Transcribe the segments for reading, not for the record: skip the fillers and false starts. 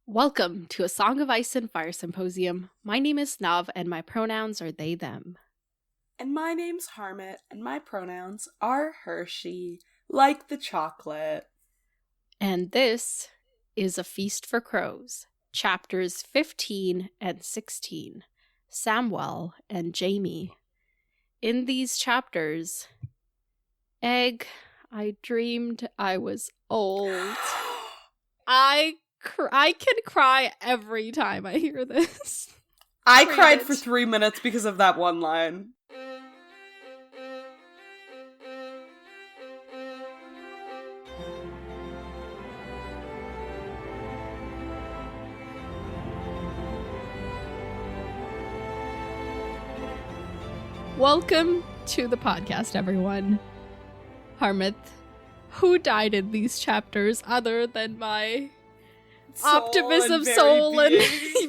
Welcome to A Song of Ice and Fire Symposium. My name is Nav, and my pronouns are they, them. And my name's Harmit, and my pronouns are Hershey, like the chocolate. And this is A Feast for Crows, chapters 15 and 16, Samwell and Jaime. In these chapters, I dreamed I was old. I can cry every time I hear this. I cried for 3 minutes because of that one line. Welcome to the podcast, everyone. Harmit, who died in these chapters other than my optimism, soul, and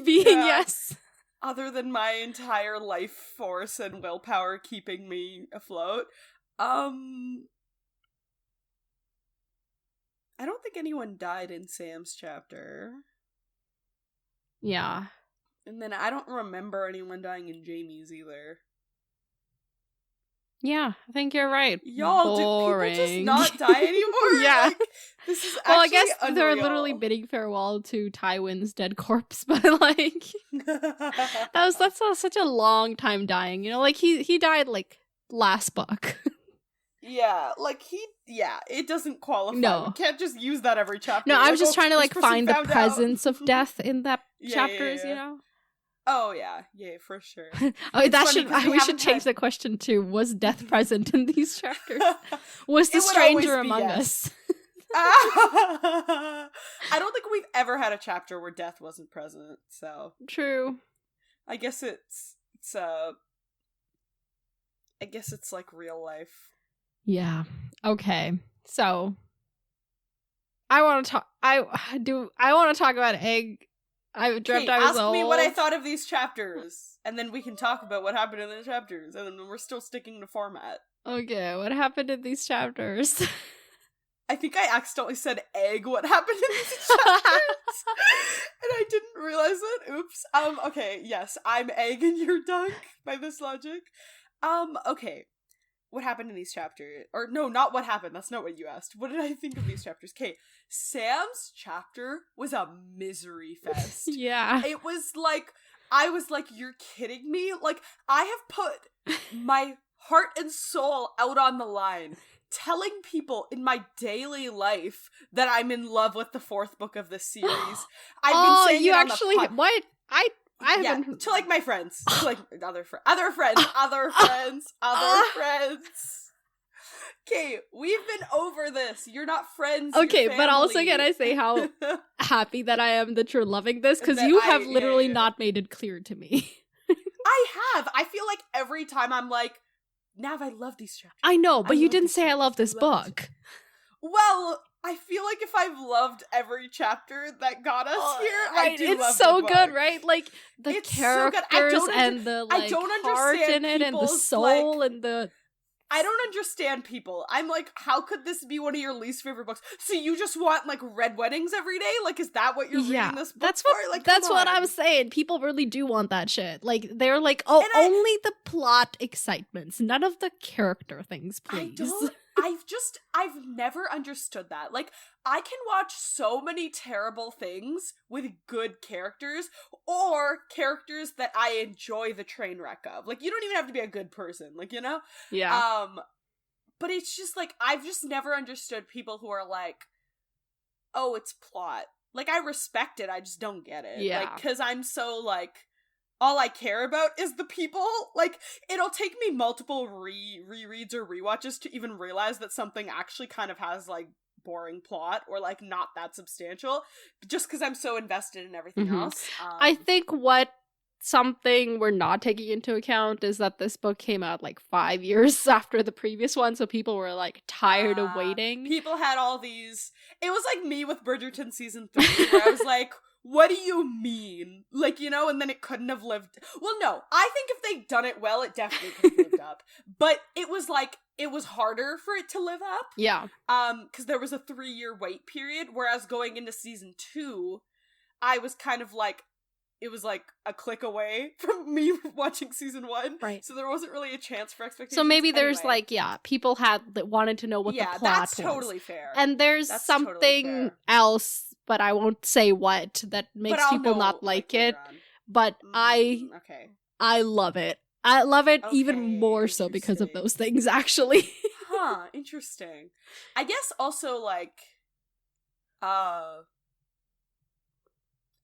being, yes. Other than my entire life force and willpower keeping me afloat. I don't think anyone died in Sam's chapter. Yeah. And then I don't remember anyone dying in Jaime's either. Yeah, I think you're right. Y'all, boring. Do people just not die anymore? Yeah. Like, this is actually well, I guess unreal. they're literally bidding farewell to Tywin's dead corpse, but like that's such a long time dying. You know, like he died like last book. Yeah, like it doesn't qualify. No. We can't just use that every chapter. No, I was like, just trying to like find the presence of death in that Yeah, chapters, yeah. you know? Oh yeah, for sure. We should change the question to, was death present in these chapters? Was the It would stranger always be among yes. us? I don't think we've ever had a chapter where death wasn't present, so True. I guess it's like real life. Yeah. Okay. So I want to talk about Egg. I dreamt I was old. Ask me what I thought of these chapters, and then we can talk about what happened in the chapters, and then we're still sticking to format. Okay, what happened in these chapters? I think I accidentally said egg what happened in these chapters, and I didn't realize it. Oops. Okay, yes, I'm egg and you're dunk, by this logic. Okay. What happened in these chapters? Or no, not what happened. That's not what you asked. What did I think of these chapters? Okay, Sam's chapter was a misery fest. Yeah. It was like, I was like, you're kidding me? Like, I have put my heart and soul out on the line, telling people in my daily life that I'm in love with the fourth book of this series. I've been saying you it on actually the what? I yeah, haven't to like my friends, to like other friends. Okay, we've been over this. You're not friends. Okay, but also can I say how happy that I am that you're loving this, because you have literally not made it clear to me. I have. I feel like every time I'm like, Nav, I love these chapters. I know, but you didn't say I love this book. Well, I feel like if I've loved every chapter that got us here, right, I do love it's so the book. good, right? Like the It's characters so and the like I don't heart in understand it and the people's, soul like, and the. I don't understand people. I'm like, how could this be one of your least favorite books? So you just want like red weddings every day? Like, is that what you're reading this book that's for? what Like, that's what on. I'm saying. People really do want that shit. Like they're like, oh, only the plot excitements, none of the character things, please. I've never understood that. Like, I can watch so many terrible things with good characters, or characters that I enjoy the train wreck of. Like, you don't even have to be a good person, like, you know? Yeah. But it's just like, I've just never understood people who are like, oh, it's plot. Like, I respect it, I just don't get it. Yeah. Like, because I'm so, like, all I care about is the people. Like, it'll take me multiple rereads or rewatches to even realize that something actually kind of has, like, boring plot or, like, not that substantial, just because I'm so invested in everything else. I think something we're not taking into account is that this book came out, like, 5 years after the previous one, so people were, like, tired of waiting. People had all these... It was like me with Bridgerton Season 3, where I was like... What do you mean? Like, you know, and then it couldn't have lived... Well, no. I think if they'd done it well, it definitely could have lived up. But it was like, it was harder for it to live up. Yeah. Because there was a 3-year wait period, whereas going into season 2, I was kind of like, it was like a click away from me watching season 1. Right. So there wasn't really a chance for expectations. So maybe there's anyway. people that wanted to know what the plot that's was. Totally fair. And there's that's something totally fair. else, but I won't say what, that makes people not like it. But I love it. I love it even more so because of those things, actually. Interesting. I guess also, like, I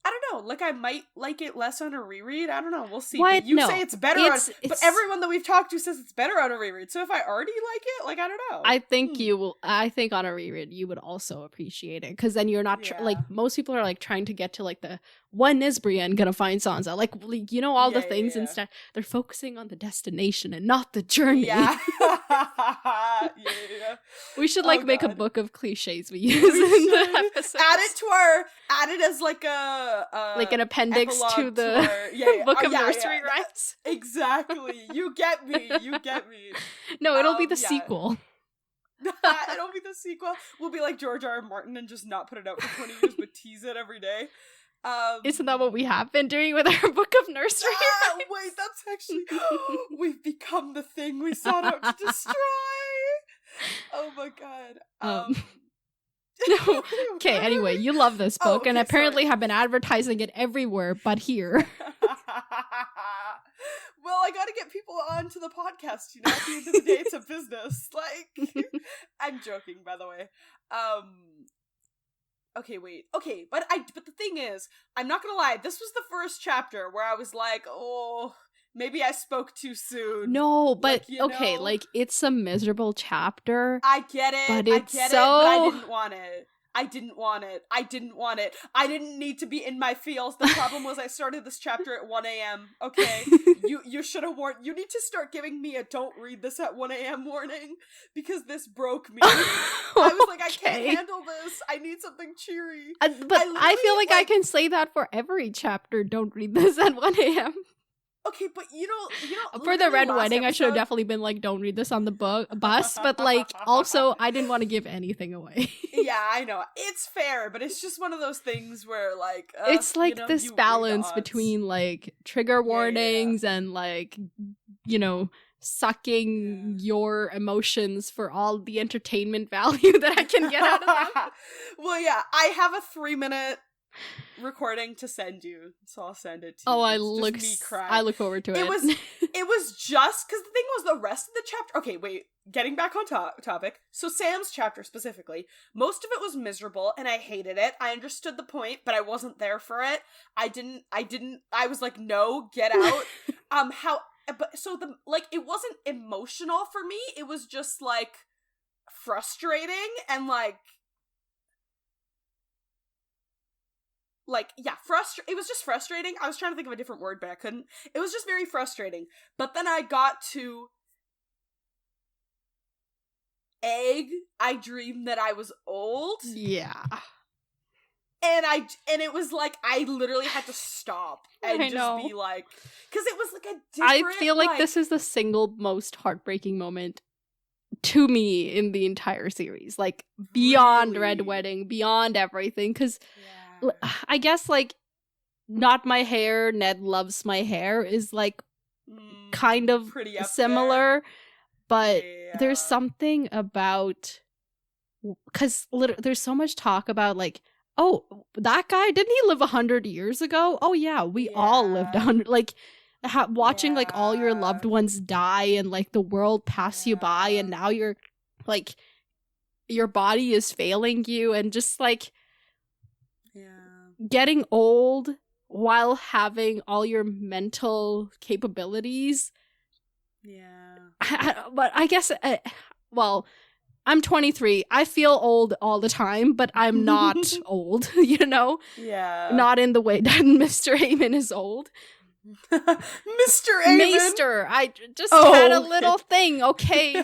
don't know, like, I might like it less on a reread. I don't know, we'll see. What? But you No. say it's better but everyone that we've talked to says it's better on a reread. So if I already like it, like, I don't know. I think you will. I think on a reread you would also appreciate it, because then you're not like, most people are like trying to get to like the, when is Brienne gonna find Sansa? Like, you know, all the things instead. They're focusing on the destination and not the journey. Yeah. We should like make a book of cliches we use in the episodes. Add it as like an appendix to the book of nursery rhymes. Exactly. You get me. No, it'll be the sequel. It'll be the sequel. We'll be like George R. R. Martin and just not put it out for 20 years, but tease it every day. Isn't that what we have been doing with our book of nursery rhymes? Wait, that's actually... We've become the thing we sought out to destroy! Oh my god. No. Okay, anyway, you love this book, and apparently have been advertising it everywhere but here. Well, I gotta get people onto the podcast, you know, at the end of the day, it's a business. Like, I'm joking, by the way. Okay, wait. Okay, but the thing is, I'm not gonna lie, this was the first chapter where I was like, oh, maybe I spoke too soon. No, but like, okay, like, it's a miserable chapter. I get it, but I didn't want it. I didn't want it. I didn't need to be in my feels. The problem was I started this chapter at 1 a.m., okay? You should have warned. You need to start giving me a don't read this at 1 a.m. warning, because this broke me. I was like, I can't handle this. I need something cheery. But I feel like I can say that for every chapter, don't read this at 1 a.m. Okay, but you know, for the Red Wedding, I should have definitely been like, don't read this on the bus, but like, also, I didn't want to give anything away. Yeah, I know. It's fair, but it's just one of those things where, like, it's like, you know, this balance odds between, like, trigger warnings and, like, you know, sucking your emotions for all the entertainment value that I can get out of them. Well, yeah, I have a 3-minute recording to send you, so I'll send it to you. Oh, I look forward to it. It was just because the thing was, the rest of the chapter. Okay, wait. Getting back on topic. So Sam's chapter specifically, most of it was miserable, and I hated it. I understood the point, but I wasn't there for it. I was like, no, get out. It wasn't emotional for me. It was just like frustrating and like it was just frustrating. I was trying to think of a different word, but I couldn't. It was just very frustrating. But then I got to Egg. I dreamed that I was old. Yeah. And it was like, I literally had to stop and just be like, because it was like a different, I feel like this is the single most heartbreaking moment to me in the entire series. Like, beyond Red Wedding, beyond everything, because I guess, like, Not My Hair, Ned Loves My Hair is, like, kind of similar, but there's something about, because there's so much talk about, like, oh, that guy, didn't he live 100 years ago? Oh, yeah, we all lived 100, like, watching, like, all your loved ones die and, like, the world pass you by, and now you're, like, your body is failing you, and just, like, getting old while having all your mental capabilities. But I guess, I'm 23. I feel old all the time, but I'm not old, you know? Yeah. Not in the way that Mr. Aemon is old. Mr. Aemon? Maester. I just had a little thing, okay?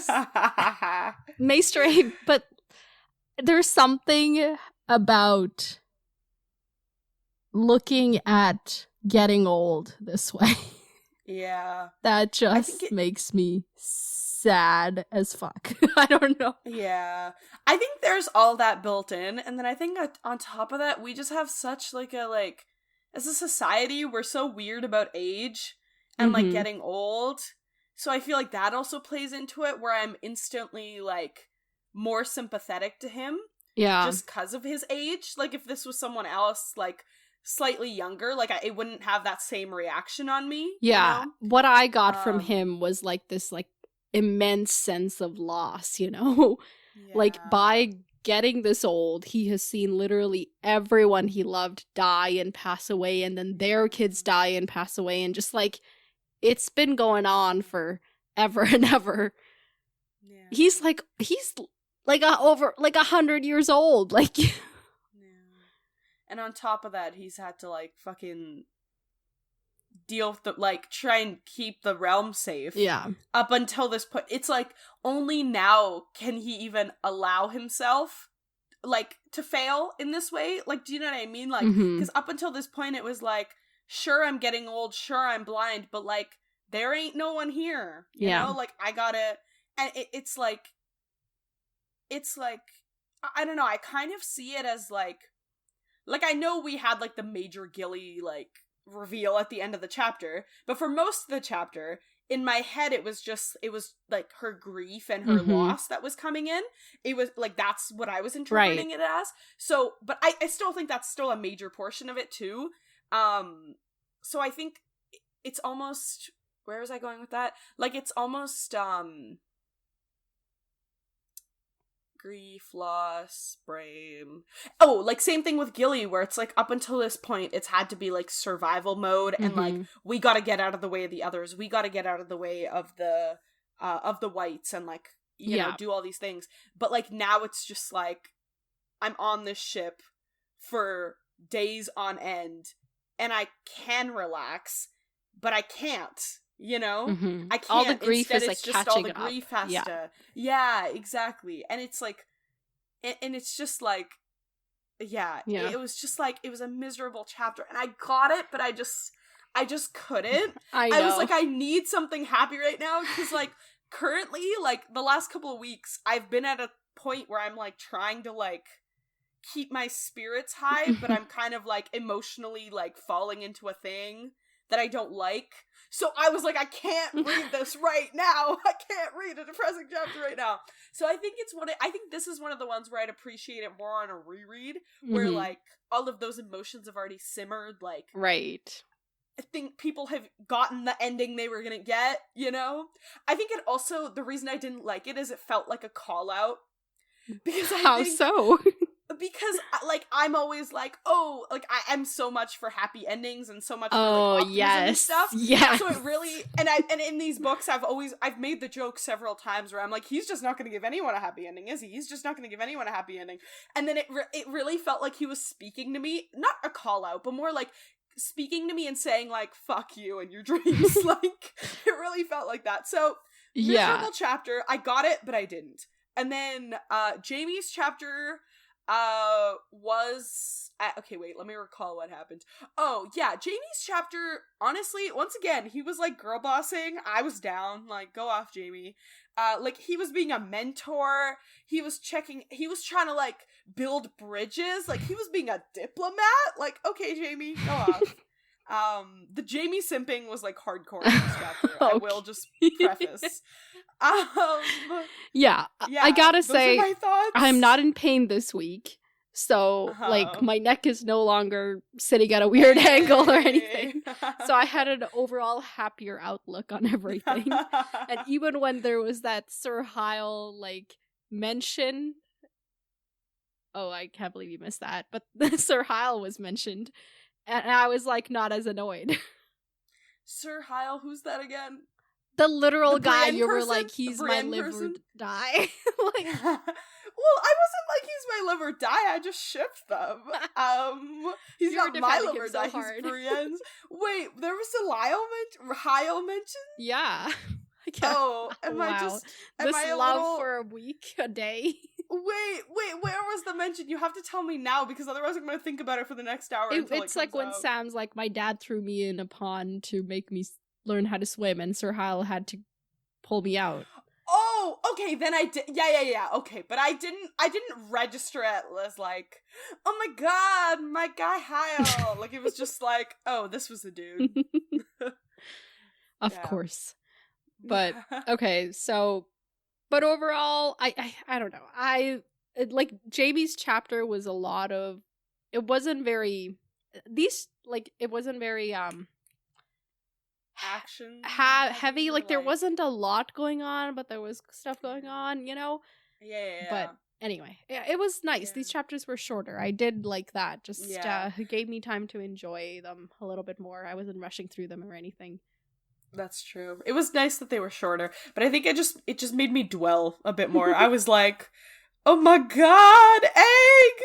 Maester Aemon. But there's something about looking at getting old this way. Yeah. That just makes me sad as fuck. I don't know. Yeah. I think there's all that built in, and then I think on top of that, we just have such, like, as a society, we're so weird about age and, like, getting old. So I feel like that also plays into it, where I'm instantly, like, more sympathetic to him. Yeah. Just because of his age. Like, if this was someone else, like, slightly younger, like, it wouldn't have that same reaction on me. Yeah. You know? What I got from him was, like, this, like, immense sense of loss, you know? Yeah. Like, by getting this old, he has seen literally everyone he loved die and pass away, and then their kids die and pass away, and just, like, it's been going on for ever and ever. Yeah. He's like over 100 years old, like. Yeah. And on top of that, he's had to, like, fucking deal with like, try and keep the realm safe. Yeah. Up until this point, it's like, only now can he even allow himself, like, to fail in this way. Like, do you know what I mean? Like, because up until this point, it was like, sure, I'm getting old, sure, I'm blind, but, like, there ain't no one here. You know? Like, I gotta, and it's like, I don't know, I kind of see it as, like, I know we had, like, the major Gilly, like, reveal at the end of the chapter, but for most of the chapter, in my head, it was like, her grief and her loss that was coming in. It was, like, that's what I was interpreting it as. So, but I still think that's still a major portion of it, too. So I think it's almost, where was I going with that? Like, it's almost, grief, loss, blame. Oh, like, same thing with Gilly, where it's like, up until this point, it's had to be, like, survival mode, and, like, we gotta get out of the way of the others, we gotta get out of the way of the whites, and, like, you know, do all these things. But, like, now it's just like, I'm on this ship for days on end, and I can relax, but I can't. You know? I can't. All the grief Instead, is, it's like, just catching all the up. grief has to. Yeah, exactly. And it's like, and it's just like, it was just like, it was a miserable chapter, and I got it, but I just couldn't. I know. I was like, I need something happy right now, because, like, currently, like, the last couple of weeks, I've been at a point where I'm, like, trying to, like, keep my spirits high, but I'm kind of, like, emotionally, like, falling into a thing that I don't like. So I was like, I can't read this right now. I can't read a depressing chapter right now. So I think I think this is one of the ones where I'd appreciate it more on a reread, where, like, all of those emotions have already simmered, like. Right. I think people have gotten the ending they were gonna get, you know? I think it also, the reason I didn't like it is it felt like a call-out. Because How so? Because, like, I'm always like, oh, like, I'm so much for happy endings and so much for, like, optimism and stuff. Yeah. So it really, and in these books, I've made the joke several times where I'm like, he's just not going to give anyone a happy ending, is he? He's just not going to give anyone a happy ending. And then it really felt like he was speaking to me, not a call out, but more like speaking to me and saying, like, fuck you and your dreams. Like, it really felt like that. So, miserable chapter. I got it, but I didn't. And then, Jaime's chapter was okay, wait, let me recall what happened. Oh yeah, Jaime's chapter, honestly, once again, he was, like, girl bossing. I was down, like, go off, Jaime. Like, he was being a mentor, he was trying to, like, build bridges, like, he was being a diplomat. Like, okay, Jaime, go off. The Jaime simping was, like, hardcore in this chapter. Okay. I will just preface. Yeah, I gotta say, I'm not in pain this week, so like, my neck is no longer sitting at a weird angle or anything. So I had an overall happier outlook on everything. And even when there was that Sir Hyle, like, mention, oh, I can't believe you missed that, but Sir Hyle was mentioned, and I was, like, not as annoyed. Sir Hyle, who's that again? The literal guy you were like, he's my live or die. Like, well, I wasn't like, he's my live or die, I just shipped them. He's not my live or die, he's Brienne's. Wait, there was a Hyle mention? Yeah. Oh, am I love for a week, a day? Wait, where was the mention? You have to tell me now, because otherwise I'm going to think about it for the next hour. It's like when Sam's like, my dad threw me in a pond to make me learn how to swim, and Sir Hal had to pull me out. Oh, okay, then I did. Yeah. Okay, but I didn't register it as like, oh my god, my guy Hal. Like, it was just like, oh, this was the dude. Of course. But okay, so, but overall, I don't know. Like, Jaime's chapter was a lot of, it wasn't very action heavy. Like, there wasn't a lot going on, but there was stuff going on, you know? Yeah. But anyway, yeah, it was nice. Yeah. These chapters were shorter. I did like that. Just gave me time to enjoy them a little bit more. I wasn't rushing through them or anything. That's true. It was nice that they were shorter, but I think it just made me dwell a bit more. I was like, oh my god, egg,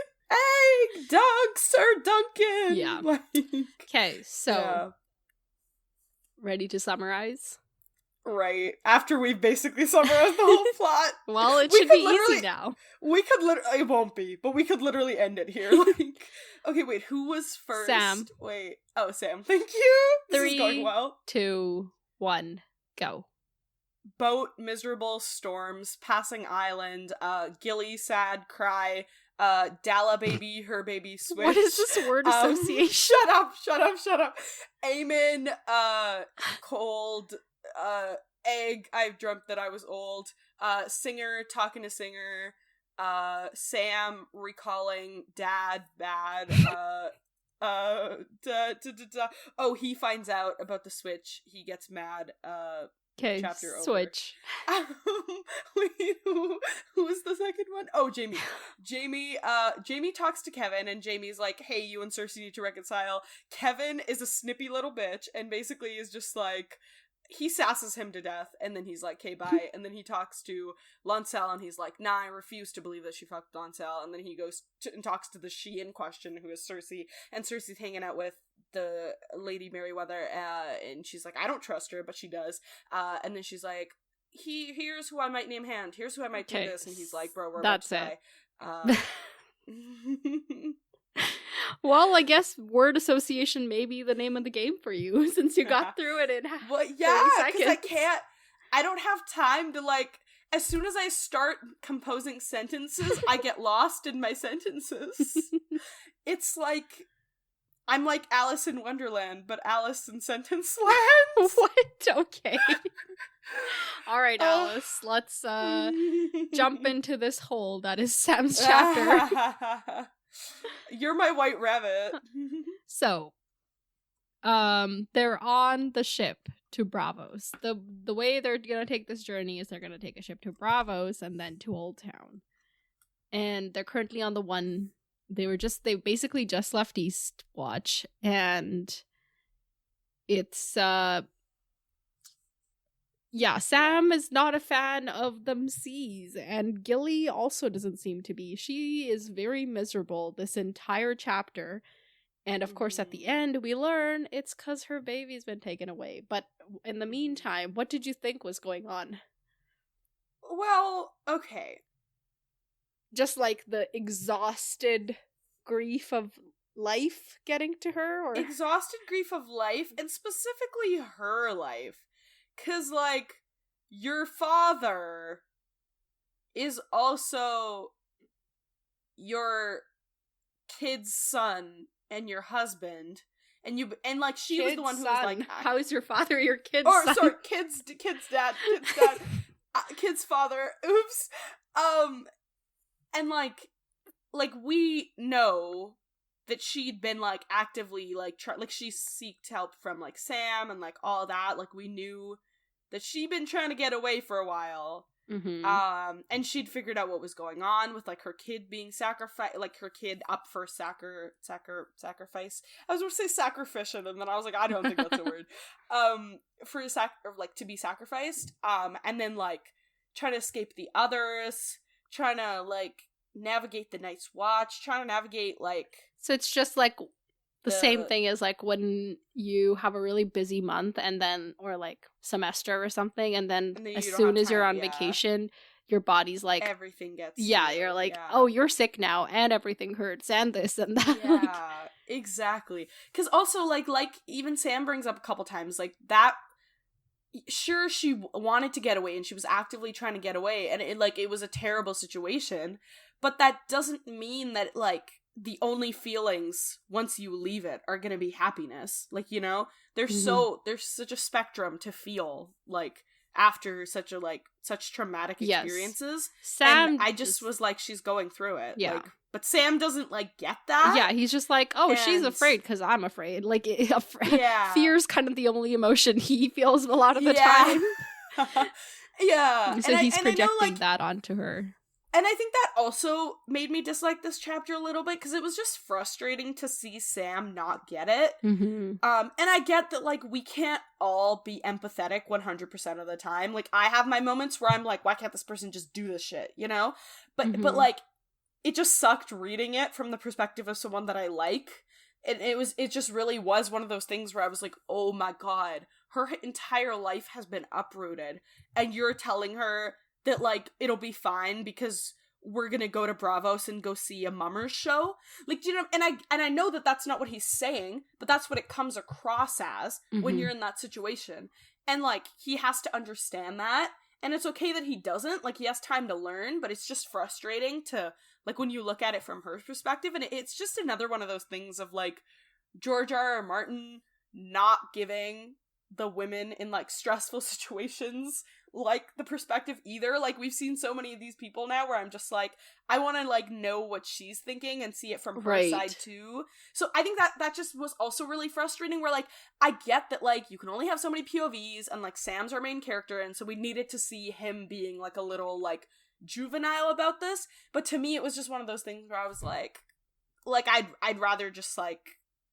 Doug, Sir Duncan. Yeah. Okay, so ready to summarize? Right. After we've basically summarized the whole plot. Well, it should be easy now. We could literally, it won't be, but we could literally end it here. Like, okay, wait, who was first? Sam. Wait. Oh, Sam. Thank you. This 3, is going well. 2, 1, go. Boat, miserable, storms, passing island, Gilly, sad, cry, Dalla baby, her baby, switch. What is this word association? Shut up. Amen, cold, egg, I've dreamt that I was old, singer, talking to singer, Sam, recalling, dad, bad, oh, he finds out about the switch, he gets mad, okay, chapter switch. Wait, who was the second one? Oh, Jaime. Jaime talks to Kevin, and Jaime's like, hey, you and Cersei need to reconcile. Kevin is a snippy little bitch, and basically is just like, he sasses him to death, and then he's like, okay, bye. And then he talks to Lancel, and he's like, nah, I refuse to believe that she fucked Lancel. And then he goes and talks to the she in question, who is Cersei, and Cersei's hanging out with the Lady Merryweather, and she's like, I don't trust her, but she does. And then she's like, here's who I might name hand, here's who I might do this, and he's like, bro, we're that's about to it. die. Well, I guess word association may be the name of the game for you, since you got through it in well, 30 because seconds. I don't have time to, like, as soon as I start composing sentences, I get lost in my sentences. It's like, I'm like Alice in Wonderland, but Alice in sentence land. What? Okay. All right, Alice, let's jump into this hole that is Sam's chapter. You're my white rabbit. So, they're on the ship to Bravos. The way they're gonna take this journey is they're gonna take a ship to Bravos and then to Old Town. And they're currently on the one. They basically just left Eastwatch, and it's Sam is not a fan of them seas, and Gilly also doesn't seem to be. She is very miserable this entire chapter, and of course at the end we learn it's because her baby's been taken away. But in the meantime, what did you think was going on? Well, okay. Just like the exhausted grief of life getting to her, or exhausted grief of life, and specifically her life. 'Cause, like, your father is also your kid's son and your husband, and like, she was the one who was like, how is your father your kid's son? Or, sorry, kid's dad, kid's father, oops. And, like, we know that she'd been, like, actively, like, she seeked help from, like, Sam and, like, all that. Like, we knew that she'd been trying to get away for a while. Mm-hmm. And she'd figured out what was going on with, like, her kid being sacrificed, like, her kid up for sacrifice. I was going to say sacrificial, and then I was like, I don't think that's a word. To be sacrificed. And then, like, trying to escape the others, trying to, like, navigate the Night's Watch, trying to navigate, like... So it's just, like, the same thing as, like, when you have a really busy month and then, or, like, semester or something, and then as soon as you're on vacation, your body's like... Everything gets... Yeah, you're like, oh, you're sick now, and everything hurts, and this and that. Yeah, exactly. Because also, like, even Sam brings up a couple times, like, that sure, she wanted to get away and she was actively trying to get away, and it was a terrible situation, but that doesn't mean that, like, the only feelings once you leave it are gonna be happiness. Like, you know, there's such a spectrum to feel, like, after such traumatic experiences. Sam, and I just was like, she's going through it. Yeah. Like, but Sam doesn't, like, get that. Yeah, he's just like, oh, she's afraid because I'm afraid. Like, fear's kind of the only emotion he feels a lot of the time. Yeah. So he's projecting that onto her. And I think that also made me dislike this chapter a little bit, because it was just frustrating to see Sam not get it. Mm-hmm. And I get that, like, we can't all be empathetic 100% of the time. Like, I have my moments where I'm like, why can't this person just do this shit, you know? But like, it just sucked reading it from the perspective of someone that I like. And it just really was one of those things where I was like, oh my god, her entire life has been uprooted, and you're telling her that, like, it'll be fine because we're gonna go to Bravos and go see a mummers show. Like, you know, and I know that that's not what he's saying, but that's what it comes across as when you're in that situation. And, like, he has to understand that, and it's okay that he doesn't. Like, he has time to learn, but it's just frustrating to, like, when you look at it from her perspective, and it's just another one of those things of, like, George R.R. Martin not giving the women in, like, stressful situations, like, the perspective either. Like, we've seen so many of these people now where I'm just like, I want to, like, know what she's thinking and see it from her side too. So I think that just was also really frustrating, where, like, I get that, like, you can only have so many POVs, and, like, Sam's our main character, and so we needed to see him being, like, a little, like, juvenile about this. But to me, it was just one of those things where I was like I'd rather just, like,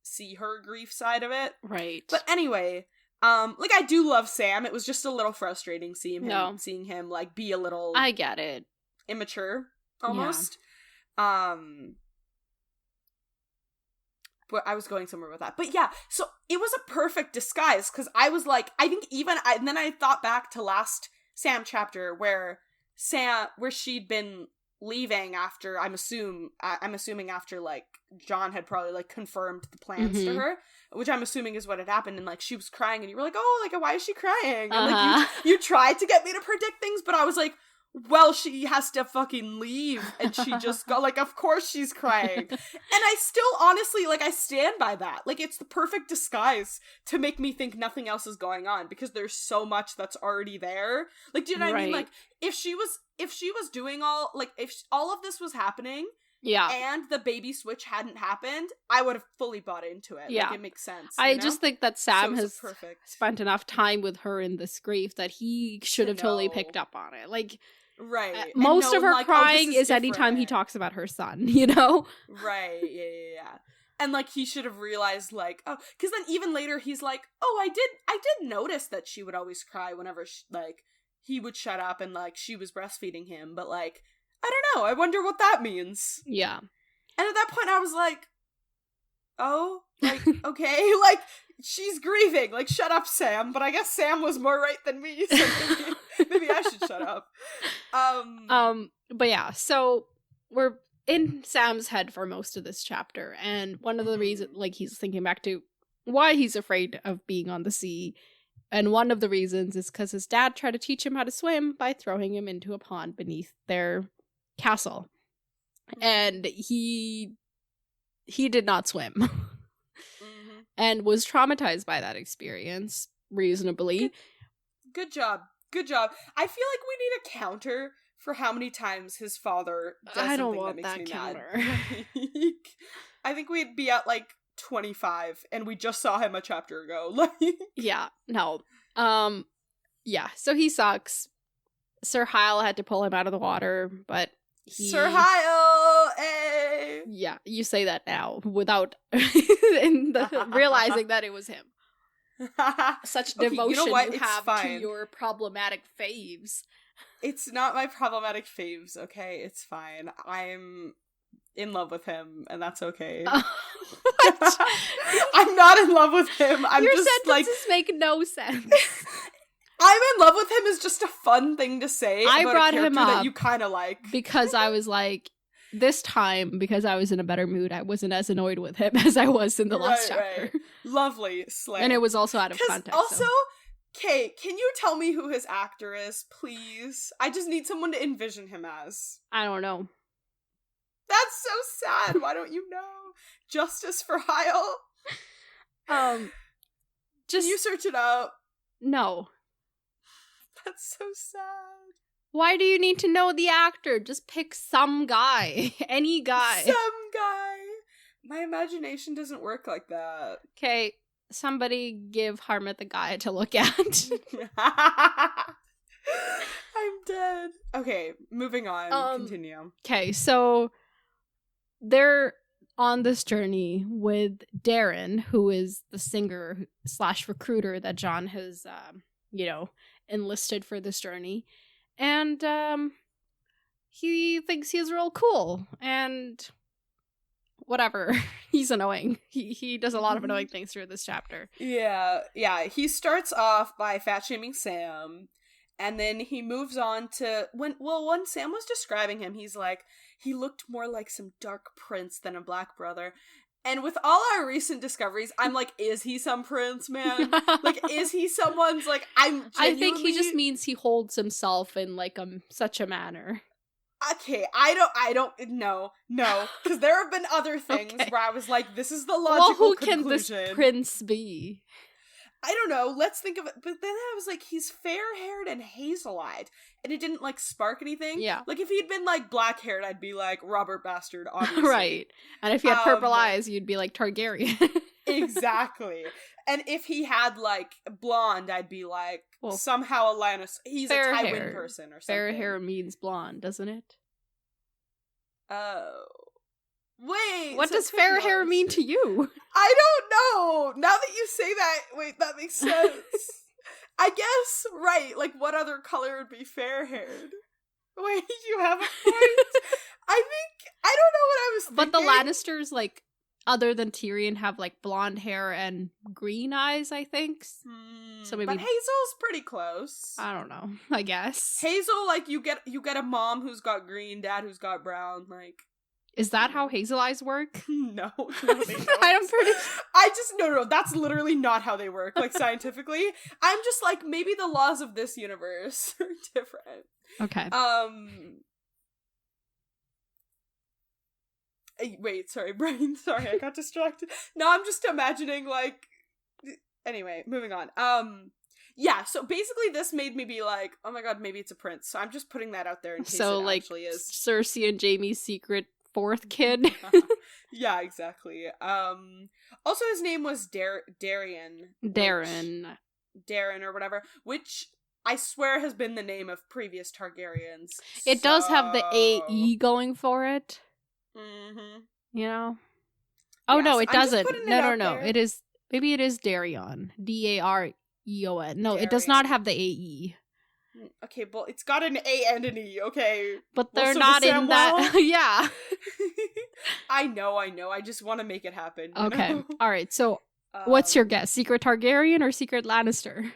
see her grief side of it. Right. But anyway, like, I do love Sam. It was just a little frustrating seeing him like, be a little, I get it, immature almost. Yeah. But I was going somewhere with that. But yeah, so it was a perfect disguise, because I was like, I think and then I thought back to last Sam chapter where she'd been leaving after, I'm assuming after, like, John had probably, like, confirmed the plans to her, which I'm assuming is what had happened, and, like, she was crying, and you were like, oh, like, why is she crying? And, like, you tried to get me to predict things, but I was like, well, she has to fucking leave, and she just got, like, of course she's crying. And I still, honestly, like, I stand by that. Like, it's the perfect disguise to make me think nothing else is going on, because there's so much that's already there. Like, do you know what I mean? Like, if she was doing all, like, if all of this was happening, and the baby switch hadn't happened, I would have fully bought into it. Yeah. Like, it makes sense. I just think that Sam has spent enough time with her in this grief that he should have totally picked up on it. Like, right. Most of her, like, crying is anytime he talks about her son, you know? Right, yeah. And, like, he should have realized, like, oh, because then even later he's like, oh, I did notice that she would always cry whenever, like, he would shut up and, like, she was breastfeeding him, but, like, I don't know, I wonder what that means. Yeah. And at that point I was like, oh, like, okay, like, she's grieving, like, shut up, Sam. But I guess Sam was more right than me, so maybe I should shut up. But yeah, so we're in Sam's head for most of this chapter, and one of the reasons, like, he's thinking back to why he's afraid of being on the sea, and one of the reasons is because his dad tried to teach him how to swim by throwing him into a pond beneath their castle, and he did not swim. And was traumatized by that experience, reasonably. Good job. I feel like we need a counter for how many times his father does I don't something want that makes that me counter. Mad. I think we'd be at, like, 25, and we just saw him a chapter ago. Like, yeah, no. Yeah, so he sucks. Sir Hyle had to pull him out of the water, but Sir Hyle, hey! Yeah, you say that now without realizing that it was him. Such devotion you have to your problematic faves. It's not my problematic faves, okay? It's fine. I'm in love with him, and that's okay. I'm not in love with him. Your sentences make no sense. I'm in love with him is just a fun thing to say. I brought him up that you kind of like because I was like, this time, because I was in a better mood, I wasn't as annoyed with him as I was in the last chapter. Right. Lovely, slay. And it was also out of context. Also, Kate, can you tell me who his actor is, please? I just need someone to envision him as. I don't know. That's so sad. Why don't you know? Justice for Hyle? Just can you search it up? No. That's so sad. Why do you need to know the actor? Just pick some guy. Any guy. Some guy. My imagination doesn't work like that. Okay, somebody give Harmit the guy to look at. I'm dead. Okay, moving on. Continue. Okay, so they're on this journey with Darren, who is the singer / recruiter that John has, enlisted for this journey. And he thinks he's real cool. And whatever. He's annoying. He does a lot of annoying things through this chapter. Yeah. He starts off by fat-shaming Sam. And then he moves on to when Sam was describing him, he's like, he looked more like some dark prince than a black brother. And with all our recent discoveries, I'm like, is he some prince, man? Like, is he someone's, like, I think he just means he holds himself in, like, such a manner. Okay, I don't, no, because there have been other things where I was like, this is the logical conclusion. Well, who can this prince be? I don't know, let's think of it, but then I was like, he's fair-haired and hazel-eyed, and it didn't, like, spark anything. Yeah. Like, if he'd been, like, black-haired, I'd be like, Robert Bastard, obviously. Right. And if he had purple eyes, you'd be like, Targaryen. Exactly. And if he had, like, blonde, I'd be like, somehow a Lannister. He's a Tywin person or something. Fair hair means blonde, doesn't it? Oh. Wait. What does fair hair mean to you? I don't know. Now that you say that, wait, that makes sense. I guess, right, like, what other color would be fair-haired? Wait, you have a point? I don't know what I was thinking. But the Lannisters, like, other than Tyrion, have, like, blonde hair and green eyes, I think. So maybe. But Hazel's pretty close. I don't know, I guess. Hazel, like, you get a mom who's got green, dad who's got brown, like. Is that how hazel eyes work? No, they don't. No, that's literally not how they work, like, scientifically. I'm just like, maybe the laws of this universe are different. Okay. Wait, sorry, brain, sorry, I got distracted. No, I'm just imagining, like, anyway, moving on. Yeah, so basically this made me be like, oh my god, maybe it's a prince. So I'm just putting that out there in case it actually is. Cersei and Jaime's secret fourth kid. Yeah, exactly. Also his name was Darren or whatever, which I swear has been the name of previous Targaryens. It does have the AE going for it. Mm-hmm. You know? Oh, yes, no, it doesn't. No. There. It is, maybe it is Darion. Dareon. No, Darion. It does not have the AE. Okay, well, it's got an A and an E, okay? But they're not in that. Yeah. I know. I just want to make it happen. Okay. All right. So, what's your guess? Secret Targaryen or Secret Lannister?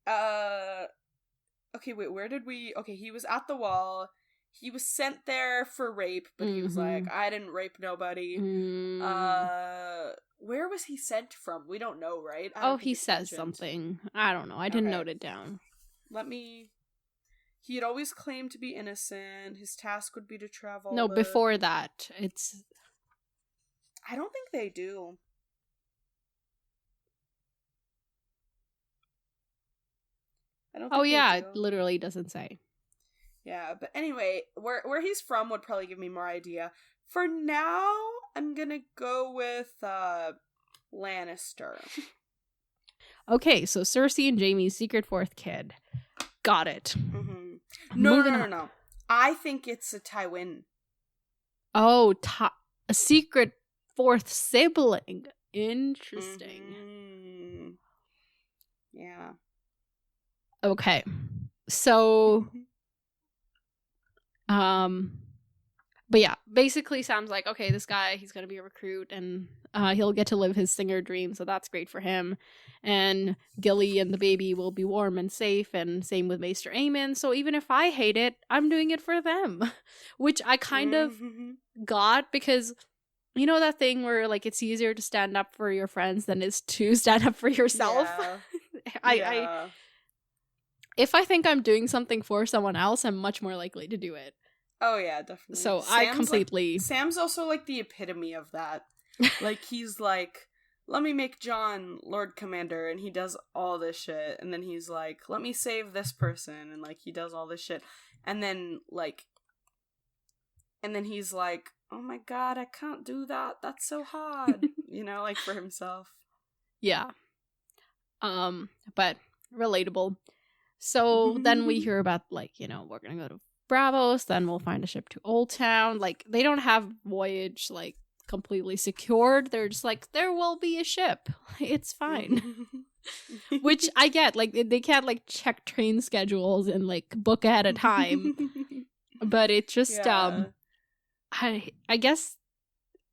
Okay, wait, where did we... Okay, he was at the wall. He was sent there for rape, but he was like, I didn't rape nobody. Where was he sent from? We don't know, right? He says something. I don't know. I didn't note it down. He had always claimed to be innocent. His task would be to travel. No, before that. I don't think they do. It literally doesn't say. Yeah, but anyway, where he's from would probably give me more idea. For now, I'm gonna go with Lannister. Okay, so Cersei and Jaime's secret fourth kid. Got it. Mm-hmm. No. I think it's a Tywin. Oh, a secret fourth sibling. Interesting. Mm-hmm. Yeah. Okay. So, but yeah, basically Sam's like, okay, this guy, he's going to be a recruit and he'll get to live his singer dream. So that's great for him. And Gilly and the baby will be warm and safe. And same with Maester Aemon. So even if I hate it, I'm doing it for them, which I kind of got because you know that thing where like it's easier to stand up for your friends than it is to stand up for yourself. Yeah. If I think I'm doing something for someone else, I'm much more likely to do it. Oh yeah, definitely. So I completely... Sam's also, like, the epitome of that. Like, he's like, let me make John Lord Commander, and he does all this shit. And then he's like, let me save this person, and, like, he does all this shit. And then, like... And then he's like, oh my god, I can't do that. That's so hard. You know, like, for himself. Yeah. But relatable. So then we hear about, like, you know, we're gonna go to Bravos, then we'll find a ship to Old Town. Like, they don't have voyage, like, completely secured. They're just like, there will be a ship. It's fine. Which I get. Like, they can't, like, check train schedules and, like, book ahead of time. But it just, I guess,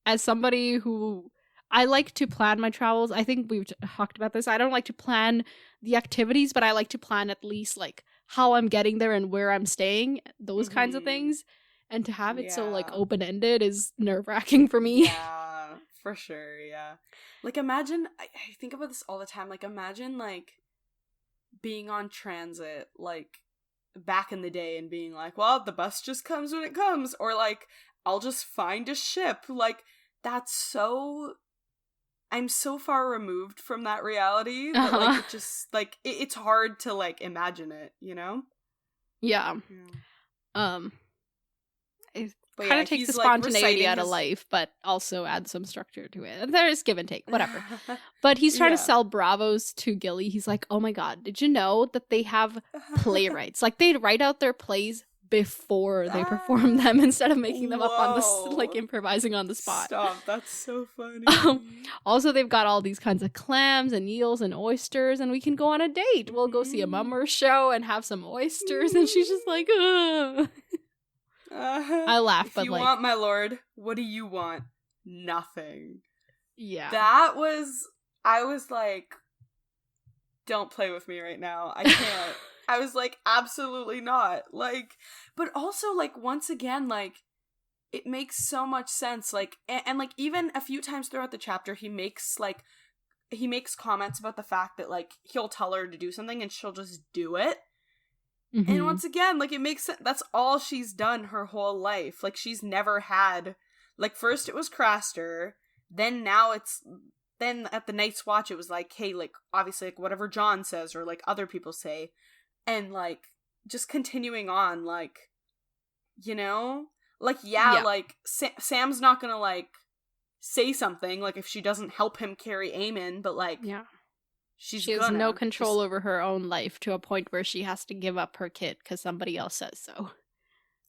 as somebody who... I like to plan my travels. I think we've talked about this. I don't like to plan the activities, but I like to plan at least, like, how I'm getting there and where I'm staying, those kinds of things. And to have it so, like, open-ended is nerve-wracking for me. Yeah, for sure, yeah. Like, imagine, I think about this all the time, like, imagine, like, being on transit, like, back in the day and being like, well, the bus just comes when it comes, or, like, I'll just find a ship. Like, that's so... I'm so far removed from that reality that, like, it just, like, it's hard to, like, imagine it, you know? Yeah. It kind of takes the spontaneity out of life, but also adds some structure to it. There is give and take, whatever. But he's trying to sell Bravos to Gilly. He's like, oh my god, did you know that they have playwrights? Like, they write out their plays before they perform them instead of making them up on the, like, improvising on the spot. Stop, that's so funny. Also, they've got all these kinds of clams and eels and oysters, and we can go on a date. We'll go see a mummer show and have some oysters. And she's just like, ugh. I laugh, but, like... If you want, my lord, what do you want? Nothing. Yeah. I was like, don't play with me right now. I can't. I was like, absolutely not. Like, but also, like, once again, like, it makes so much sense. Like, and like, even a few times throughout the chapter, he makes comments about the fact that, like, he'll tell her to do something and she'll just do it. Mm-hmm. And once again, like, it makes sense. That's all she's done her whole life. Like, she's never had, like, first it was Craster, then at the Night's Watch, it was like, hey, like, obviously, like, whatever John says or, like, other people say. And, like, just continuing on, like, you know? Like, like, Sam's not gonna, like, say something, like, if she doesn't help him carry Aemon, but, like, she has no control over her own life to a point where she has to give up her kid because somebody else says so.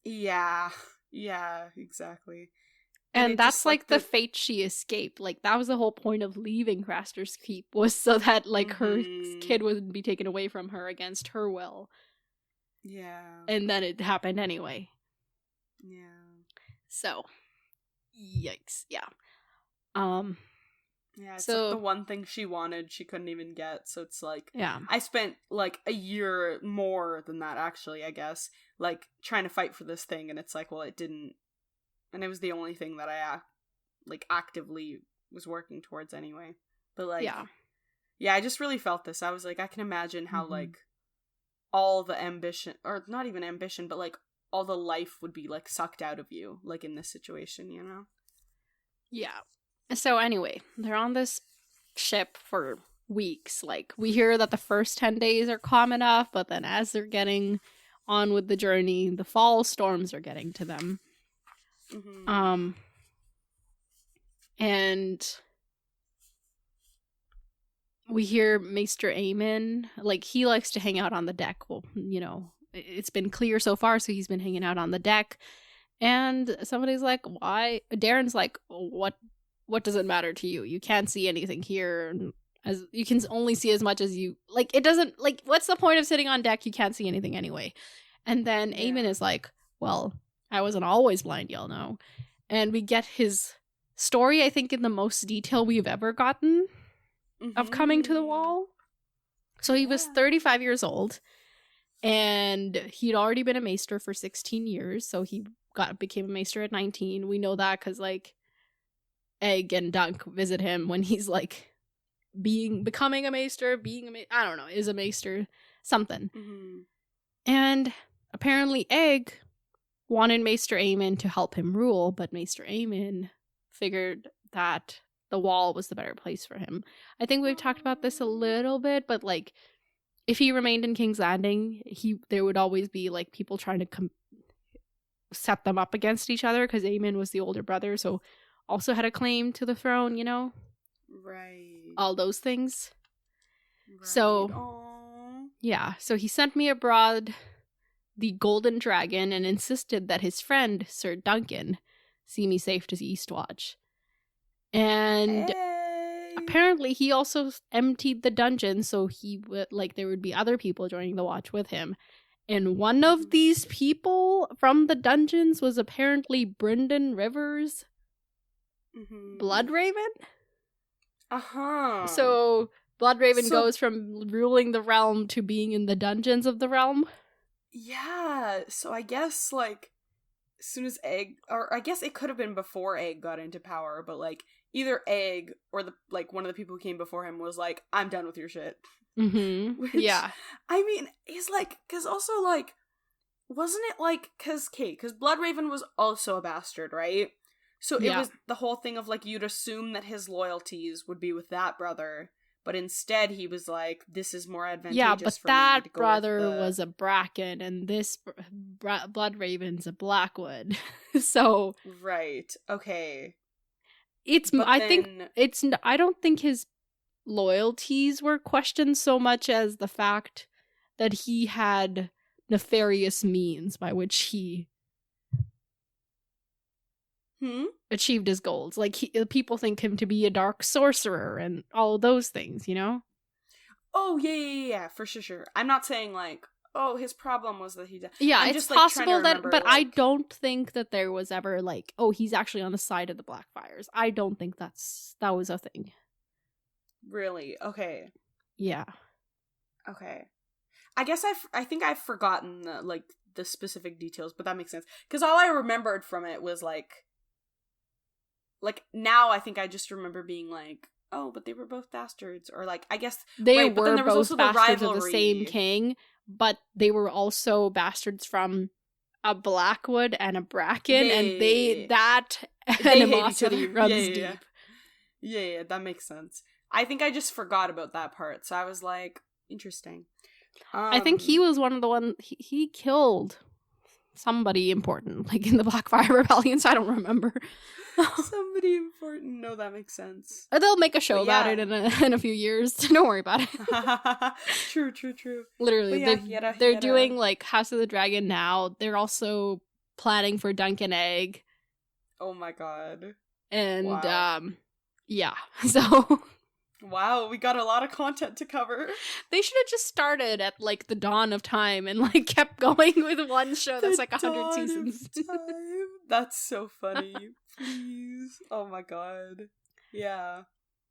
Yeah, exactly. And that's, like, the fate she escaped. Like, that was the whole point of leaving Craster's Keep, was so that, like, her kid wouldn't be taken away from her against her will. Yeah. And then it happened anyway. Yeah. So, yikes. Yeah. Yeah, it's like the one thing she wanted she couldn't even get, so it's like... Yeah. I spent, like, a year more than that, actually, I guess, like, trying to fight for this thing, and it's like, well, it didn't... And it was the only thing that I, like, actively was working towards anyway. But, like... Yeah, I just really felt this. I was like, I can imagine how, like, all the ambition... Or not even ambition, but, like, all the life would be, like, sucked out of you, like, in this situation, you know? Yeah. So, anyway, they're on this ship for weeks. Like, we hear that the first 10 days are calm enough, but then as they're getting on with the journey, the fall storms are getting to them. Mm-hmm. And we hear Maester Aemon, like, he likes to hang out on the deck. Well, you know, it's been clear so far, so he's been hanging out on the deck. And somebody's like, why? Darren's like, what does it matter to you? You can't see anything here. As you can only see as much as you, like, it doesn't, like, what's the point of sitting on deck? You can't see anything anyway. And then Aemon is like, well, I wasn't always blind, y'all know. And we get his story, I think, in the most detail we've ever gotten of coming to the wall. So he was 35 years old, and he'd already been a maester for 16 years, so he became a maester at 19. We know that because, like, Egg and Dunk visit him when he's, like, becoming a maester, I don't know, is a maester, something. Mm-hmm. And apparently Egg wanted Maester Aemon to help him rule, but Maester Aemon figured that the wall was the better place for him. I think we've talked about this a little bit, but like, if he remained in King's Landing, there would always be like people trying to set them up against each other, because Aemon was the older brother, so also had a claim to the throne, you know? Right. All those things. Right. So, Aww. yeah. So he sent me abroad the Golden Dragon and insisted that his friend, Sir Duncan, see me safe to the Eastwatch. And apparently he also emptied the dungeon, so there would be other people joining the watch with him. And one of these people from the dungeons was apparently Brynden Rivers' Bloodraven? Uh-huh. So Bloodraven goes from ruling the realm to being in the dungeons of the realm? Yeah, so I guess, like, as soon as Egg, or I guess it could have been before Egg got into power, but, like, either Egg or, one of the people who came before him was like, I'm done with your shit. Mm-hmm. Which, yeah. I mean, he's like, because also, like, wasn't it, like, because Bloodraven was also a bastard, right? So it was the whole thing of, like, you'd assume that his loyalties would be with that brother, but instead he was like, this is more advantageous for me to go with. Yeah, but that brother was a Bracken, and this Bloodraven's a Blackwood. So... Right, okay. I don't think his loyalties were questioned so much as the fact that he had nefarious means by which he achieved his goals. Like, people think him to be a dark sorcerer and all of those things, you know? Oh, yeah, for sure. I'm not saying, like, oh, his problem was that he died. Yeah, I'm it's just, possible that, but I don't think that there was ever, like, oh, he's actually on the side of the Blackfires. I don't think that was a thing. Really? Okay. Yeah. Okay. I guess I think I've forgotten the specific details, but that makes sense. Because all I remembered from it was, like, now I think I just remember being like, oh, but they were both bastards. Or, like, I guess... They were but then there was both also bastards of the same king, but they were also bastards from a Blackwood and a Bracken, that animosity runs deep. Yeah, that makes sense. I think I just forgot about that part, so I was like, interesting. I think he was one of the ones... He killed somebody important, like, in the Blackfire Rebellion, so I don't remember. Somebody important. No, that makes sense. They'll make a show about it in a few years. Don't worry about it. True. Literally, they're doing, like, House of the Dragon now. They're also planning for Duncan Egg. Oh my god. And, yeah. So... Wow, we got a lot of content to cover. They should have just started at, like, the dawn of time and, like, kept going with one show that's like 100 seasons. That's so funny. Please. Oh my god. Yeah.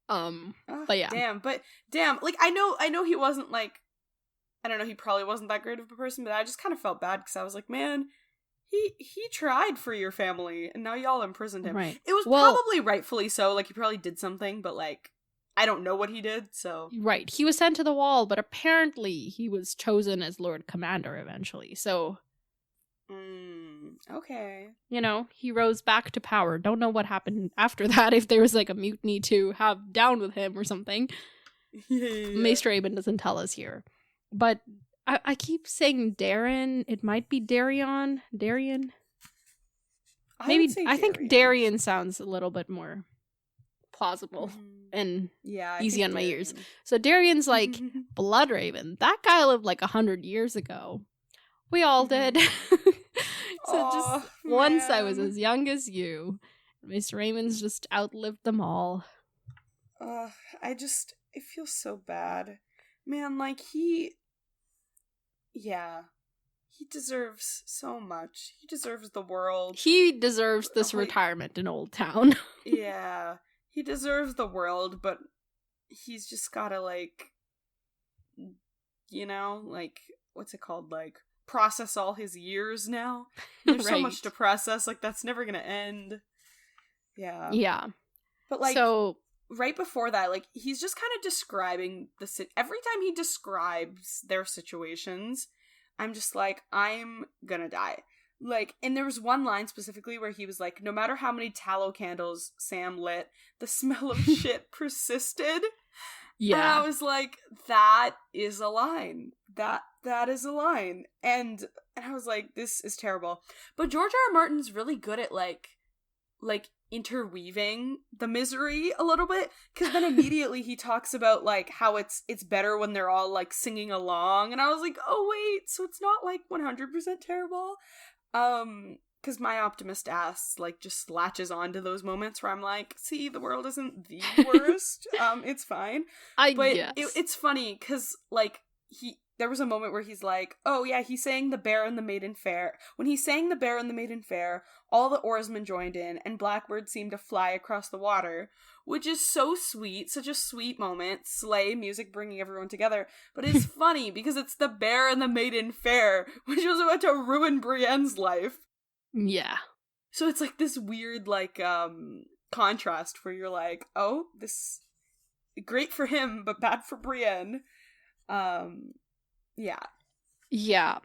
But yeah. Damn, like, I know he wasn't, like, I don't know, he probably wasn't that great of a person, but I just kind of felt bad because I was like, man, he tried for your family and now y'all imprisoned him. Right. It was probably rightfully so, like, he probably did something, but, like, I don't know what he did, so... Right. He was sent to the wall, but apparently he was chosen as Lord Commander eventually, so... Okay. You know, he rose back to power. Don't know what happened after that, if there was, like, a mutiny to have down with him or something. Yeah. Maester Aemon doesn't tell us here. But I keep saying Darren. It might be Darion. Maybe, I think Darion sounds a little bit more plausible and easy on my ears. So Darion's like, Bloodraven. That guy lived like 100 years ago. We all did. So just once I was as young as you. Mr. Raymond's just outlived them all. It feels so bad. Man, like, he deserves so much. He deserves the world. He deserves this retirement in Old Town. Yeah. He deserves the world, but he's just gotta, like, you know, like, what's it called? Like, process all his years now. There's so much to process. Like, that's never gonna end. Yeah. Yeah. But, like, so right before that, like, he's just kind of describing every time he describes their situations, I'm just like, I'm gonna die. Like, and there was one line specifically where he was like, no matter how many tallow candles Sam lit, the smell of shit persisted. Yeah. And I was like, that is a line. That is a line. And I was like, this is terrible. But George R. R. Martin's really good at, like interweaving the misery a little bit, because then immediately he talks about, like, how it's better when they're all, like, singing along, and I was like, oh wait, so it's not, like, 100% terrible, because my optimist ass, like, just latches on to those moments where I'm like, see, the world isn't the worst, it's fine. But guess. It's funny, because, like, there was a moment where he's like, oh yeah, he sang The Bear and the Maiden Fair. When he sang The Bear and the Maiden Fair, all the oarsmen joined in, and blackbirds seemed to fly across the water, which is so sweet, such a sweet moment, sleigh music bringing everyone together. But it's funny, because it's The Bear and the Maiden Fair, which was about to ruin Brienne's life. Yeah. So it's like this weird, like, contrast where you're like, oh, this, great for him, but bad for Brienne. Yeah. Yeah.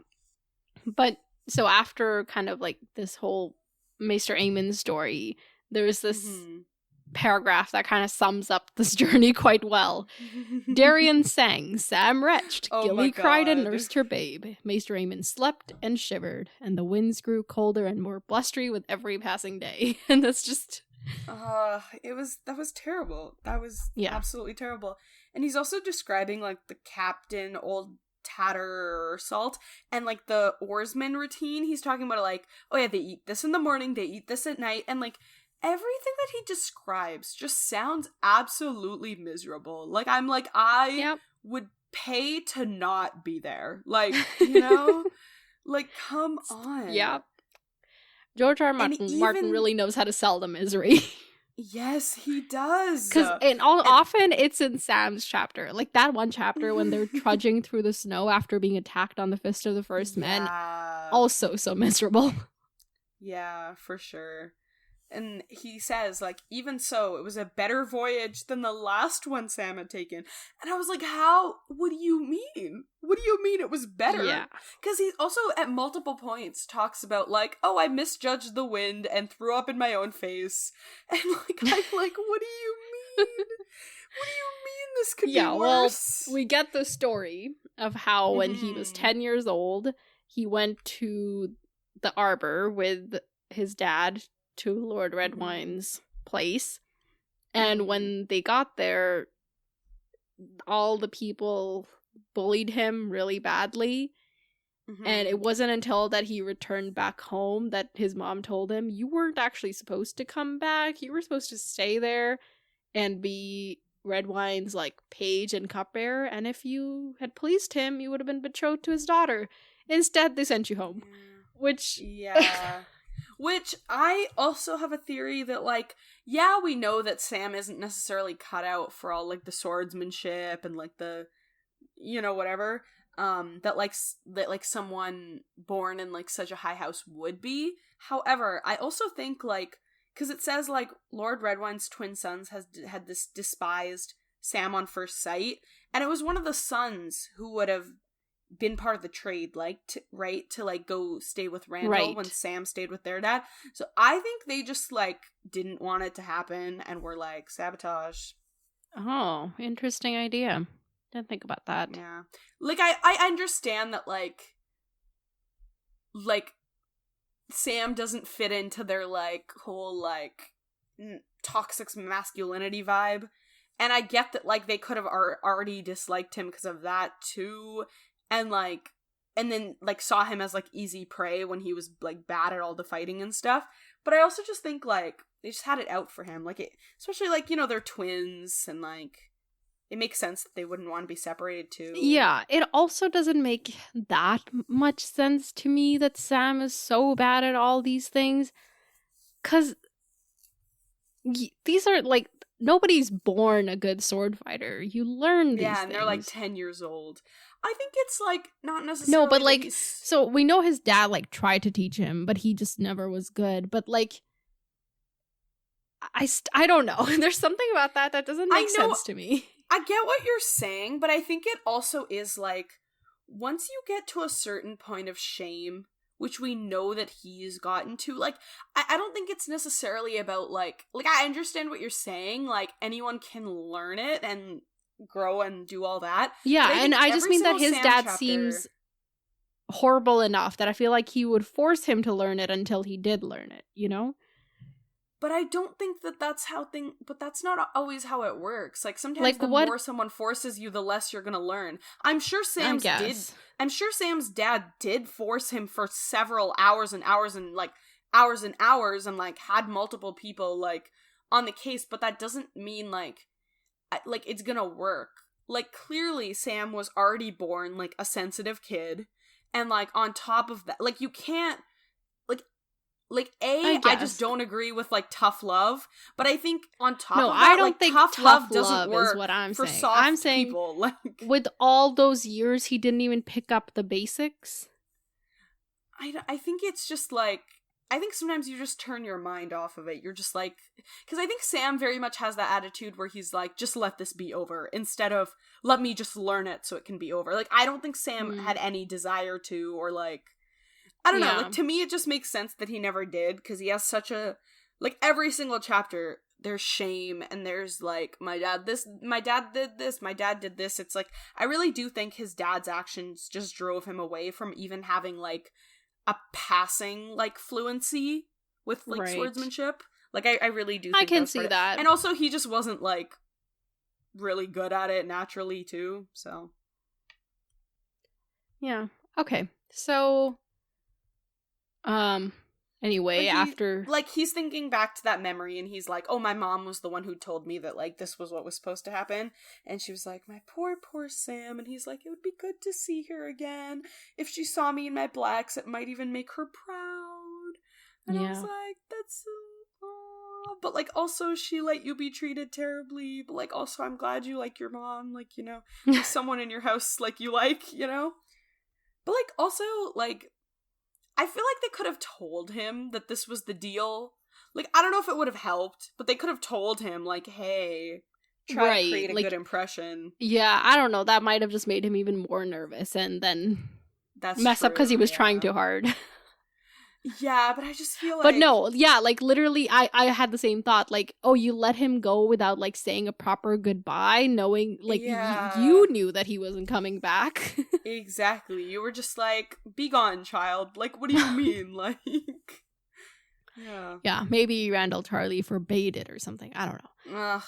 But so after kind of like this whole Maester Aemon story, there's this paragraph that kind of sums up this journey quite well. Darian sang, Sam retched, Gilly cried and nursed her babe. Maester Aemon slept and shivered, and the winds grew colder and more blustery with every passing day. And that's just... that was terrible. That was absolutely terrible. And he's also describing, like, the captain, old Tattersalt, and, like, the oarsman routine. He's talking about, like, oh yeah, they eat this in the morning, they eat this at night, and, like, everything that he describes just sounds absolutely miserable. Like, I'm like, I would pay to not be there. Like, you know? Like, come on. Yeah. George R. R. Martin really knows how to sell the misery. Yes, he does. Because often it's in Sam's chapter. Like that one chapter when they're trudging through the snow after being attacked on the Fist of the First Men. Also so miserable. Yeah, for sure. And he says, like, even so, it was a better voyage than the last one Sam had taken. And I was like, what do you mean? What do you mean it was better? Yeah. Because he also, at multiple points, talks about, like, oh, I misjudged the wind and threw up in my own face. And, like, I'm like, what do you mean? What do you mean this could be worse? Well, we get the story of how when he was 10 years old, he went to the Arbor with his dad to Lord Redwine's place, and when they got there, all the people bullied him really badly, and it wasn't until that he returned back home that his mom told him, you weren't actually supposed to come back, you were supposed to stay there and be Redwine's, like, page and cupbearer, and if you had pleased him, you would have been betrothed to his daughter. Instead, they sent you home. Which... Yeah. Which, I also have a theory that, like, yeah, we know that Sam isn't necessarily cut out for all, like, the swordsmanship and, like, the, you know, whatever, that someone born in, like, such a high house would be. However, I also think, like, because it says, like, Lord Redwine's twin sons had this despised Sam on first sight, and it was one of the sons who would have been part of the trade, like, to like go stay with Randall when Sam stayed with their dad. So I think they just, like, didn't want it to happen and were like, sabotage. Oh, interesting idea. Didn't think about that. Yeah. Like, I understand that, like Sam doesn't fit into their, like, whole, like, toxic masculinity vibe. And I get that, like, they could have already disliked him because of that too. And, like, and then, like, saw him as, like, easy prey when he was, like, bad at all the fighting and stuff. But I also just think, like, they just had it out for him. Like, especially, like, you know, they're twins, and, like, it makes sense that they wouldn't want to be separated too. Yeah, it also doesn't make that much sense to me that Sam is so bad at all these things. Because these are, like, nobody's born a good sword fighter. You learn these things. Yeah, and they're, like, 10 years old. I think it's, like, not necessarily... No, but, like, so we know his dad, like, tried to teach him, but he just never was good. But, like, I don't know. There's something about that doesn't make sense to me. I get what you're saying, but I think it also is like, once you get to a certain point of shame, which we know that he's gotten to, like, I don't think it's necessarily about, like, I understand what you're saying, like, anyone can learn it and grow and do all that. Yeah, and I just mean that his dad seems horrible enough that I feel like he would force him to learn it until he did learn it, you know? But I don't think that's but that's not always how it works. Like, sometimes the more someone forces you, the less you're gonna learn. I'm sure Sam's dad did force him for several hours and hours and, like, hours and hours, and, like, had multiple people, like, on the case, but that doesn't mean, like, it's gonna work. Like, clearly Sam was already born, like, a sensitive kid, and, like, on top of that, like, you can't, I just don't agree with, like, tough love, but I think on top of that, I don't like, think tough love doesn't work is what I'm for saying. soft I'm saying people. Like, with all those years, he didn't even pick up the basics. I think it's just, like, I think sometimes you just turn your mind off of it. You're just, like, because I think Sam very much has that attitude where he's like, just let this be over, instead of, let me just learn it so it can be over. Like, I don't think Sam had any desire to, or, like, I don't know, like, to me it just makes sense that he never did, because he has such a, like, every single chapter, there's shame, and there's, like, my dad did this, it's like, I really do think his dad's actions just drove him away from even having, like, a passing, like, fluency with, like, swordsmanship. Like, I really do think I can see that. And also, he just wasn't, like, really good at it naturally, too, so. Yeah, okay, so... Anyway, after... Like, he's thinking back to that memory, and he's like, oh, my mom was the one who told me that, like, this was what was supposed to happen, and she was like, my poor Sam, and he's like, it would be good to see her again. If she saw me in my blacks, it might even make her proud. And I was like, that's... but, like, also, she let you be treated terribly, but, like, also, I'm glad you like your mom, like, you know, someone in your house, like, you like, you know? But, like, also, like... I feel like they could have told him that this was the deal. Like, I don't know if it would have helped, but they could have told him, like, hey, try to create a good impression. Yeah, I don't know. That might have just made him even more nervous and then mess up because he was trying too hard. Yeah, but I just feel like... But no, yeah, like, literally, I had the same thought. Like, oh, you let him go without, like, saying a proper goodbye, knowing, like, you knew that he wasn't coming back. Exactly. You were just like, be gone, child. Like, what do you mean? Like... Yeah, maybe Randall Tarley forbade it or something. I don't know. Ugh.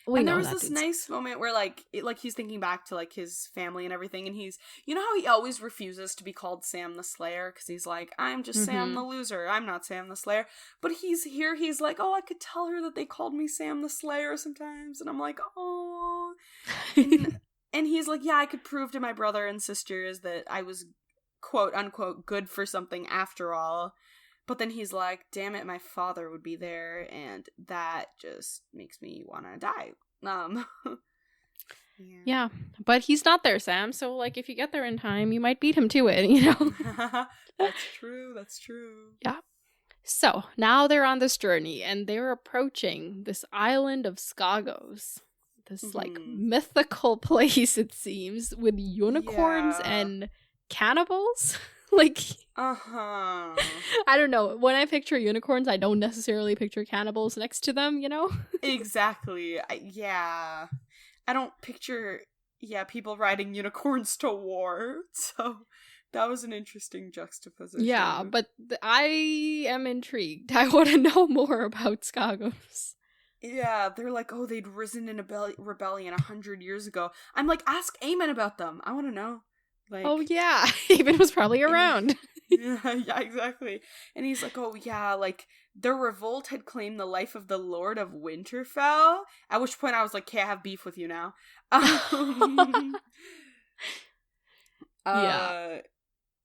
And there was this nice moment where, like, he's thinking back to, like, his family and everything, and he's, you know how he always refuses to be called Sam the Slayer, because he's like, I'm just Sam the Loser, I'm not Sam the Slayer, but he's like, oh, I could tell her that they called me Sam the Slayer sometimes, and I'm like, oh, and he's like, yeah, I could prove to my brother and sisters that I was, quote, unquote, good for something after all. But then he's like, damn it, my father would be there, and that just makes me want to die. Yeah, but he's not there, Sam, so, like, if you get there in time, you might beat him to it, you know? That's true. Yeah. So, now they're on this journey, and they're approaching this island of Skagos. This, like, mythical place, it seems, with unicorns and cannibals. Like, I don't know. When I picture unicorns, I don't necessarily picture cannibals next to them, you know? Exactly. I don't picture, people riding unicorns to war. So that was an interesting juxtaposition. Yeah, but I am intrigued. I want to know more about Skagos. Yeah, they're like, oh, they'd risen in a rebellion 100 years ago. I'm like, ask Eamon about them. I want to know. Like, oh yeah, Eamon was probably around. Yeah, exactly. And he's like, oh yeah, like, their revolt had claimed the life of the Lord of Winterfell. At which point I was like, okay, I have beef with you now.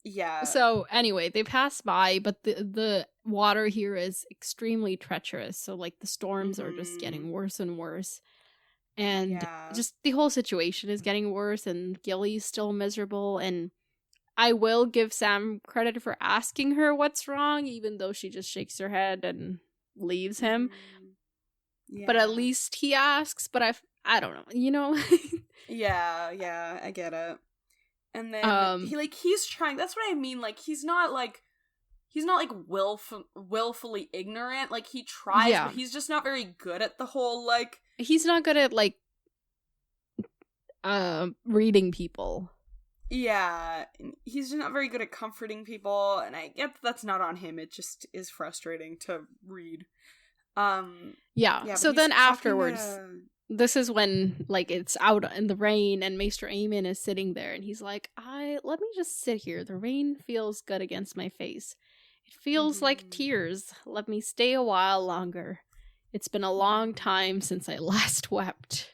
Yeah. So anyway, they pass by, but the water here is extremely treacherous. So, like, the storms are just getting worse and worse. And just the whole situation is getting worse, and Gilly's still miserable, and I will give Sam credit for asking her what's wrong, even though she just shakes her head and leaves him. but at least he asks. But I don't know, you know. Yeah, I get it. And then he's trying. That's what I mean. Like he's not like willfully ignorant. Like he tries, but he's just not very good at the whole like. He's not good at like reading people. Yeah, he's just not very good at comforting people, and I get that's not on him. It just is frustrating to read. Yeah. So then afterwards, this is when like it's out in the rain, and Maester Aemon is sitting there, and he's like, let me just sit here. The rain feels good against my face. It feels like tears. Let me stay a while longer. It's been a long time since I last wept.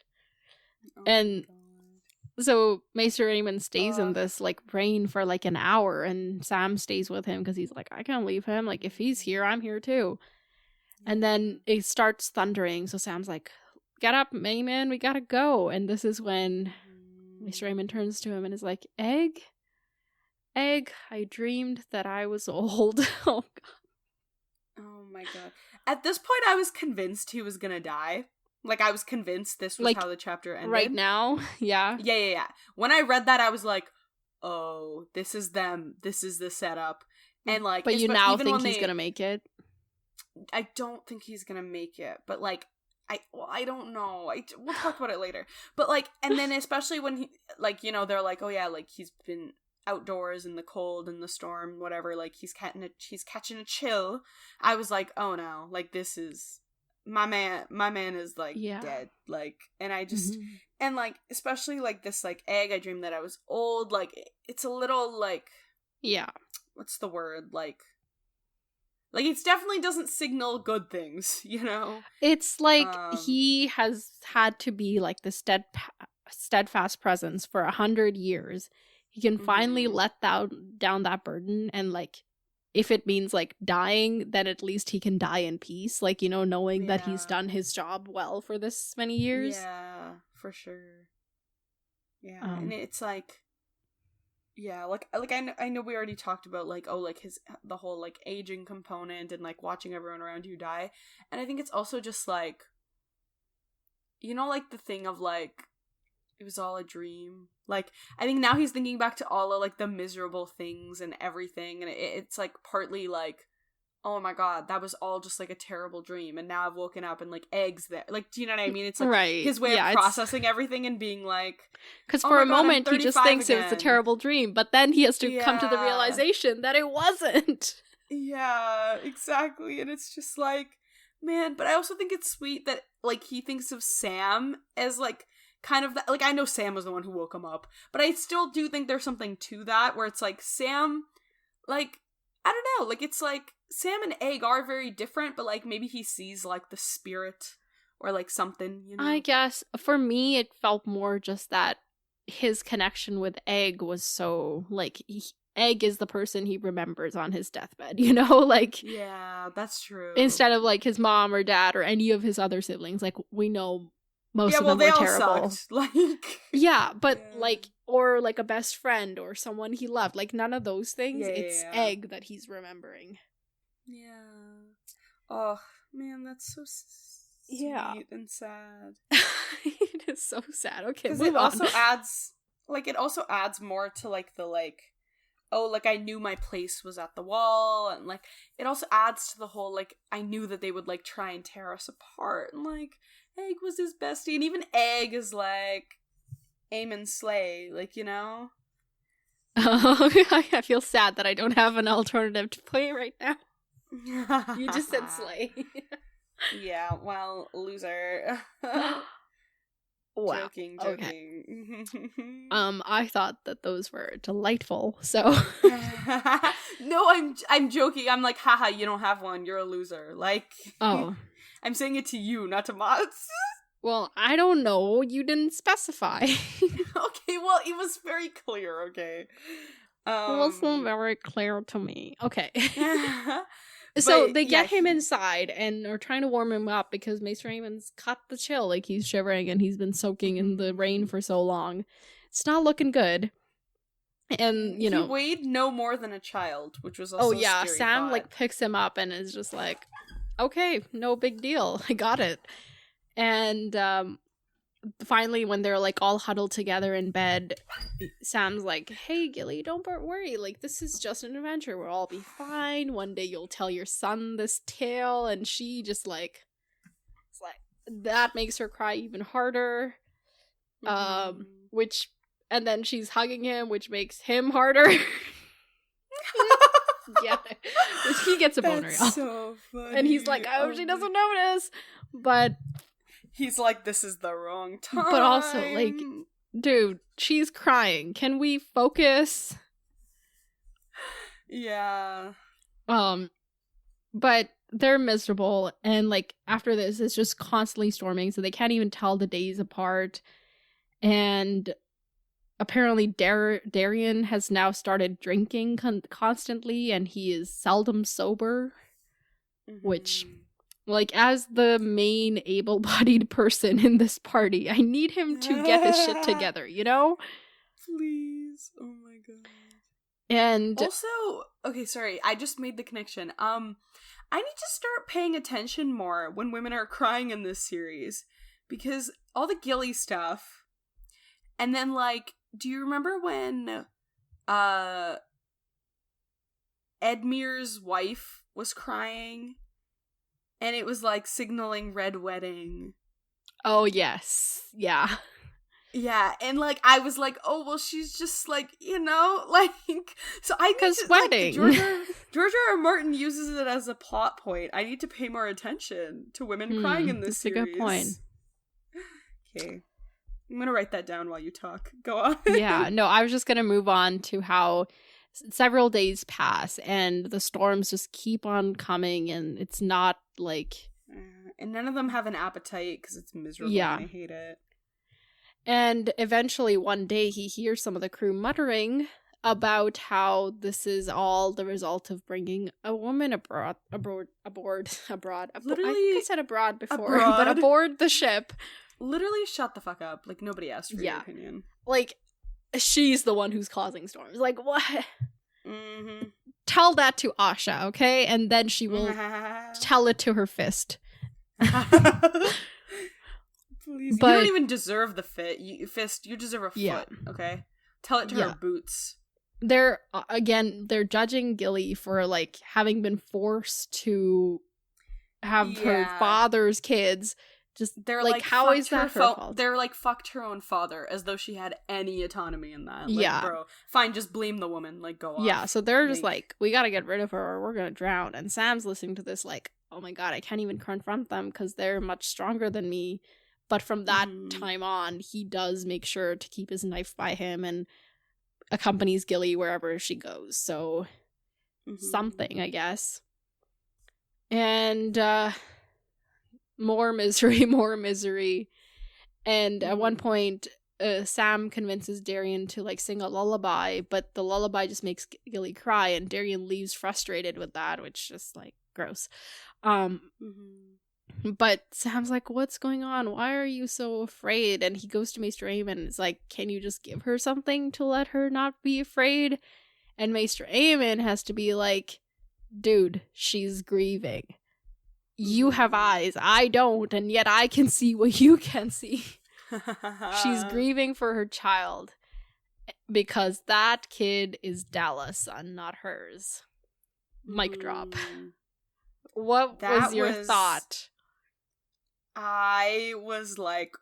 And so Maester Aemon stays in this like rain for like an hour, and Sam stays with him because he's like, I can't leave him. Like if he's here, I'm here too. And then it starts thundering. So Sam's like, get up, Aemon, we gotta go. And this is when Maester Aemon turns to him and is like, Egg, I dreamed that I was old. Oh god. Oh my god. At this point, I was convinced he was gonna die. Like, I was convinced this was like, how the chapter ended. Right now? Yeah. Yeah. When I read that, I was like, oh, this is them. This is the setup. And like, but you now think he's gonna make it? I don't think he's gonna make it. But like, I don't know. We'll talk about it later. But like, and then especially when he, like, you know, they're like, oh yeah, like he's been outdoors in the cold and the storm, whatever. Like he's catching a chill. I was like, oh no, like this is. My man is like dead, like, and I just and like especially like this like Egg, I dreamed that I was old, like it's a little like what's the word, like it definitely doesn't signal good things, you know. It's like he has had to be like the steadfast presence for 100 years. He can finally let down that burden, and like if it means like dying, then at least he can die in peace, like, you know, knowing that he's done his job well for this many years. Yeah, for sure. Yeah, and it's like, yeah, like I know we already talked about like, oh, like the whole like aging component and like watching everyone around you die, and I think it's also just like, you know, like the thing of like, it was all a dream. Like, I think now he's thinking back to all of, like, the miserable things and everything, and it's, like, partly, like, oh my god, that was all just, like, a terrible dream, and now I've woken up and, like, Egg's there. Like, do you know what I mean? It's, like, his way of processing everything and being, like... Because for a moment, he just thinks it was a terrible dream, but then he has to come to the realization that it wasn't. Yeah, exactly, and it's just, like, man, but I also think it's sweet that, like, he thinks of Sam as, like... kind of that, like, I know Sam was the one who woke him up, but I still do think there's something to that where it's like Sam, like, I don't know, like it's like Sam and Egg are very different, but like maybe he sees like the spirit or like something, you know. I guess for me it felt more just that his connection with Egg was so like Egg is the person he remembers on his deathbed, you know, like, yeah, that's true, instead of like his mom or dad or any of his other siblings. Like, we know most of them were terrible. Sucked. Like, yeah, but like, or like a best friend or someone he loved. Like, none of those things. It's Egg that he's remembering. Yeah. Oh man, that's so sweet and sad. It is so sad. Okay, because it also adds more to like the like, oh, like I knew my place was at the wall, and like it also adds to the whole like I knew that they would like try and tear us apart, and like Egg was his bestie, and even Egg is like Aemon Slay, like, you know? I feel sad that I don't have an alternative to play right now. You just said Slay. Yeah, well, loser. Wow. Joking. Okay. I thought that those were delightful, so... No, I'm joking. I'm like, haha, you don't have one, you're a loser. Like... Oh. I'm saying it to you, not to Mods. Well, I don't know. You didn't specify. Okay, well, it was very clear, okay? It wasn't very clear to me. Okay. So they get him inside and are trying to warm him up because Maester Aemon's cut the chill. Like, he's shivering and he's been soaking in the rain for so long. It's not looking good. And, you know... He weighed no more than a child, which was also a scary Sam, thought. like, picks him up and is just like... Okay, no big deal. I got it. And finally, when they're like all huddled together in bed, Sam's like, hey, Gilly, don't worry. Like, this is just an adventure. We'll all be fine. One day you'll tell your son this tale. And she just like, it's like, that makes her cry even harder. And then she's hugging him, which makes him harder. Yeah. He gets a boner. That's so funny. And he's like, I hope she doesn't notice. But he's like, this is the wrong time. But also, like, dude, she's crying. Can we focus? Yeah. But they're miserable, and like after this, it's just constantly storming, so they can't even tell the days apart. And apparently, Darian has now started drinking constantly, and he is seldom sober. Which, like, as the main able-bodied person in this party, I need him to get his shit together, you know? Please. Oh my god. And also, okay, sorry, I just made the connection. I need to start paying attention more when women are crying in this series, because all the Gilly stuff, and then, like, do you remember when Edmure's wife was crying, and it was like signaling red wedding? Oh yes, yeah. Yeah, and like I was like, oh well, she's just like, you know, like, so I need to, wedding. Like, George R. Martin uses it as a plot point. I need to pay more attention to women crying in this series. That's a good point. Okay, I'm gonna write that down while you talk. Go on. Yeah, no, I was just gonna move on to how several days pass and the storms just keep on coming, and it's not like, and none of them have an appetite because it's miserable. Yeah, and I hate it. And eventually one day he hears some of the crew muttering about how this is all the result of bringing a woman aboard. Literally, I think I said abroad before, but aboard the ship. Literally, shut the fuck up. Like, nobody asked for your opinion. Like, she's the one who's causing storms. Like, what? Tell that to Asha, okay? And then she will tell it to her fist. Please. But you don't even deserve the fist. You deserve a foot, okay? Tell it to her boots. They're judging Gilly for, like, having been forced to have her father's kids. They're like, how is that her fault? They're like, fucked her own father, as though she had any autonomy in that. Like, bro, fine, just blame the woman. Like, go off. Yeah, so they're just like, we gotta get rid of her or we're gonna drown. And Sam's listening to this like, oh my god, I can't even confront them because they're much stronger than me. But from that time on, he does make sure to keep his knife by him and accompanies Gilly wherever she goes. So, something, I guess. And, more misery. And at one point, Sam convinces Darian to, like, sing a lullaby, but the lullaby just makes Gilly cry, and Darian leaves frustrated with that, which is, like, gross. But Sam's like, what's going on? Why are you so afraid? And he goes to Maester Aemon and is like, can you just give her something to let her not be afraid? And Maester Aemon has to be like, dude, she's grieving. You have eyes, I don't, and yet I can see what you can see. She's grieving for her child because that kid is Dallas' son, not hers. Mic drop. What was your thought? I was like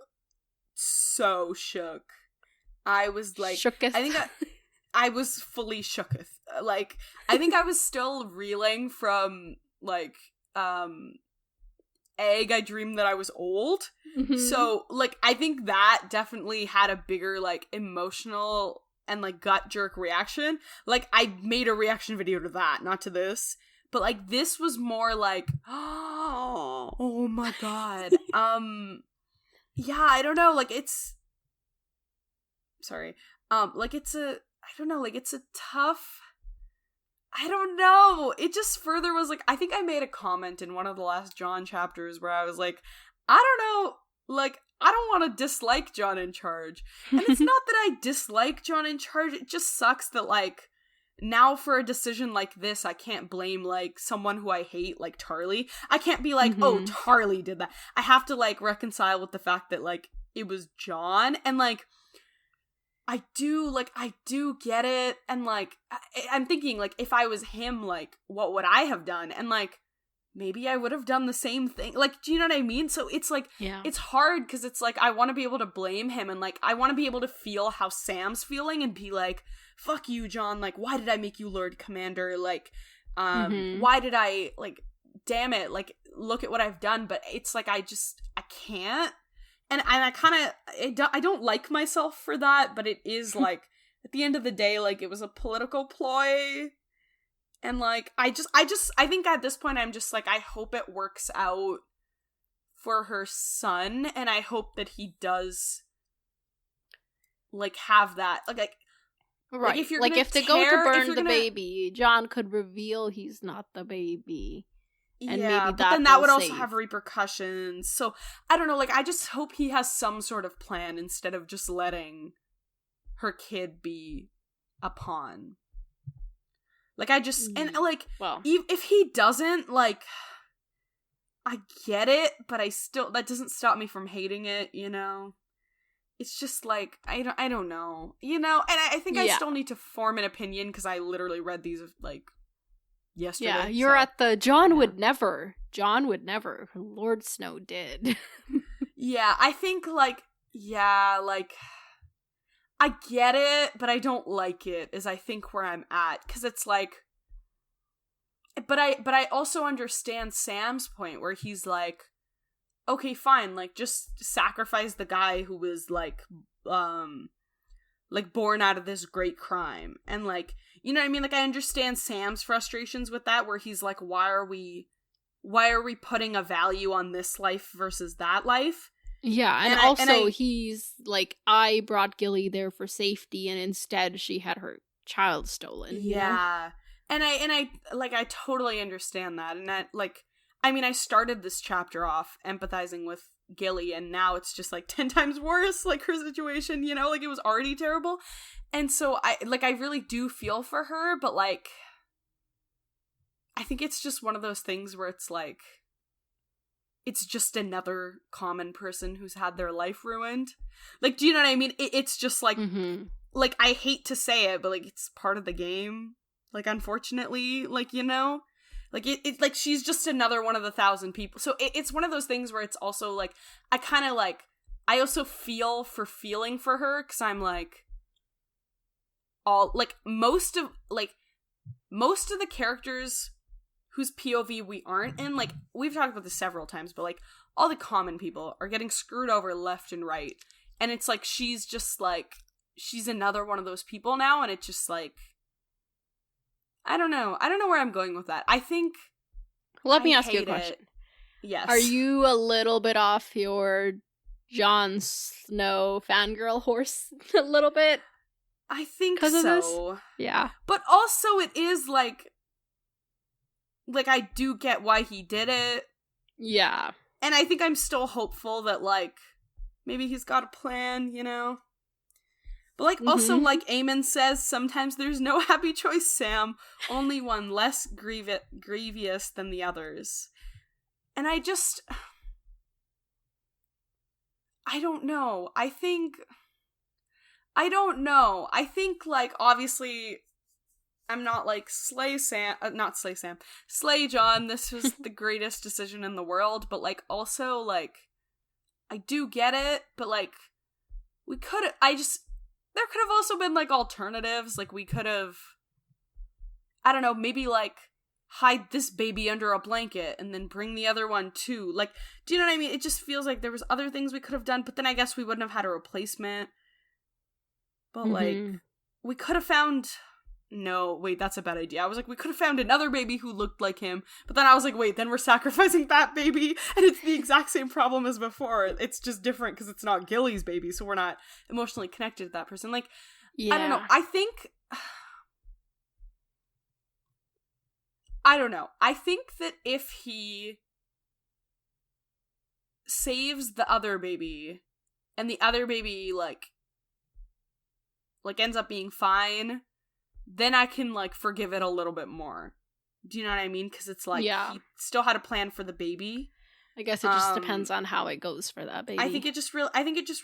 so shook. I was like shooketh. I think I was fully shooketh. Like, I think I was still reeling from like Egg, I dreamed that I was old. So like I think that definitely had a bigger like emotional and like gut jerk reaction. Like, I made a reaction video to that, not to this. But, like, this was more like, oh my god. Yeah, I don't know, like, it's... Sorry. Like, it's a... I don't know, like, it's a tough... I don't know. It just further was, like, I think I made a comment in one of the last Jon chapters where I was like, I don't know, like, I don't want to dislike Jon in Charge. And it's not that I dislike Jon in Charge, it just sucks that, like, now for a decision like this, I can't blame, like, someone who I hate, like Tarly. I can't be like, oh, Tarly did that. I have to, like, reconcile with the fact that, like, it was John, and, like, I do get it, and, like, I'm thinking, like, if I was him, like, what would I have done? And, like, maybe I would have done the same thing. Like, do you know what I mean? So it's, like, it's hard, because it's, like, I want to be able to blame him, and, like, I want to be able to feel how Sam's feeling, and be like, fuck you, John, like, why did I make you Lord Commander? Like, why did I, like, damn it, like, look at what I've done, but it's, like, I can't. And I kind of, I don't like myself for that, but it is, like, at the end of the day, like, it was a political ploy. And, like, I think at this point, I'm just, like, I hope it works out for her son, and I hope that he does, like, have that, like right. Like, if you're like, if they go to burn the baby, John could reveal he's not the baby. And maybe but then that would also have repercussions. So, I don't know, like, I just hope he has some sort of plan instead of just letting her kid be a pawn. Like, I just, and, like, well, if he doesn't, like, I get it, but that doesn't stop me from hating it, you know? It's just, like, I don't know, you know? And I think I still need to form an opinion, because I literally read these, like, yesterday. Yeah, you're at the John would never. Lord Snow did. Yeah, I think, like, like, I get it, but I don't like it, is I think where I'm at, because it's like, but I also understand Sam's point, where he's like, okay, fine, like, just sacrifice the guy who was, like, born out of this great crime, and, like, you know what I mean? Like, I understand Sam's frustrations with that, where he's like, why are we putting a value on this life versus that life? Yeah, and also he's like, I brought Gilly there for safety, and instead she had her child stolen. Yeah. You know? And I like, I totally understand that. And that, like, I mean, I started this chapter off empathizing with Gilly, and now it's just, like, 10 times worse, like, her situation, you know? Like, it was already terrible. And so, I really do feel for her, but, like, I think it's just one of those things where it's, like, it's just another common person who's had their life ruined. Like, do you know what I mean? It's just, like, like, I hate to say it, but, like, it's part of the game. Like, unfortunately, like, you know? Like, it like, she's just another one of the 1,000 people. So it's one of those things where it's also, like, I kind of, like, I also feel for feeling for her, because I'm, like, most of the characters whose POV we aren't in, like, we've talked about this several times, but, like, all the common people are getting screwed over left and right. And it's, like, she's just, like, she's another one of those people now, and it's just, like, I don't know where I'm going with that. I think... Let me ask you a question. Yes. Are you a little bit off your Jon Snow fangirl horse a little bit? I think so. Of this? Yeah. But also it is, like, I do get why he did it. Yeah. And I think I'm still hopeful that, like, maybe he's got a plan, you know? But, like, also, like Aemon says, sometimes there's no happy choice, Sam. Only one less grievous than the others. And I don't know. I think, like, obviously, I'm not, like, Slay John, this was the greatest decision in the world, but, like, also, like, I do get it, but, like, there could have also been, like, alternatives. Like, we could have, I don't know, maybe, like, hide this baby under a blanket and then bring the other one too. Like, do you know what I mean? It just feels like there was other things we could have done, but then I guess we wouldn't have had a replacement. But, like, we could have found... No, wait, that's a bad idea. I was like, we could have found another baby who looked like him, but then I was like, wait, then we're sacrificing that baby, and it's the exact same problem as before. It's just different because it's not Gilly's baby, so we're not emotionally connected to that person. Like, yeah. I don't know. I think that if he saves the other baby, and the other baby, like ends up being fine, then I can, like, forgive it a little bit more. Do you know what I mean? Because it's like, he still had a plan for the baby. I guess it just depends on how it goes for that baby. I think it just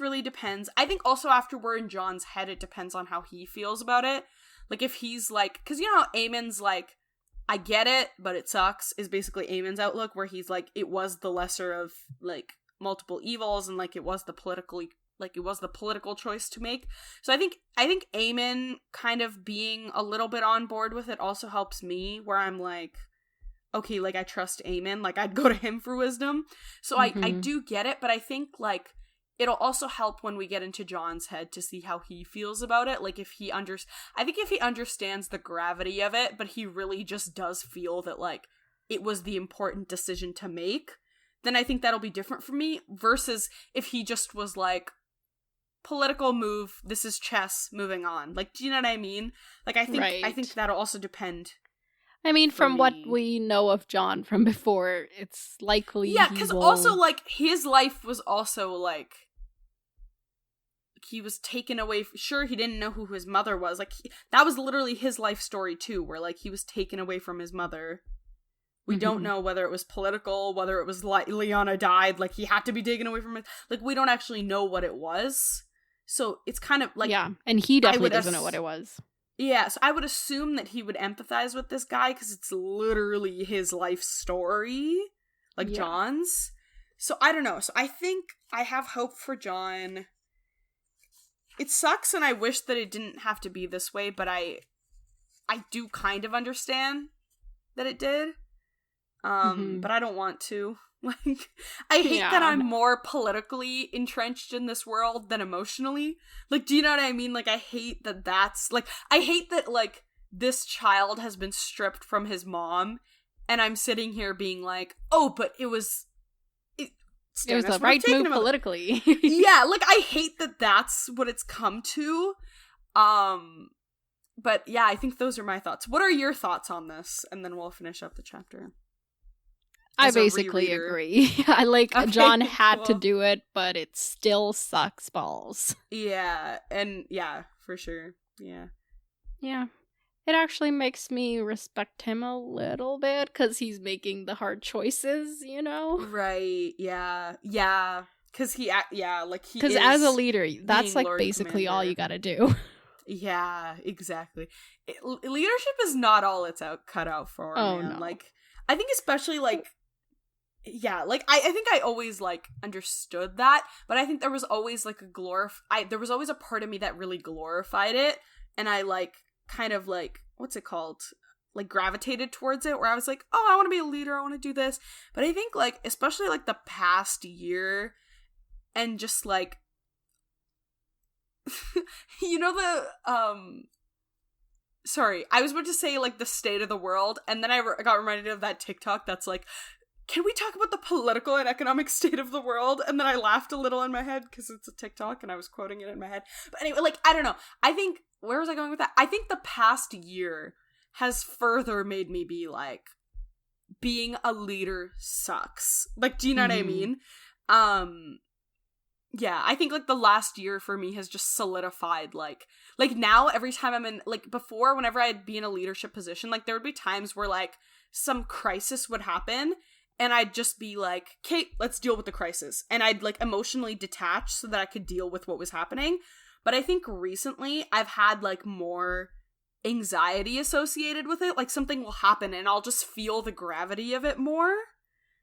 really depends. I think also after we're in John's head, it depends on how he feels about it. Like, if he's like, because you know how Aemon's like, I get it, but it sucks, is basically Aemon's outlook, where he's like, it was the lesser of, like, multiple evils, and, like, it was the political choice to make. So I think Aemon kind of being a little bit on board with it also helps me, where I'm like, okay, like, I trust Aemon, like, I'd go to him for wisdom. So I do get it, but I think, like, it'll also help when we get into John's head to see how he feels about it. Like, if he understands the gravity of it, but he really just does feel that, like, it was the important decision to make, then I think that'll be different for me, versus if he just was like, political move, this is chess, moving on. Like, do you know what I mean? Like, I think that'll also depend. I mean, from what we know of John from before, it's likely because also, like, his life was also, like, he was taken away. Sure, he didn't know who his mother was. Like, that was literally his life story, too, where, like, he was taken away from his mother. We don't know whether it was political, whether it was, like, Lyanna died, like, he had to be taken away from it. Like, we don't actually know what it was. So, it's kind of, like... Yeah, and he definitely doesn't know what it was. Yeah, so I would assume that he would empathize with this guy because it's literally his life story, like John's. So I don't know. So I think I have hope for John. It sucks and I wish that it didn't have to be this way, but I do kind of understand that it did. But I don't want to. Like, I hate that I'm more politically entrenched in this world than emotionally. Like, do you know what I mean? Like, I hate that I hate that, like, this child has been stripped from his mom, and I'm sitting here being like, oh, but it was the right move politically. Yeah, like, I hate that that's what it's come to. But yeah, I think those are my thoughts. What are your thoughts on this? And then we'll finish up the chapter. I basically agree. I like John had to do it, but it still sucks balls. Yeah, and yeah, for sure. Yeah. Yeah. It actually makes me respect him a little bit because he's making the hard choices, you know? Right, yeah. Yeah. Because Because as a leader, that's like Lord basically Commander. All you gotta do. Yeah, exactly. Leadership is not all it's cut out for, man. No. Like, I think especially, like, yeah, like, I think I always, like, understood that, but I think there was always, like, there was always a part of me that really glorified it, and I, like, kind of, like, what's it called? Like, gravitated towards it, where I was like, oh, I want to be a leader, I want to do this, but I think, like, especially, like, the past year, and just, like, you know sorry, I was about to say, like, the state of the world, and then I got reminded of that TikTok that's like, can we talk about the political and economic state of the world? And then I laughed a little in my head because it's a TikTok and I was quoting it in my head. But anyway, like, I don't know. I think, where was I going with that? I think the past year has further made me be like, being a leader sucks. Like, do you know what I mean? Yeah, I think, like, the last year for me has just solidified, like now every time I'm in, like, before, whenever I'd be in a leadership position, like, there would be times where, like, some crisis would happen, and I'd just be like, okay, let's deal with the crisis. And I'd, like, emotionally detach so that I could deal with what was happening. But I think recently I've had, like, more anxiety associated with it. Like, something will happen and I'll just feel the gravity of it more.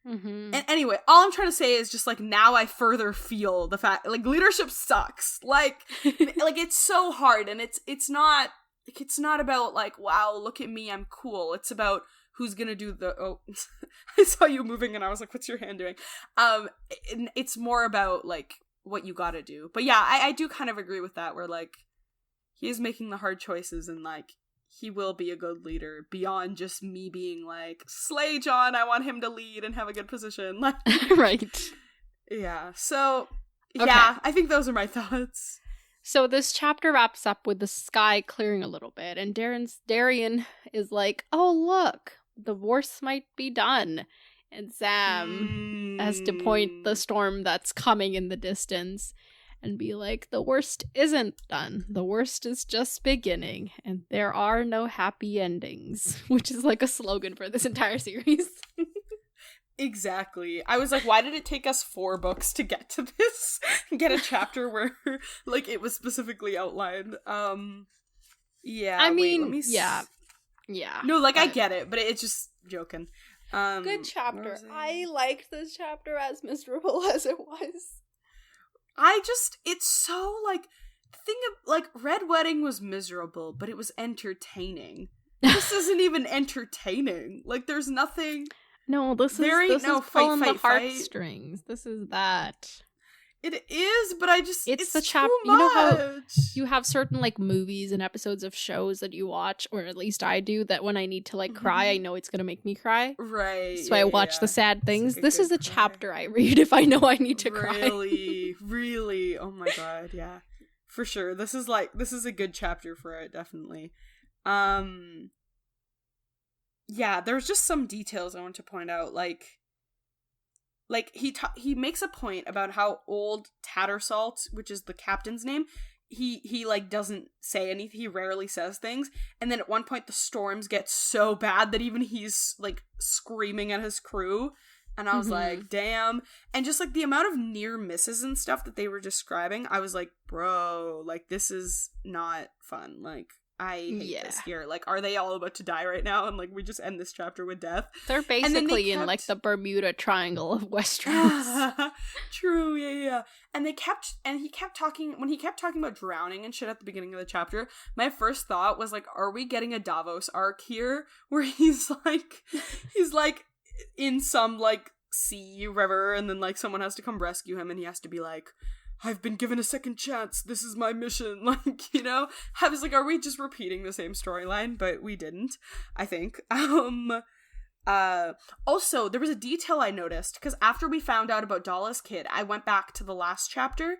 Mm-hmm. And anyway, all I'm trying to say is just, like, now I further feel the fact, like, leadership sucks. Like, like, it's so hard, and it's not about, like, wow, look at me, I'm cool. It's about who's gonna do I saw you moving and I was like, what's your hand doing? It's more about, like, what you gotta do. But yeah, I do kind of agree with that, where, like, he is making the hard choices, and, like, he will be a good leader beyond just me being like, slay John, I want him to lead and have a good position. Like, right. Yeah. So, yeah, I think those are my thoughts. So this chapter wraps up with the sky clearing a little bit, and Darian is like, oh, look, the worst might be done. And Sam has to point the storm that's coming in the distance. and be like, the worst isn't done. The worst is just beginning, and there are no happy endings, which is like a slogan for this entire series. Exactly. I was like, why did it take us 4 books to get to this? Get a chapter where, like, it was specifically outlined. Yeah. I mean, let me yeah. No, like, I get it, but it's just joking. Good chapter. I liked this chapter, as miserable as it was. It's so, like, the thing of, like, Red Wedding was miserable, but it was entertaining. This isn't even entertaining. Like, there's nothing... No, this is pulling the heartstrings. This is that. It is, but it's the chapter. You know how you have certain like movies and episodes of shows that you watch, or at least I do, that when I need to like cry, I know it's gonna make me cry. Right. So I watch the sad things. This is the chapter I read if I know I need to cry. Really. Oh my god, yeah. For sure. This is a good chapter for it, definitely. Yeah, there's just some details I want to point out, like he makes a point about how old Tattersalt, which is the captain's name, he like doesn't say anything, he rarely says things, and then at one point the storms get so bad that even he's like screaming at his crew, and I was like, damn. And just like the amount of near misses and stuff that they were describing, I was like, bro, like this is not fun, like I hate this here. Like, are they all about to die right now? And, like, we just end this chapter with death. They're basically in, like, the Bermuda Triangle of Westeros. True, yeah. And he kept talking about drowning and shit at the beginning of the chapter, my first thought was, like, are we getting a Davos arc here? Where he's like in some, like, sea, river, and then, like, someone has to come rescue him, and he has to be like, I've been given a second chance. This is my mission. Like, you know? I was like, are we just repeating the same storyline? But we didn't, I think. Also, there was a detail I noticed, because after we found out about Dalla's kid, I went back to the last chapter.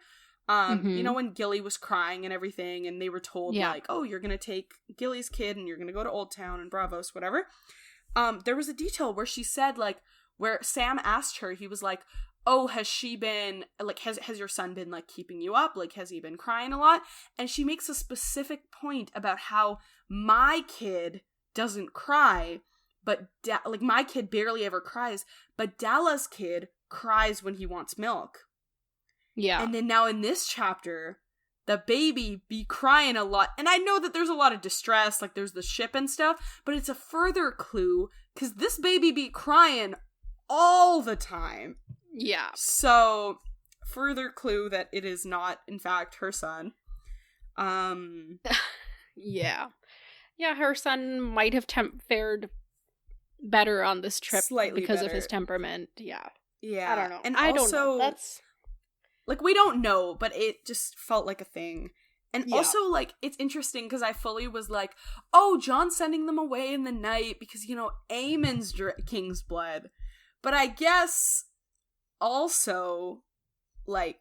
You know, when Gilly was crying and everything, and they were told, like, oh, you're gonna take Gilly's kid, and you're gonna go to Old Town and Bravos, whatever. There was a detail where she said, like, where Sam asked her, he was like, oh, has she been, like, has your son been, like, keeping you up? Like, has he been crying a lot? And she makes a specific point about how my kid doesn't cry, but, like, my kid barely ever cries, but Dalla's kid cries when he wants milk. Yeah. And then now in this chapter, the baby be crying a lot. And I know that there's a lot of distress, like, there's the ship and stuff, but it's a further clue, because this baby be crying all the time. Yeah. So, further clue that it is not, in fact, her son. Yeah. Yeah, her son might have fared better on this trip slightly because better. of his temperament. Yeah. Yeah. I don't know. And I also, don't know. That's... like, we don't know, but it just felt like a thing. And also, like, it's interesting because I fully was like, oh, John's sending them away in the night because, you know, Aemon's King's blood. But I guess... also, like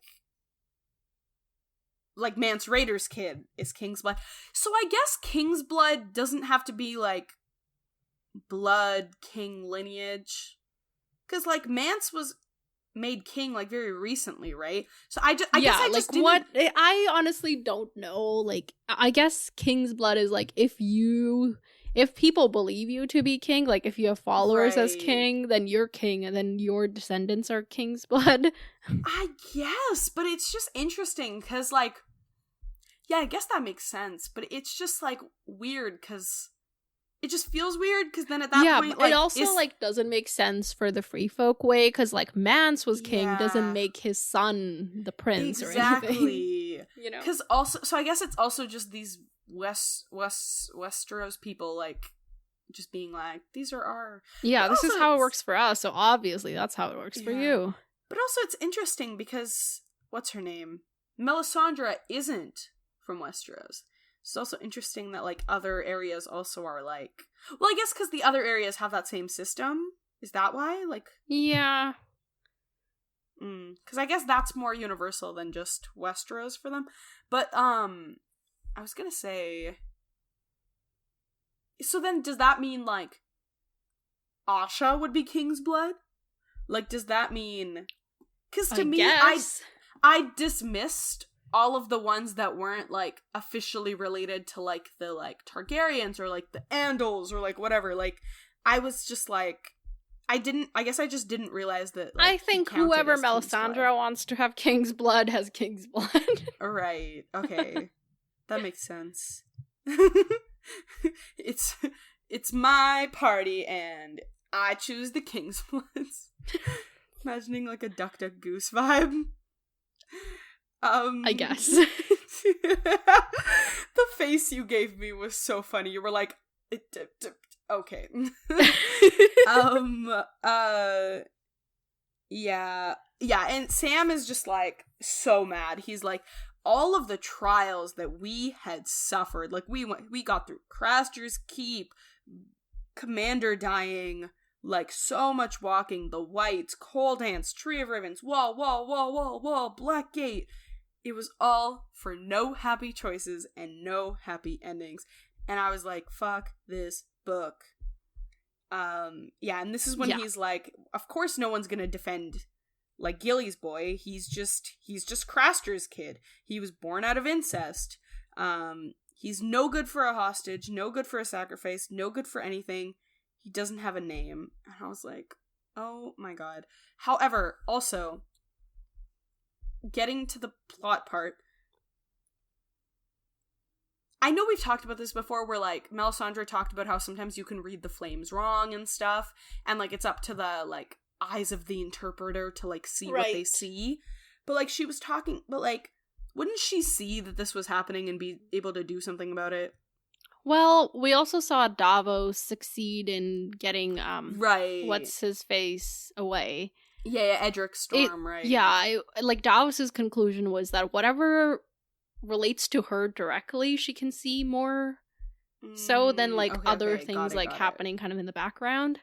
Mance Rayder's kid is King's blood. So I guess King's blood doesn't have to be, like, blood king lineage. Because, like, Mance was made king, like, very recently, right? So I guess I just didn't... what I honestly don't know. Like, I guess King's blood is, like, if people believe you to be king, like if you have followers as king, then you're king, and then your descendants are king's blood. I guess, but it's just interesting because, like, yeah, I guess that makes sense, but it's just, like, weird because it just feels weird because then at that point, but it also like doesn't make sense for the free folk way because, like, Mance was king doesn't make his son the prince or anything. You know, because also, so I guess it's also just these Westeros people, like, just being like, these are our... Yeah, this is how it works for us, so obviously that's how it works for you. But also it's interesting because, what's her name? Melisandre isn't from Westeros. It's also interesting that, like, other areas also are, like... Well, I guess because the other areas have that same system. Is that why? Like... Yeah. Because I guess that's more universal than just Westeros for them. But, I was gonna say... So then, does that mean, like, Asha would be King's blood? Like, does that mean... Because to me, I dismissed all of the ones that weren't, like, officially related to, like, the, like, Targaryens or, like, the Andals or, like, whatever. Like, I was just, like, I guess I just didn't realize that, like, I think whoever Melisandre wants to have king's blood has king's blood. Right. Okay. That makes sense. It's my party and I choose the king's bloods. Imagining, like, a Duck Duck Goose vibe. I guess. The face you gave me was so funny. You were like, okay. Yeah, and Sam is just, like, so mad. He's like, all of the trials that we had suffered, like, we got through Craster's Keep, Commander dying, like, so much walking, the Whites, Cold Hands, Tree of Ravens, wall, Blackgate. It was all for no happy choices and no happy endings. And I was like, fuck this book. Yeah, and this is when he's like, of course no one's gonna defend, like, Gilly's boy. He's just Craster's kid. He was born out of incest. He's no good for a hostage, no good for a sacrifice, no good for anything. He doesn't have a name. And I was like, oh my god. However, also, getting to the plot part, I know we've talked about this before, where, like, Melisandre talked about how sometimes you can read the flames wrong and stuff, and, like, it's up to the, like, eyes of the interpreter to, like, see what they see. But, like, she was talking, but, like, wouldn't she see that this was happening and be able to do something about it? Well, we also saw Davos succeed in getting, what's his face away. Yeah, Edric Storm, right? Yeah, like, Davos's conclusion was that whatever relates to her directly, she can see more so than, like, other things, like, happening kind of in the background.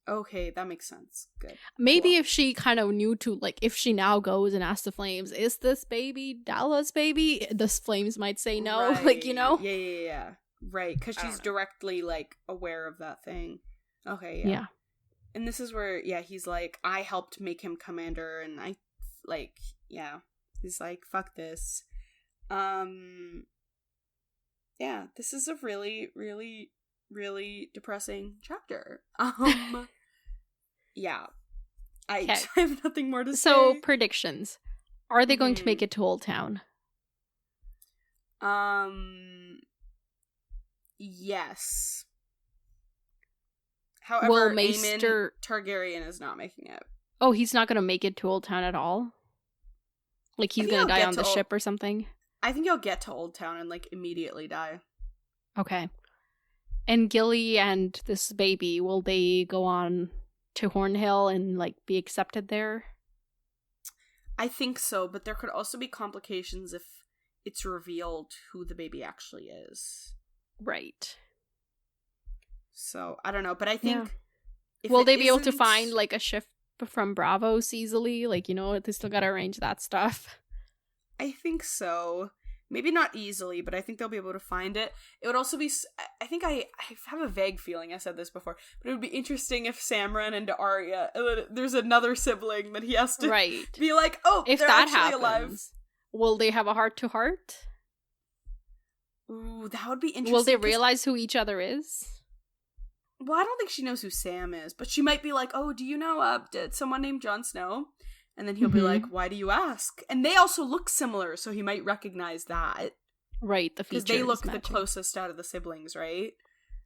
Okay, that makes sense. Good. Maybe if she kind of knew to, like, if she now goes and asks the flames, is this baby Dalla's baby? The flames might say no, right. like, you know? Yeah. Right, because she's directly, like, aware of that thing. Okay, yeah. And this is where, he's like, I helped make him commander, and I, like, he's like, fuck this. This is a really, really, really depressing chapter. I have nothing more to say. So, predictions. Are they going to make it to Old Town? Yes. However, Aemon Targaryen is not making it. Oh, he's not going to make it to Old Town at all? Like, he's going to die on the ship or something? I think he'll get to Old Town and, like, immediately die. Okay. And Gilly and this baby, will they go on to Hornhill and, like, be accepted there? I think so, but there could also be complications if it's revealed who the baby actually is. Right. So, I don't know, but I think... Will they be able to find, like, a ship from Braavos easily? Like, you know, they still gotta arrange that stuff. I think so. Maybe not easily, but I think they'll be able to find it. It would also be... I think I have a vague feeling I said this before, but it would be interesting if Sam ran into Arya, and there's another sibling that he has to be like, oh, if they're that actually alive. Will they have a heart-to-heart? Ooh, that would be interesting. Will they realize who each other is? Well, I don't think she knows who Sam is, but she might be like, oh, do you know someone named Jon Snow? And then he'll be like, why do you ask? And they also look similar, so he might recognize that. Right, the features. Because they look the closest out of the siblings, right?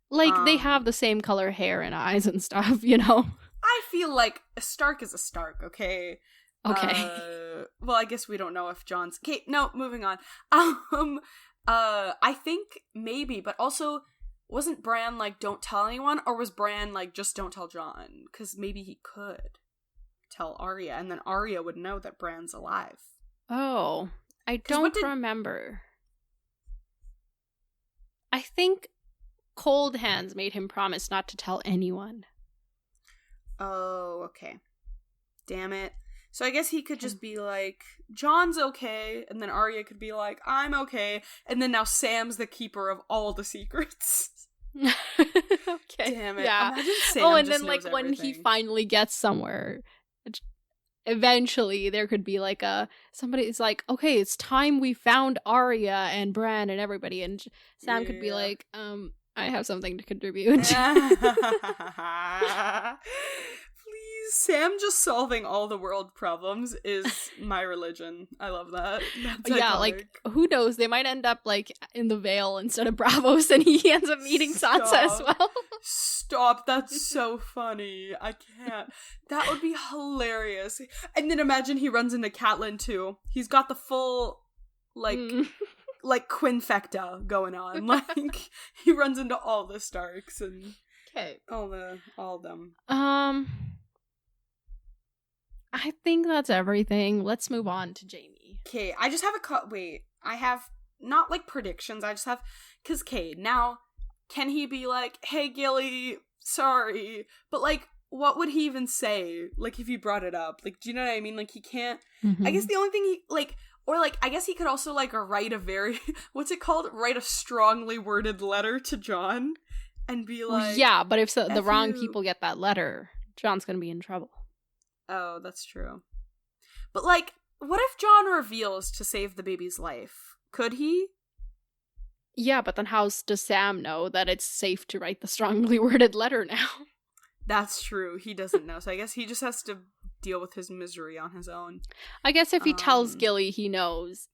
Like, they have the same color hair and eyes and stuff, you know? I feel like a Stark is a Stark, okay? Okay. Well, I guess we don't know if Jon's... Okay, no, moving on. I think maybe, but also... Wasn't Bran like, don't tell anyone? Or was Bran like, just don't tell Jon? Because maybe he could tell Arya, and then Arya would know that Bran's alive. Oh, I don't remember. I think Cold Hands made him promise not to tell anyone. Oh, okay. Damn it. So I guess he could just be like, Jon's okay, and then Arya could be like, I'm okay, and then now Sam's the keeper of all the secrets. Okay. Damn it. Yeah. Imagine Sam and just then, like, knows when everything. he finally gets somewhere, eventually there could be like somebody's like, okay, it's time we found Arya and Bran and everybody, and Sam could be like, I have something to contribute. Please, Sam just solving all the world problems is my religion. I love that. That's yeah, iconic. like, who knows? They might end up like in the Vale instead of Bravos, and he ends up meeting Sansa as well. Stop, that's so funny. I can't. That would be hilarious. And then imagine he runs into Catelyn too. He's got the full, like quinfecta going on. Like, he runs into all the Starks and all of them. I think that's everything. Let's move on to Jaime. Okay, I just have I have not like predictions. I just have, because now, can he be like, hey Gilly, sorry, but like, what would he even say? Like, if you brought it up, like, do you know what I mean? Like, he can't. I guess the only thing I guess he could also like write a very what's it called? Write a strongly worded letter to Jon, and be like, yeah, but if the wrong people get that letter, Jon's gonna be in trouble. Oh, that's true. But like, what if Jon reveals to save the baby's life? Could he? Yeah, but then how does Sam know that it's safe to write the strongly worded letter now? That's true. He doesn't know. So I guess he just has to deal with his misery on his own. I guess if he tells Gilly, he knows.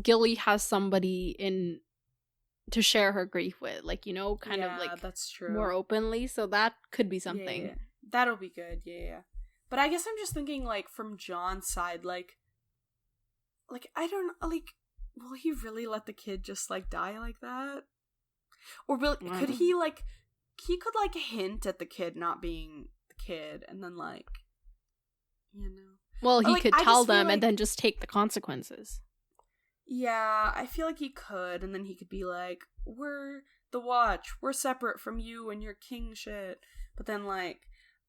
Gilly has somebody to share her grief with, like, kind of like that's true. More openly. So that could be something. Yeah. That'll be good. Yeah. But I guess I'm just thinking, like, from Jon's side, like I don't know, like, will he really let the kid just like die like that? Or could he like? He could like hint at the kid not being the kid, and then like, Well, he could tell them and then just take the consequences. Yeah, I feel like he could, and then he could be like, we're the Watch, we're separate from you and your king shit. But then like,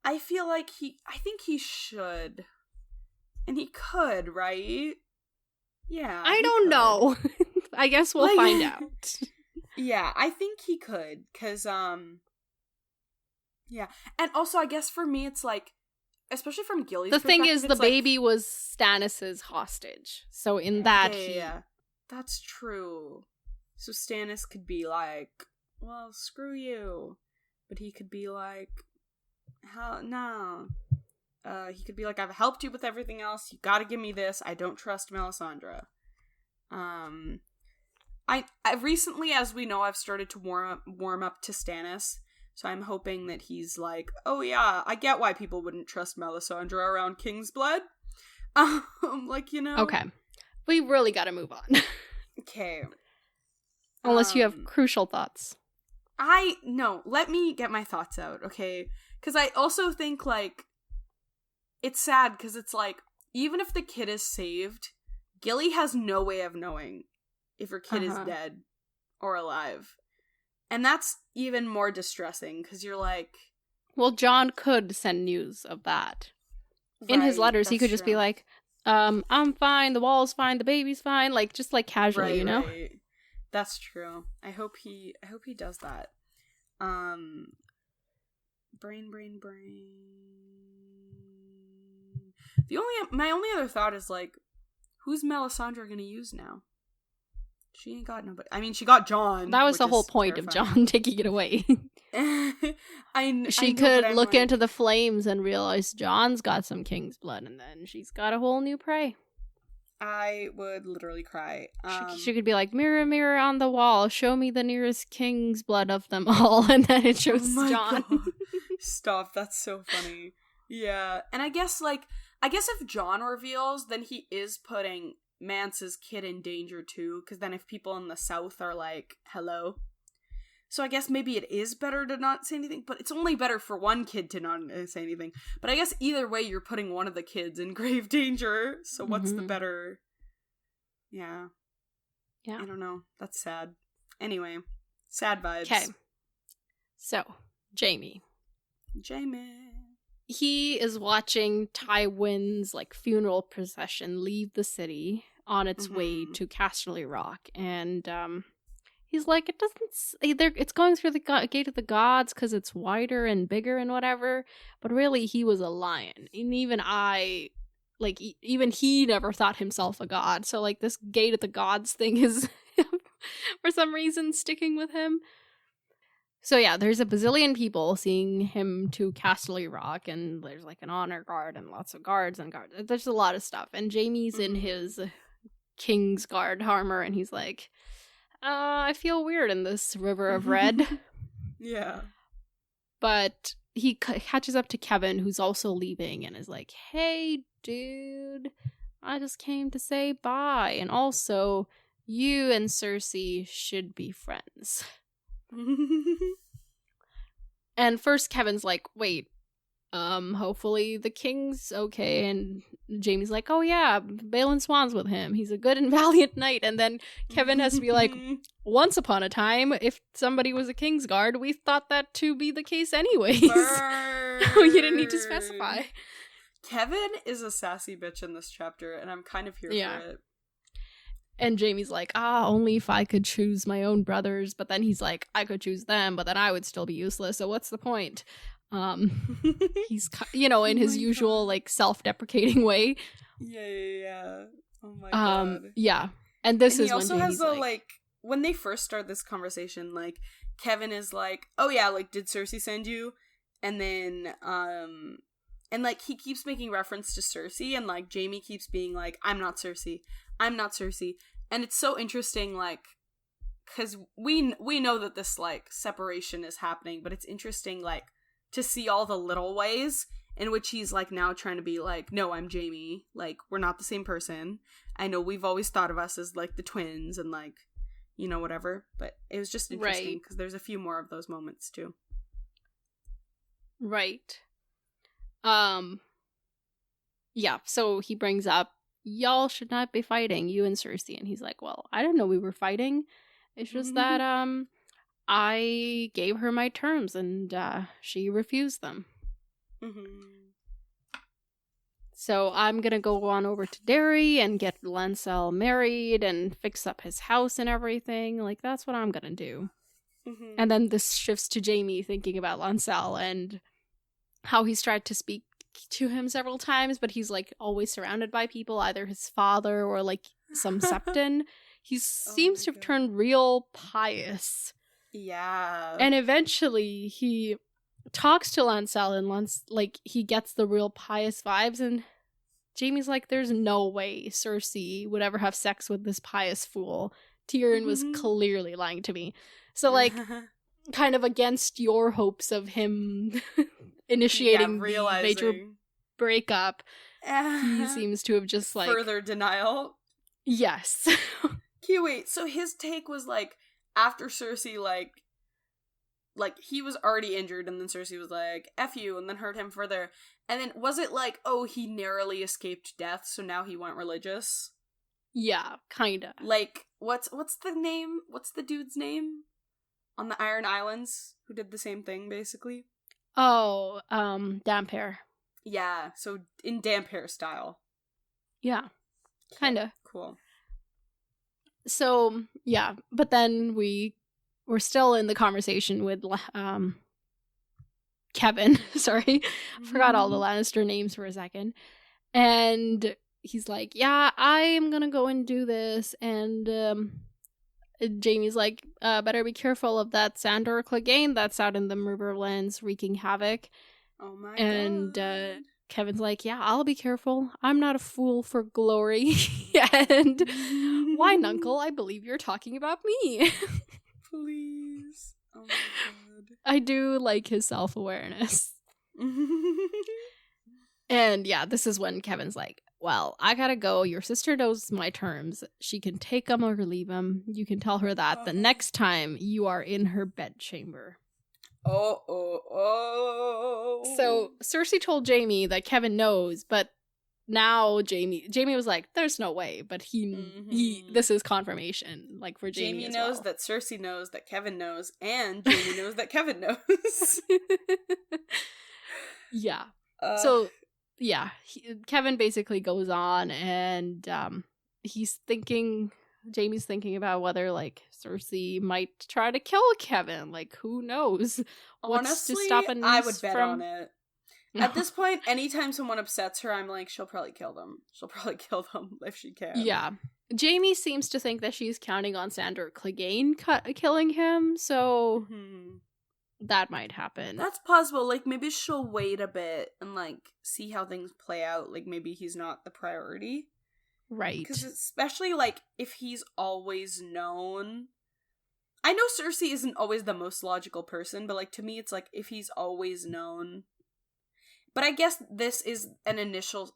I feel like I think he should. And he could, right? Yeah. I don't know. I guess we'll find out. Yeah, I think he could, because, yeah. And also, I guess for me, it's like, especially from Gilly's perspective, the thing is, the like, baby was Stannis's hostage. So in that, yeah. That's true. So Stannis could be like, well, screw you. But he could be like, hell no. He could be like, I've helped you with everything else. You gotta give me this. I don't trust Melisandre. I recently, as we know, I've started to warm up to Stannis. So I'm hoping that he's like, oh yeah, I get why people wouldn't trust Melisandre around Kingsblood. Like, Okay. We really gotta move on. Okay. Unless you have crucial thoughts. No, let me get my thoughts out, okay? Because I also think, like, it's sad because it's like, even if the kid is saved, Gilly has no way of knowing if her kid is dead or alive. And that's even more distressing because you're like... Well, Jon could send news of that. In his letters, he could just be like, I'm fine, the wall's fine, the baby's fine, like, just like casually, Right. That's true. I hope he does that. Brain. My only other thought is like, who's Melisandre gonna use now? She ain't got nobody. I mean, she got Jon. That was the whole point of Jon taking it away. She could look into the flames and realize Jon's got some king's blood, and then she's got a whole new prey. I would literally cry. She could be like, mirror, mirror on the wall, show me the nearest king's blood of them all, and then it shows Jon. Stop, that's so funny. Yeah, and I guess if Jon reveals, then he is putting Mance's kid in danger too, because then if people in the south are like, hello. So I guess maybe it is better to not say anything, but it's only better for one kid to not say anything. But I guess either way, you're putting one of the kids in grave danger, so what's the better? Yeah. I don't know. That's sad. Anyway, sad vibes. Okay. So, Jaime. He is watching Tywin's funeral procession leave the city on its way to Casterly Rock, and he's like, it doesn't, it's going through the gate of the gods because it's wider and bigger and whatever, but really he was a lion. And even even he never thought himself a god, so like this gate of the gods thing is for some reason sticking with him. So yeah, there's a bazillion people seeing him to Casterly Rock, and there's like an honor guard and lots of guards and guards. There's a lot of stuff, and Jaime's in his King's Guard armor, and he's like, I feel weird in this river of red. Yeah. But he catches up to Kevin, who's also leaving, and is like, hey, dude, I just came to say bye, and also, you and Cersei should be friends. And first Kevin's like, wait, hopefully the king's okay, and Jaime's like, oh yeah, Balin Swan's with him, he's a good and valiant knight, and then Kevin has to be like, once upon a time, if somebody was a Kingsguard, we thought that to be the case anyways. You didn't need to specify. Kevin is a sassy bitch in this chapter, and I'm kind of here for it. And Jaime's like, only if I could choose my own brothers. But then he's like, I could choose them, but then I would still be useless. So what's the point? He's, in his usual, like, self-deprecating way. Yeah. Oh my god. Yeah. And this and is he also when has the, when they first start this conversation, like, Kevin is like, oh yeah, like, did Cersei send you? And then, and, like, he keeps making reference to Cersei, and, like, Jaime keeps being like, I'm not Cersei. And it's so interesting, like, because we know that this, like, separation is happening, but it's interesting, like, to see all the little ways in which he's, like, now trying to be like, no, I'm Jaime, like, we're not the same person. I know we've always thought of us as, like, the twins and, like, whatever, but it was just interesting because there's a few more of those moments, too. Right. Yeah, so he brings up, y'all should not be fighting, you and Cersei. And he's like, well, I didn't know we were fighting. It's just that, I gave her my terms and, she refused them. So I'm gonna go on over to Derry and get Lancel married and fix up his house and everything. Like, that's what I'm gonna do. And then this shifts to Jaime thinking about Lancel and how he's tried to speak to him several times, but he's like always surrounded by people, either his father or like some septon. He seems to have turned real pious. Yeah. And eventually he talks to Lancel and he gets the real pious vibes, and Jaime's like, there's no way Cersei would ever have sex with this pious fool. Tyrion was clearly lying to me. So like kind of against your hopes of him initiating the major breakup, he seems to have just like further denial. Yes. Okay, wait, so his take was like, after Cersei like he was already injured, and then Cersei was like, F you, and then hurt him further, and then was it like, oh, he narrowly escaped death, so now he went religious? Yeah, kinda. Like, what's the dude's name on the Iron Islands who did the same thing, basically? Oh, damp hair. Yeah, so in damp hair style. Yeah, kinda. Cool. So, yeah, but then we're still in the conversation with Kevin. Sorry, forgot all the Lannister names for a second. And he's like, yeah, I'm gonna go and do this, and Jaime's like, better be careful of that Sandor Clegane that's out in the Riverlands wreaking havoc. Oh my god. Kevin's like, yeah, I'll be careful. I'm not a fool for glory. And why, Nuncle? I believe you're talking about me. Please. Oh my god. I do like his self-awareness. And yeah, this is when Kevin's like, well, I gotta go. Your sister knows my terms. She can take them or leave them. You can tell her that the next time you are in her bedchamber. So Cersei told Jaime that Kevin knows, but now Jaime was like, there's no way, but he this is confirmation, like, for Jaime Jaime as knows well. that Cersei knows that Kevin knows, and Jaime knows that Kevin knows. Yeah. So yeah, Kevin basically goes on, and he's thinking Jaime's thinking about whether, like, Cersei might try to kill Kevin. Like, who knows? What's Honestly, to stop a I niece would bet on it. At this point, anytime someone upsets her, I'm like, she'll probably kill them. She'll probably kill them if she can. Yeah. Jaime seems to think that she's counting on Sandor Clegane killing him, so that might happen. That's possible. Like, maybe she'll wait a bit and, like, see how things play out. Like, maybe he's not the priority. Right. Because especially, like, if he's always known... I know Cersei isn't always the most logical person, but, like, to me, it's like, if he's always known... But I guess this is an initial...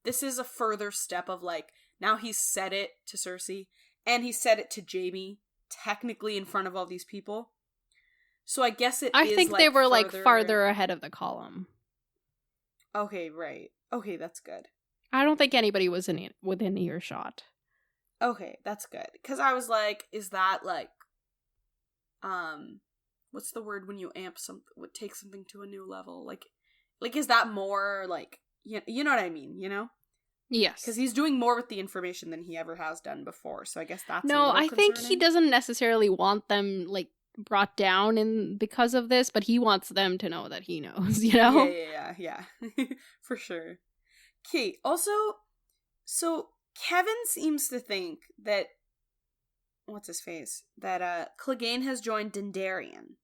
This is a further step of, like, now he's said it to Cersei, and he said it to Jaime, technically in front of all these people. So I guess I think like, they were, like, farther ahead of the column. Okay, right. Okay, that's good. I don't think anybody was within earshot. Okay, that's good. Because I was like, is that, like, what's the word when you amp something, take something to a new level? Like, is that more, like, you know what I mean, you know? Yes. Because he's doing more with the information than he ever has done before, so I guess that's No, I think he doesn't necessarily want them, like, brought down because of this, but he wants them to know that he knows, you know? Yeah. For sure. Okay, also, so Kevin seems to think that, what's his face? That Clegane has joined Dendarian.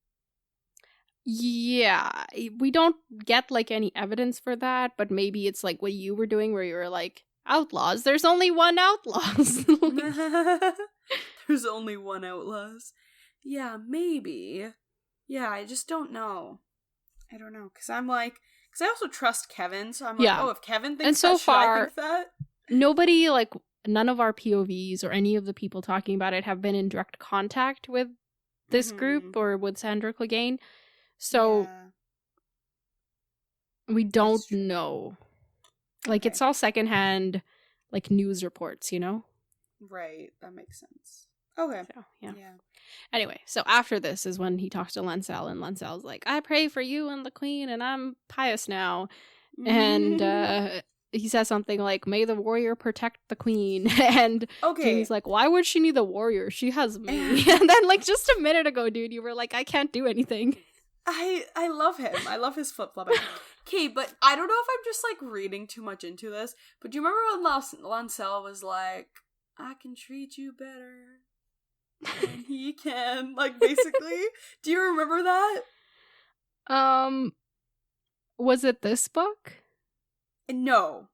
Yeah, we don't get, like, any evidence for that, but maybe it's like what you were doing where you were like, outlaws, there's only one outlaws. There's only one outlaws. Yeah, maybe. Yeah, I just don't know. I don't know, because I'm like, because I also trust Kevin, so I'm like, if Kevin thinks and so that, far, should I think that? Nobody, like, none of our POVs or any of the people talking about it have been in direct contact with this group or with Sandor Clegane. So, we don't know. Like, it's all secondhand, like, news reports, you know? Right, that makes sense. Okay. So, yeah. Anyway, so after this is when he talks to Lancel, and Lancel's like, I pray for you and the queen, and I'm pious now. And, he says something like, may the warrior protect the queen. And Jaime's like, why would she need the warrior? She has me. And then, like, just a minute ago, dude, you were like, I can't do anything. I love him. I love his flip-flopping. Okay, but I don't know if I'm just, like, reading too much into this, but do you remember when Lancel was like, I can treat you better than he can? Like, basically? Do you remember that? Was it this book? No.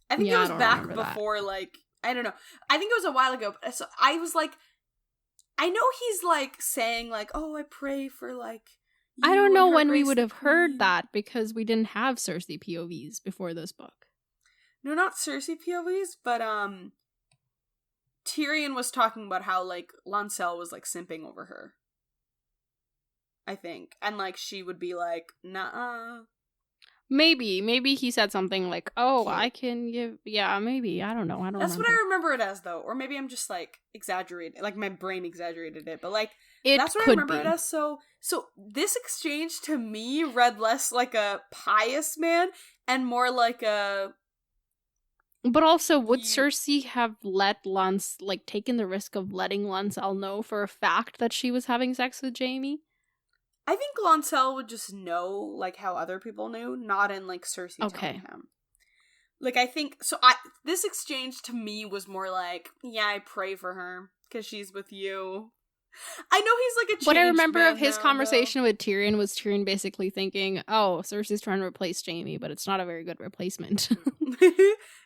I think it was back before, like, I don't know. I think it was a while ago, but so I was like, I know he's, like, saying, like, oh, I pray for, like, I don't know when we would have heard that, because we didn't have Cersei POVs before this book. No, not Cersei POVs, but, Tyrion was talking about how, like, Lancel was, like, simping over her. I think. And, like, she would be like, nah. Maybe he said something like, oh, I can give, maybe, I don't know, That's what I remember it as, though, or maybe I'm just, like, exaggerating, like, my brain exaggerated it, but, like, that's what I remember it as, so this exchange, to me, read less like a pious man, and more like a... But also, would Cersei have taken the risk of letting Lancel know for a fact that she was having sex with Jaime? I think Lancel would just know, like, how other people knew, not in, like, Cersei telling him. Like, I think, this exchange to me was more like, yeah, I pray for her, because she's with you. I know he's, like, a changed What I remember of his now, conversation with Tyrion was Tyrion basically thinking, oh, Cersei's trying to replace Jaime, but it's not a very good replacement.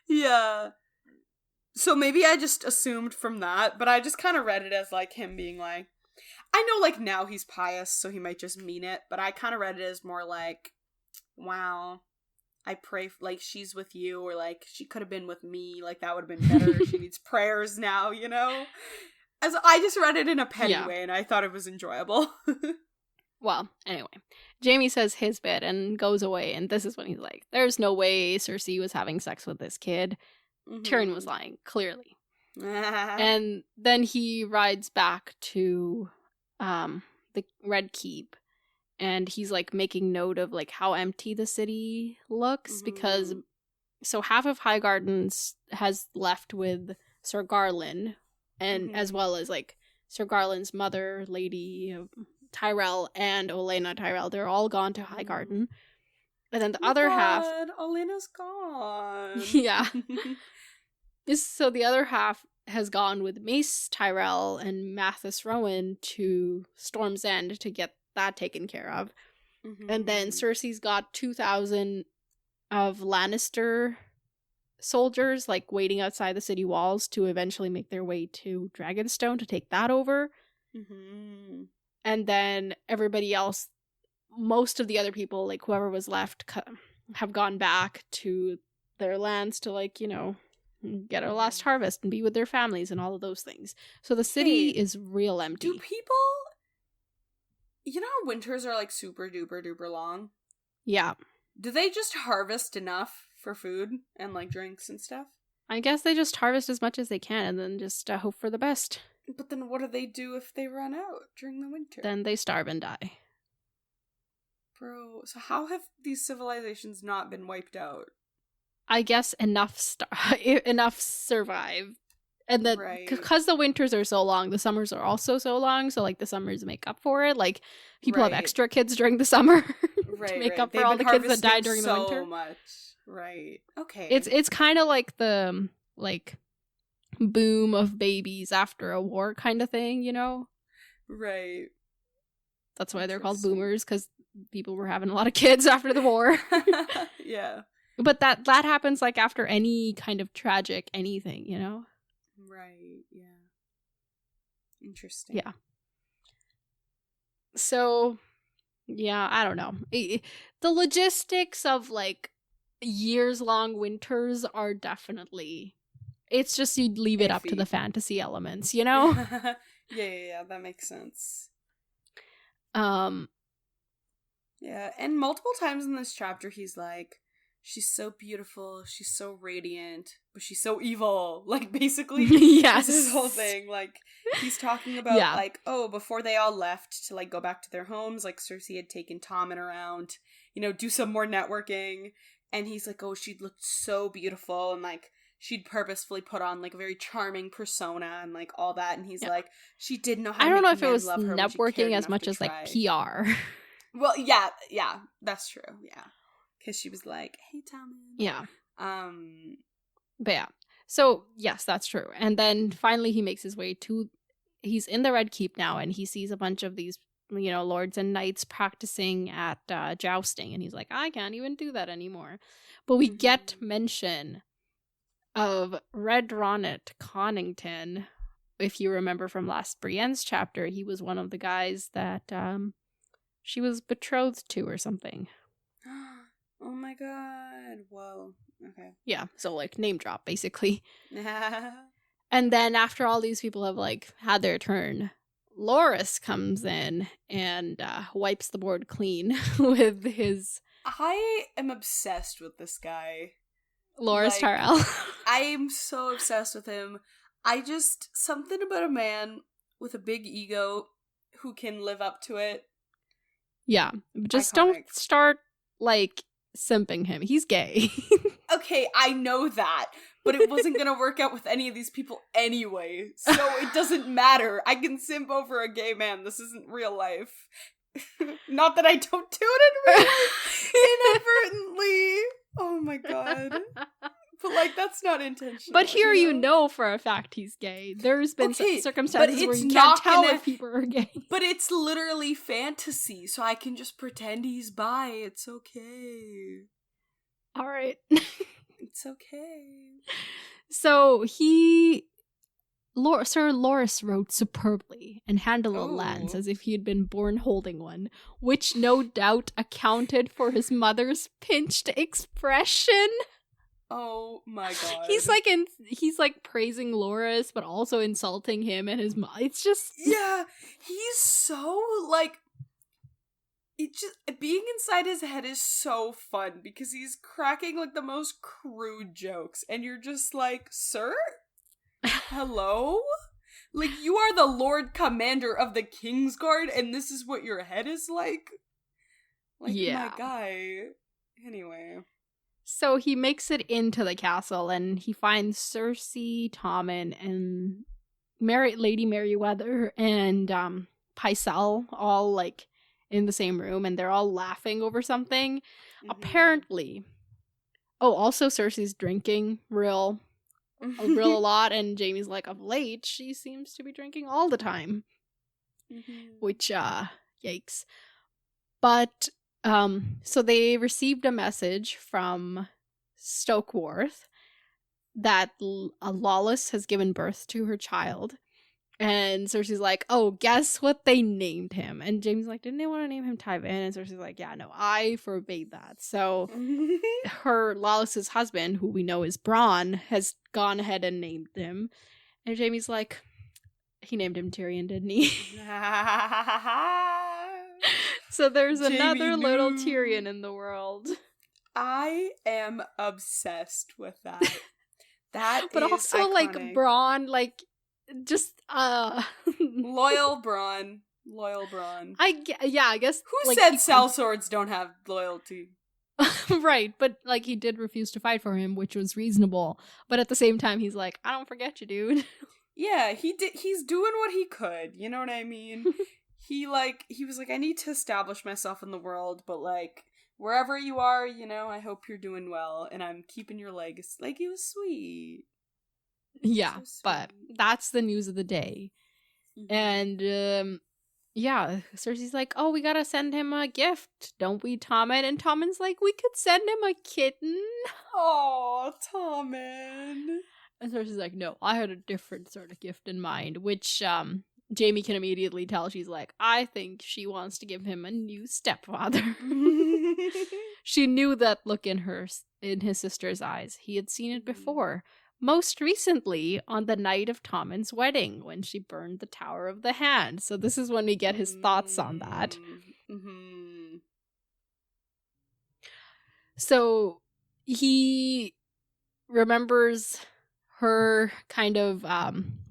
Yeah. So maybe I just assumed from that, but I just kind of read it as, like, him being like, I know, like, now he's pious, so he might just mean it, but I kind of read it as more like, wow, I pray, like, she's with you, or, like, she could have been with me, like, that would have been better, she needs prayers now, you know? As I just read it in a petty way, and I thought it was enjoyable. Well, anyway, Jaime says his bit and goes away, and this is when he's like, there's no way Cersei was having sex with this kid. Tyrion was lying, clearly. And then he rides back to the Red Keep, and he's, like, making note of, like, how empty the city looks, because So half of Highgarden has left with Sir Garland, and as well as like Sir Garland's mother, Lady Tyrell, and Olenna Tyrell. They're all gone to Highgarden. And then the other half... Olena's gone. Yeah. So the other half has gone with Mace Tyrell and Mathis Rowan to Storm's End to get that taken care of. And then Cersei's got 2,000 of Lannister soldiers, like, waiting outside the city walls to eventually make their way to Dragonstone to take that over. And then everybody else, most of the other people, like, whoever was left, have gone back to their lands to, like, you know, get a last harvest and be with their families and all of those things. So the city is real empty. Do people... You know how winters are, like, super duper duper long? Yeah. Do they just harvest enough for food and, like, drinks and stuff? I guess they just harvest as much as they can and then just hope for the best. But then what do they do if they run out during the winter? Then they starve and die. Bro, so how have these civilizations not been wiped out? I guess enough survive. And then, because the winters are so long, the summers are also so long, so, like, the summers make up for it. Like, people have extra kids during the summer to make up for all the kids that died during the winter. So much. Right. Okay. It's kind of like the, like, boom of babies after a war kind of thing, you know? Right. That's why they're called boomers, because people were having a lot of kids after the war. Yeah. But that happens, like, after any kind of tragic anything, you know? Right, yeah. Interesting. Yeah. So, yeah, I don't know. The logistics of, like, years-long winters are definitely... It's just you'd leave it up to the fantasy elements, you know? Yeah, that makes sense. Yeah, and multiple times in this chapter he's like, she's so beautiful, she's so radiant, but she's so evil. Like, basically, yes. This is his whole thing. Like, he's talking about, like, oh, before they all left to, like, go back to their homes, like, Cersei had taken Tommen around, you know, do some more networking, and he's like, oh, she looked so beautiful, and, like, she'd purposefully put on, like, a very charming persona, and, like, all that, and he's like, she didn't know how to I don't make know if it was love her networking as much as, like, PR. Well, yeah, that's true, yeah. Because she was like, hey, Tommen. Yeah. But yeah. So, yes, that's true. And then finally he makes his way to... He's in the Red Keep now, and he sees a bunch of these, you know, lords and knights practicing at jousting. And he's like, I can't even do that anymore. But we get mention of Red Ronnet Connington. If you remember from last Brienne's chapter, he was one of the guys that she was betrothed to or something. Oh my god. Whoa. Okay. Yeah, so, like, name drop, basically. And then after all these people have, like, had their turn, Loras comes in and wipes the board clean with his... I am obsessed with this guy. Loras Tyrell. I am so obsessed with him. Something about a man with a big ego who can live up to it. Yeah, just don't start, like, simping him. He's gay. Okay, I know that, but it wasn't gonna work out with any of these people anyway, so it doesn't matter. I can simp over a gay man. This isn't real life. Not that I don't do it in real life inadvertently. Oh my god. But, like, that's not intentional. But here you know for a fact he's gay. There's been circumstances where you can't tell if people are gay. But it's literally fantasy, so I can just pretend he's bi. It's okay. All right. It's okay. So Sir Loras rode superbly and handled a lance as if he had been born holding one, which no doubt accounted for his mother's pinched expression. Oh my god. He's like praising Loras, but also insulting him and his mom. It's just... Yeah, he's so, like... being inside his head is so fun, because he's cracking, like, the most crude jokes, and you're just like, sir? Hello? Like, you are the Lord Commander of the Kingsguard, and this is what your head is like? Like, my guy. Anyway... So he makes it into the castle and he finds Cersei, Tommen, and Lady Merryweather and Pycelle all like in the same room, and they're all laughing over something. Mm-hmm. Apparently, also Cersei's drinking real a lot, and Jaime's like, of late she seems to be drinking all the time, which yikes. But so they received a message from Stokeworth that Lawless has given birth to her child. And Cersei's like, oh, guess what they named him? And Jaime's like, didn't they want to name him Tywin? And Cersei's like, yeah, no, I forbade that. So her Lawless's husband, who we know is Bronn, has gone ahead and named him. And Jaime's like, he named him Tyrion, didn't he? So there's another little Tyrion in the world. I am obsessed with that. But is also iconic. Like Bronn, like just loyal Bronn. I guess who said sellswords don't have loyalty? Right, but like he did refuse to fight for him, which was reasonable. But at the same time, he's like, I don't forget you, dude. Yeah, he did. He's doing what he could. You know what I mean? He was like, I need to establish myself in the world, but like wherever you are, you know, I hope you're doing well, and I'm keeping your legacy. Like, it was sweet. Yeah, so sweet. But that's the news of the day. Mm-hmm. And Cersei's like, oh, we gotta send him a gift, don't we, Tommen? And Tommen's like, we could send him a kitten. Oh, Tommen. And Cersei's like, no, I had a different sort of gift in mind, which Jaime can immediately tell. She's like, I think she wants to give him a new stepfather. She knew that look in his sister's eyes. He had seen it before. Most recently, on the night of Tommen's wedding, when she burned the Tower of the Hand. So this is when we get his thoughts on that. Mm-hmm. So he remembers her kind of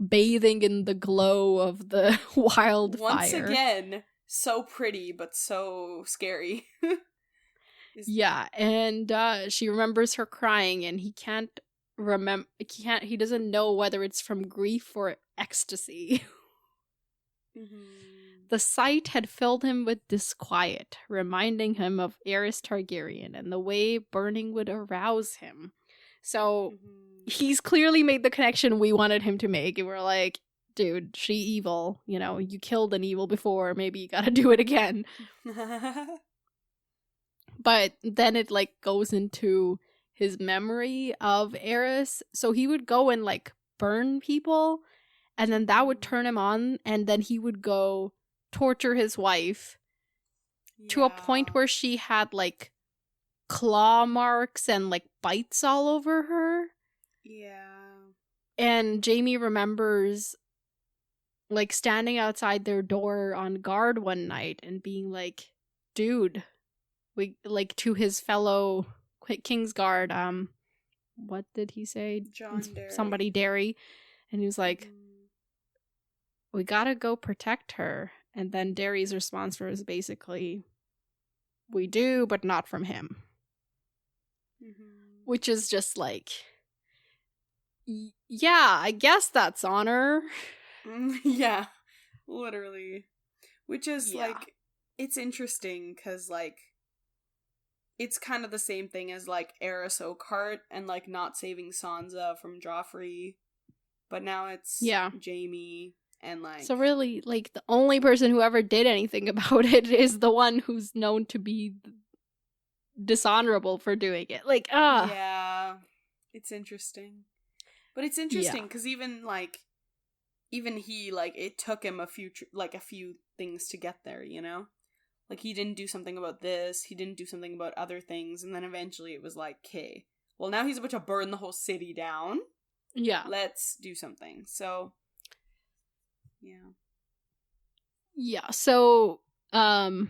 bathing in the glow of the wildfire. Once again, so pretty, but so scary. Yeah, and she remembers her crying, and he doesn't know whether it's from grief or ecstasy. Mm-hmm. The sight had filled him with disquiet, reminding him of Aerys Targaryen and the way burning would arouse him. So he's clearly made the connection we wanted him to make, and we're like, dude, she evil. You know, you killed an evil before, maybe you gotta do it again. But then it like goes into his memory of Aerys. So he would go and like burn people, and then that would turn him on, and then he would go torture his wife to a point where she had like claw marks and like bites all over her. Yeah. And Jaime remembers like standing outside their door on guard one night and being like, dude, we like to his fellow Kingsguard, what did he say? John Derry. Somebody Derry. And he was like, we gotta go protect her. And then Derry's response was basically, we do, but not from him. Mm-hmm. Which is just like, yeah, I guess that's honor. Yeah, literally. Which is like, it's interesting because like, it's kind of the same thing as like Aerys Oakheart and like not saving Sansa from Joffrey, but now it's Jaime. And like, so really, like, the only person who ever did anything about it is the one who's known to be dishonorable for doing it. Like, yeah, it's interesting. But it's interesting because even he, like, it took him a few things to get there, you know? Like, he didn't do something about this, he didn't do something about other things, and then eventually it was like, okay, well, now he's about to burn the whole city down. Yeah. Let's do something. So, yeah. Yeah, so, apparently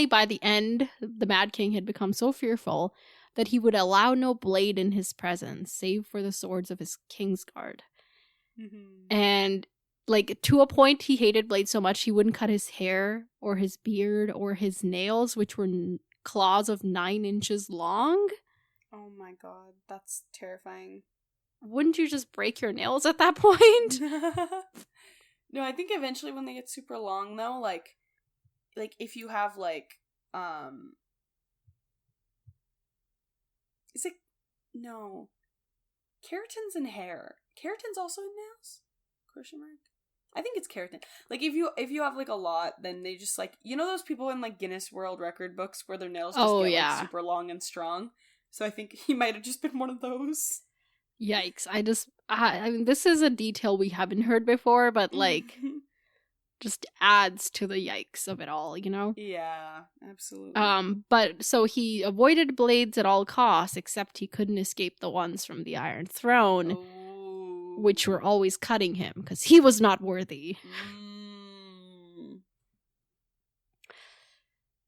by the end, the Mad King had become so fearful that he would allow no blade in his presence, save for the swords of his Kingsguard. Mm-hmm. And, like, to a point, he hated blades so much he wouldn't cut his hair or his beard or his nails, which were claws of 9 inches long. Oh my god, that's terrifying. Wouldn't you just break your nails at that point? No, I think eventually when they get super long though, like if you have like is it no keratins in hair? Keratin's also in nails? Question mark. I think it's keratin. Like if you have like a lot, then they just like, you know those people in like Guinness World Record books where their nails just get like super long and strong. So I think he might have just been one of those. Yikes. I mean, this is a detail we haven't heard before, but like just adds to the yikes of it all, you know? Yeah, absolutely. But so he avoided blades at all costs, except he couldn't escape the ones from the Iron Throne, which were always cutting him, because he was not worthy.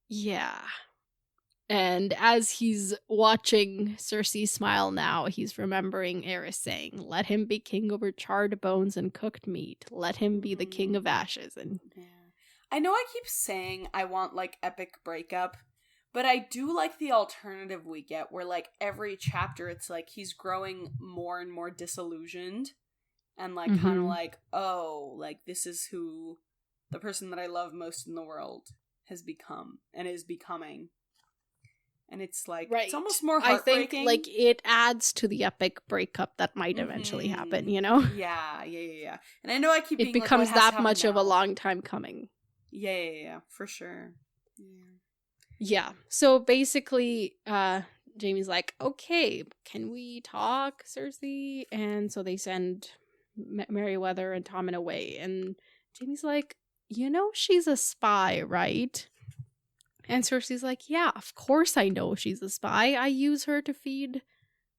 Yeah. And as he's watching Cersei smile now, he's remembering Aerys saying, "Let him be king over charred bones and cooked meat. Let him be the king of ashes." And I know I keep saying I want like epic breakup, but I do like the alternative we get where like every chapter it's like he's growing more and more disillusioned and like kind of like, oh, like this is who the person that I love most in the world has become and is becoming. And it's like, it's almost more heartbreaking. I think like it adds to the epic breakup that might eventually happen, you know? Yeah. And I know I keep being it becomes like, that much of a long time coming. Yeah, for sure. Yeah. So basically, Jaime's like, okay, can we talk, Cersei? And so they send Merryweather and Tommen away. And Jaime's like, you know she's a spy, right? And Cersei's like, yeah, of course I know she's a spy. I use her to feed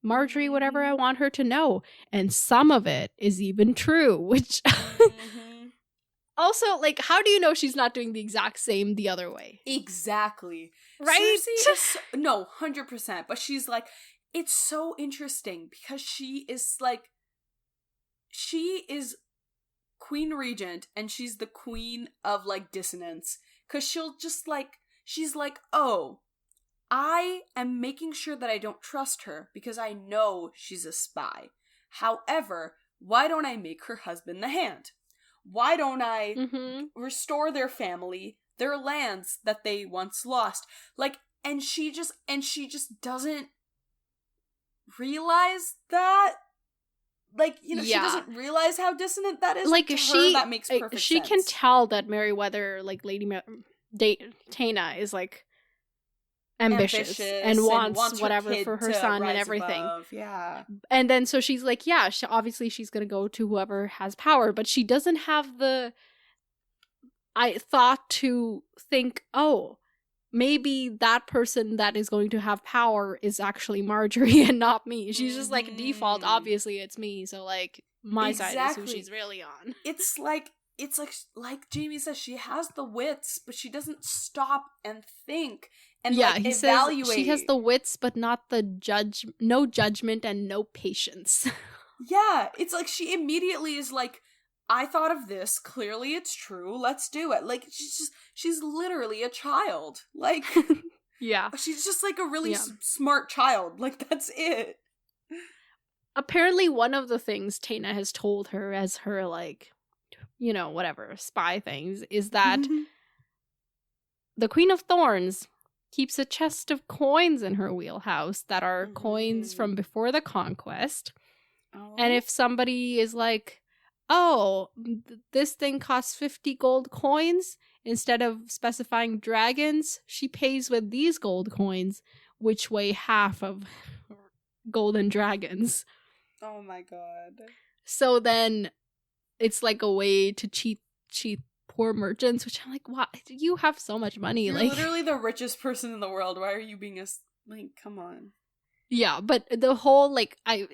Marjorie whatever I want her to know. And some of it is even true, which... Also, like, how do you know she's not doing the exact same the other way? Exactly. Right? Cersei is... No, 100%. But she's like, it's so interesting because she is like... She is Queen Regent and she's the queen of, like, dissonance. Because she'll just, like... She's like, oh, I am making sure that I don't trust her because I know she's a spy. However, why don't I make her husband the hand? Why don't I restore their family, their lands that they once lost? Like, and she just doesn't realize that. Like, you know, she doesn't realize how dissonant that is. Like, to her, that makes perfect sense. She can tell that Merryweather, like Lady Taena is like ambitious and wants whatever for her son and everything. Yeah. And then so she's like, yeah, obviously she's going to go to whoever has power, but she doesn't have the thought to think, oh, maybe that person that is going to have power is actually Marjorie and not me. She's just like, default, obviously it's me, so like my side is who she's really on. It's like Jaime says, she has the wits, but she doesn't stop and think and like evaluate. Says she has the wits, but not the no judgment and no patience. Yeah, it's like she immediately is like, I thought of this, clearly it's true, let's do it. Like, she's literally a child. Like, yeah. She's just like a really smart child. Like, that's it. Apparently one of the things Taena has told her as her, like, you know, whatever, spy things, is that the Queen of Thorns keeps a chest of coins in her wheelhouse that are coins from before the conquest. Oh. And if somebody is like, oh, this thing costs 50 gold coins, instead of specifying dragons, she pays with these gold coins, which weigh half of golden dragons. Oh my god. So then it's like a way to cheat poor merchants, which I'm like, what? You have so much money. You're like literally the richest person in the world. Why are you being like, come on. Yeah, but the whole, like, I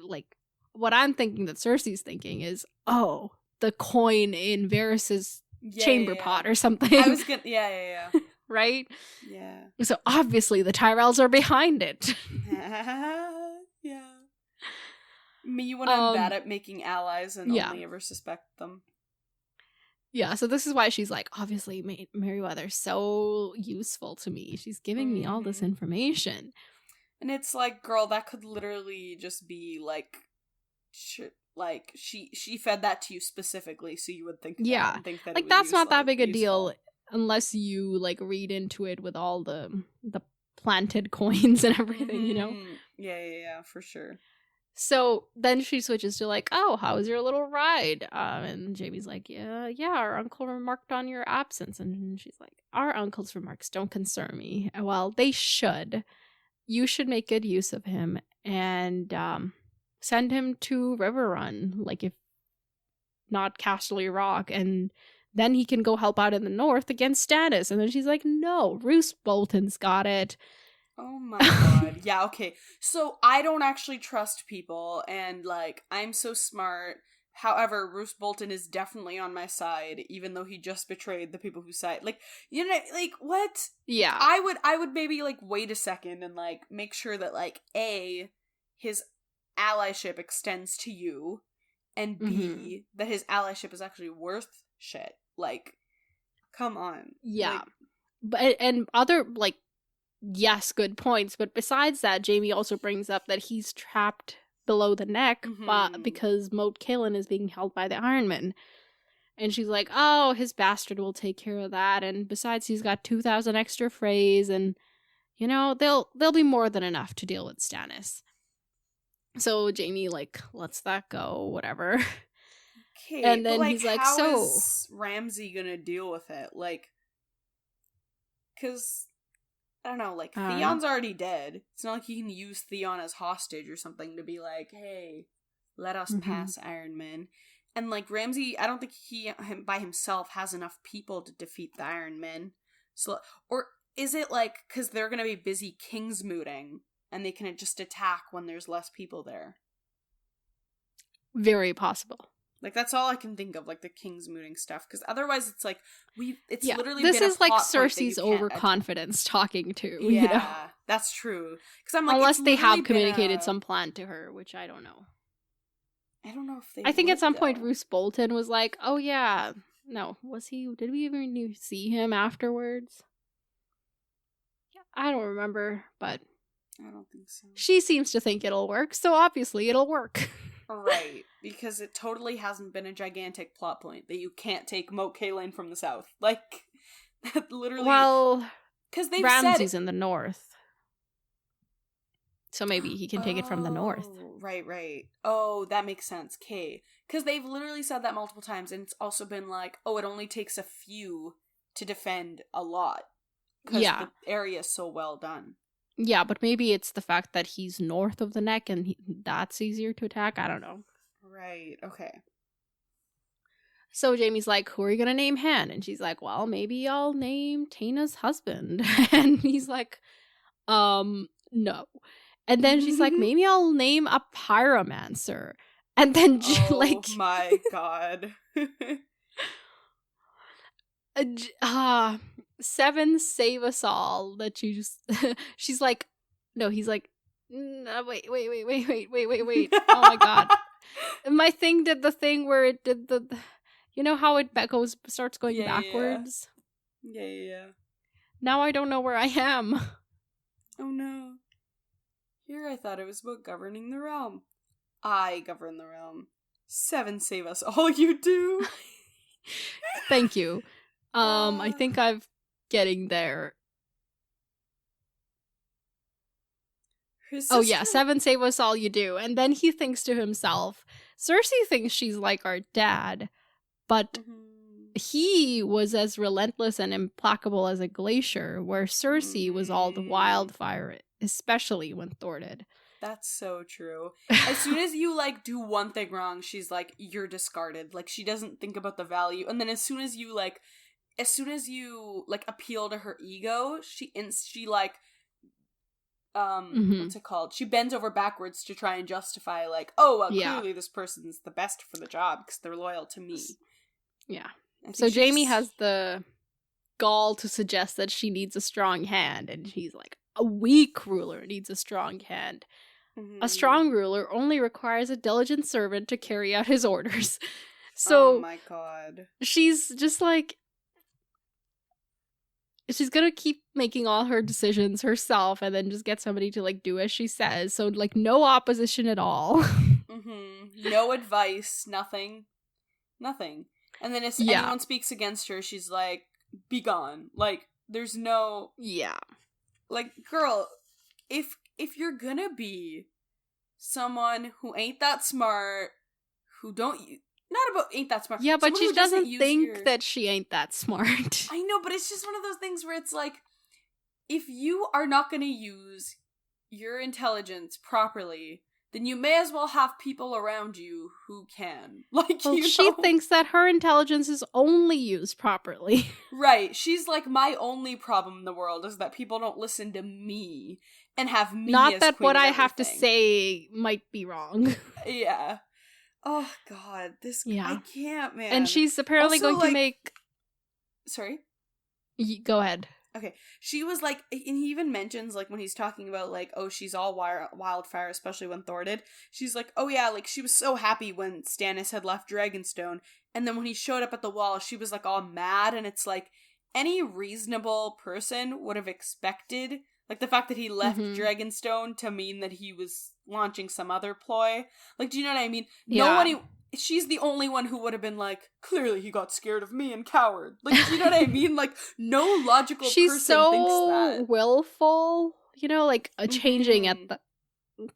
like, what I'm thinking that Cersei's thinking is, oh, the coin in Varys's chamber pot or something. I was gonna, yeah. Right? Yeah. So obviously the Tyrells are behind it. Yeah. Me, when I'm bad at making allies and only ever suspect them. Yeah, so this is why she's like, obviously, Meriwether's so useful to me. She's giving me all this information. And it's like, girl, that could literally just be like, she fed that to you specifically, so you would think that and think that like it was that's not that big a useful. deal unless you like read into it with all the planted coins and everything, you know? Yeah, for sure. So then she switches to like, oh, how was your little ride? And Jamie's like, yeah, our uncle remarked on your absence. And she's like, our uncle's remarks don't concern me. Well, they should. You should make good use of him and send him to River Run, like if not Casterly Rock, and then he can go help out in the north against Stannis. And then she's like, no, Roose Bolton's got it. Oh my god. Yeah, okay. So I don't actually trust people, and like, I'm so smart. However, Roose Bolton is definitely on my side, even though he just betrayed the people who side. Like, you know, like, what? Yeah. I would maybe, like, wait a second and, like, make sure that, like, A, his allyship extends to you, and B, that his allyship is actually worth shit. Like, come on. Yeah. Like, but and other, like, yes, good points, but besides that, Jaime also brings up that he's trapped below the neck because Moat Cailin is being held by the Ironmen. And she's like, oh, his bastard will take care of that, and besides he's got 2,000 extra Freys, and you know, they'll be more than enough to deal with Stannis. So Jaime, like, lets that go, whatever. Okay, and then like, he's like, how so is Ramsay gonna deal with it? Like, because I don't know, like, Theon's already dead. It's not like he can use Theon as hostage or something to be like, hey, let us pass Iron Men. And, like, Ramsay, I don't think he by himself has enough people to defeat the Iron Men. So, or is it, like, because they're gonna be busy Kingsmooting, and they can just attack when there's less people there? Very possible. Like, that's all I can think of, like, the Kingsmooting stuff. Because otherwise, it's like, it's literally this been is a like plot point Cersei's overconfidence talking to, yeah, you know? that's true. Because I'm like, unless they have communicated some plan to her, which I don't know. I don't know if they I think at some point though. Roose Bolton was like, oh yeah, no, was he, did we even see him afterwards? Yeah, I don't remember, but I don't think so. She seems to think it'll work, so obviously it'll work. Right, because it totally hasn't been a gigantic plot point that you can't take Moat Cailin from the south. Like, that literally... Well, because they've Ramsay's said... in the north. So maybe he can take it from the north. Right. Oh, that makes sense. Okay. Because they've literally said that multiple times, and it's also been like, oh, it only takes a few to defend a lot. Because the area is so well done. Yeah, but maybe it's the fact that he's north of the neck and that's easier to attack. I don't know. Right, okay. So Jaime's like, who are you going to name Han? And she's like, well, maybe I'll name Taina's husband. And he's like, no. And then she's like, maybe I'll name a pyromancer. And then, oh my god. Seven save us all that you just she's like, no, he's like, no, wait. Oh my god. My thing did the thing where it did the you know how it starts going backwards? Yeah. Now I don't know where I am. Oh no. Here I thought it was about governing the realm. I govern the realm. Seven save us all, you do. Thank you. I think I'm getting there. Oh yeah, seven save us all, you do. And then he thinks to himself, Cersei thinks she's like our dad, but he was as relentless and implacable as a glacier, where Cersei was all the wildfire, especially when thwarted. That's so true. As soon as you, like, do one thing wrong, she's like, you're discarded. Like, she doesn't think about the value. And then as soon as you, appeal to her ego, she like, what's it called? She bends over backwards to try and justify, like, oh, well, clearly this person's the best for the job because they're loyal to me. Yeah. So Jaime has the gall to suggest that she needs a strong hand, and she's like, a weak ruler needs a strong hand. A strong ruler only requires a diligent servant to carry out his orders. So oh my god. she's just like, she's gonna keep making all her decisions herself and then just get somebody to like do as she says. So like no opposition at all. No advice, nothing. And then if anyone speaks against her, she's like, be gone. Like, there's no... Yeah. Like, girl, if you're gonna be someone who ain't that smart, who don't... Not about ain't that smart. Yeah, but she doesn't think your... that she ain't that smart. I know, but it's just one of those things where it's like, if you are not gonna use your intelligence properly, then you may as well have people around you who can. Like, well, she thinks that her intelligence is only used properly. Right. She's like, my only problem in the world is that people don't listen to me and have me not as that queen what of I have to everything. say might be wrong. Yeah. Oh, God. I can't, man. And she's apparently also, going to make... Sorry? Go ahead. Okay. She was like, and he even mentions, like, when he's talking about, like, oh, she's all wildfire, especially when Thor did. She's like, oh, yeah, like, she was so happy when Stannis had left Dragonstone. And then when he showed up at the wall, she was, like, all mad. And it's like, any reasonable person would have expected, like, the fact that he left Dragonstone to mean that he was launching some other ploy. Like, do you know what I mean? Yeah. She's the only one who would have been like, clearly he got scared of me and cowered. Like, do you know what I mean? Like, no logical person thinks that. She's so willful, you know, like changing at the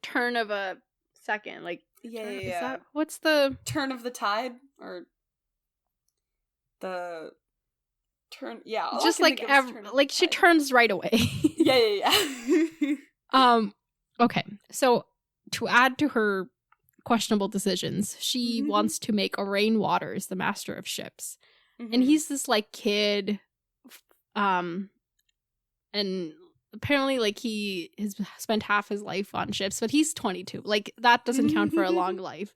turn of a second. Like, yeah. What's the... Turn of the tide? Or the... Turn... Yeah. Just like, she turns right away. Yeah. Okay, so to add to her questionable decisions, she wants to make Orain Waters the master of ships. And he's this like kid, and apparently like he has spent half his life on ships, but he's 22. Like, that doesn't count for a long life.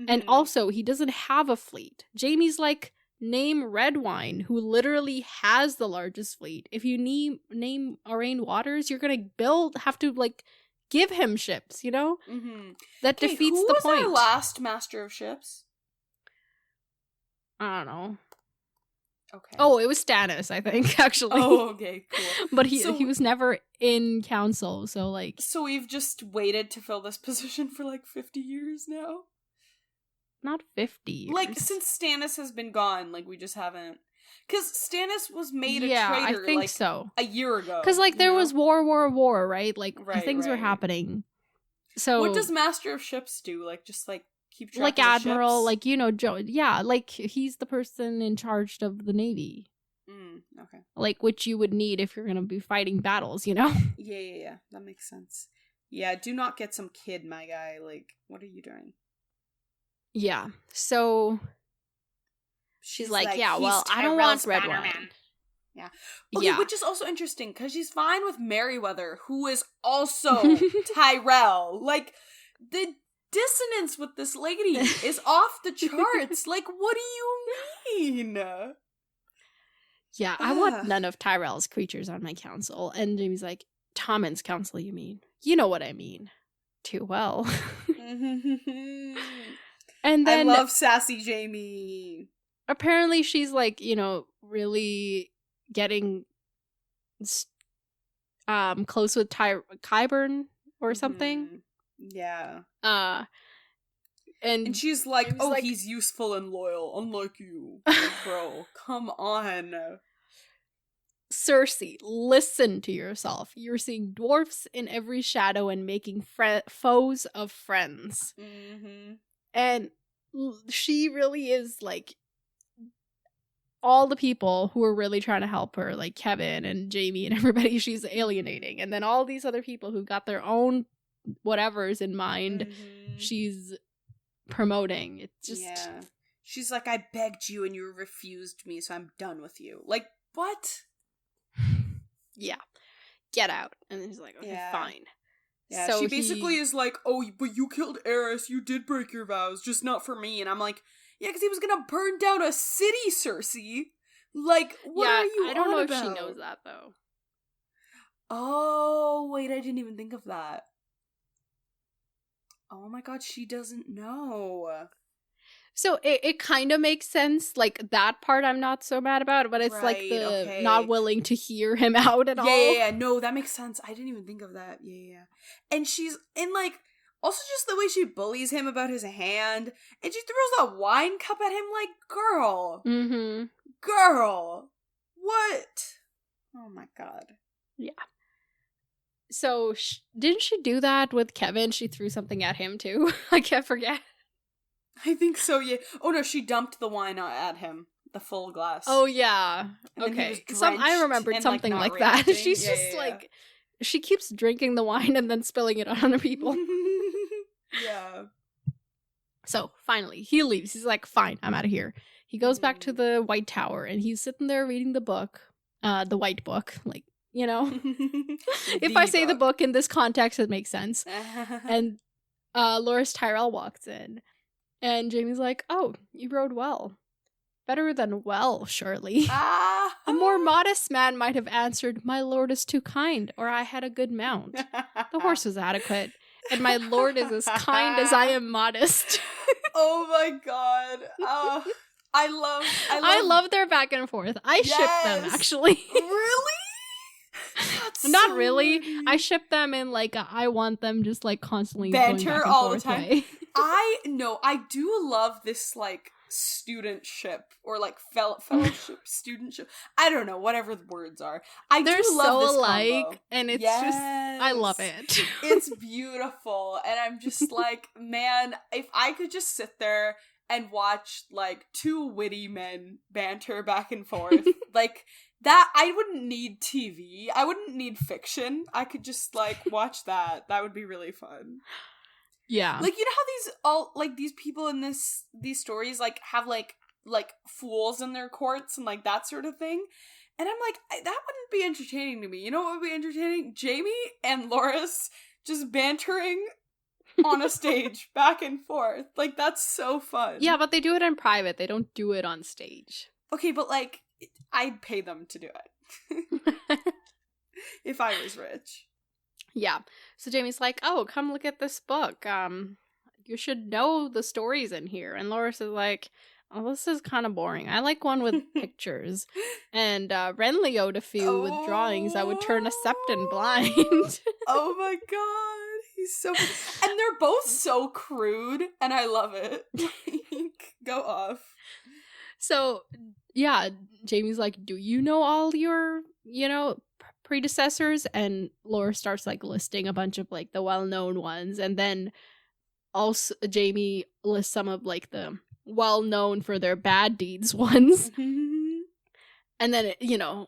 And also, he doesn't have a fleet. Jaime's like, name Redwine, who literally has the largest fleet. If you name Orain Waters, you're gonna have to like give him ships, you know? That defeats the point. Who was our last master of ships? I don't know. Okay. Oh, it was Stannis, I think, actually. Oh, okay, cool. But he was never in council, so like... So we've just waited to fill this position for like 50 years now? Not 50 years. Like, since Stannis has been gone, like, we just haven't... Because Stannis was made a traitor, I think like, so. a year ago. Because, like, there was war, right? Like, things were right. happening. So... What does Master of Ships do? Like, just, like, keep track like of the Admiral, ships? like, you know, yeah, like, he's the person in charge of the Navy. Okay. Like, which you would need if you're gonna be fighting battles, you know? Yeah. That makes sense. Yeah, do not get some kid, my guy. Like, what are you doing? Yeah. So she's like, yeah, well, I don't want Redwine. Yeah. Okay, which is also interesting, because she's fine with Merryweather, who is also Tyrell. Like, the dissonance with this lady is off the charts. Like, what do you mean? Yeah, I want none of Tyrell's creatures on my council. And Jamie's like, Tommen's council, you mean? You know what I mean. Too well. And then I love sassy Jaime. Apparently she's like, you know, really getting close with Qyburn or something. Yeah. And she's like, oh, like, he's useful and loyal, unlike you. Like, bro, come on. Cersei, listen to yourself. You're seeing dwarfs in every shadow and making foes of friends. And she really is like all the people who are really trying to help her, like Kevin and Jaime and everybody, she's alienating. And then all these other people who got their own whatevers in mind, she's promoting. It's just... Yeah. She's like, I begged you and you refused me, so I'm done with you. Like, what? Yeah. Get out. And he's like, okay, fine. Yeah, so she basically is like, oh, but you killed Aerys, you did break your vows, just not for me. And I'm like, yeah, because he was gonna burn down a city, Cersei. Like, what are you on about? I don't know if she knows that, though. Oh, wait, I didn't even think of that. Oh my god, she doesn't know. So it kind of makes sense. Like, that part I'm not so mad about, but it's like the not willing to hear him out at all. Yeah. No, that makes sense. I didn't even think of that. Yeah. And she's in, like, also just the way she bullies him about his hand, and she throws a wine cup at him, like, girl. Mm-hmm. Girl. What? Oh my god. Yeah. So, didn't she do that with Kevin? She threw something at him, too? I can't forget. I think so, yeah. Oh no, she dumped the wine at him. The full glass. Oh, yeah. Okay. I remembered something like that. She's just like, she keeps drinking the wine and then spilling it on other people. Yeah. So, finally, he leaves. He's like, fine, I'm out of here. He goes back to the White Tower, and he's sitting there reading the book. The White Book. Like, you know? If I say the book in this context, it makes sense. And Loras Tyrell walks in. And Jaime's like, oh, you rode well. Better than well, surely. A more modest man might have answered, my lord is too kind, or I had a good mount. The horse was adequate, and my lord is as kind as I am modest. Oh my god. I love their back and forth. I ship them, actually. Really? Not really. I ship them in, like, I want them just, like, constantly banter going back and all forth the time. Way. I do love this, like, studentship or, like, fellowship, studentship. I don't know, whatever the words are. They're do love so this alike, combo. And it's just, I love it. It's beautiful, and I'm just like, man, if I could just sit there and watch, like, two witty men banter back and forth, like, that, I wouldn't need TV. I wouldn't need fiction. I could just, like, watch that. That would be really fun. Yeah. Like, you know how these people in these stories, like, have, like fools in their courts and, like, that sort of thing? And I'm like, that wouldn't be entertaining to me. You know what would be entertaining? Jaime and Loras just bantering on a stage back and forth. Like, that's so fun. Yeah, but they do it in private. They don't do it on stage. Okay, but, like, I'd pay them to do it. If I was rich. Yeah. So Jaime's like, oh, come look at this book. You should know the stories in here. And Loras is like, oh, this is kind of boring. I like one with pictures. And Renly owed a few with drawings that would turn a Septon blind. Oh my god. He's so... And they're both so crude, and I love it. Go off. So, yeah, Jaime's like, do you know all your, predecessors? And Laura starts, like, listing a bunch of, like, the well-known ones. And then also Jaime lists some of, like, the well-known for their bad deeds ones. And then,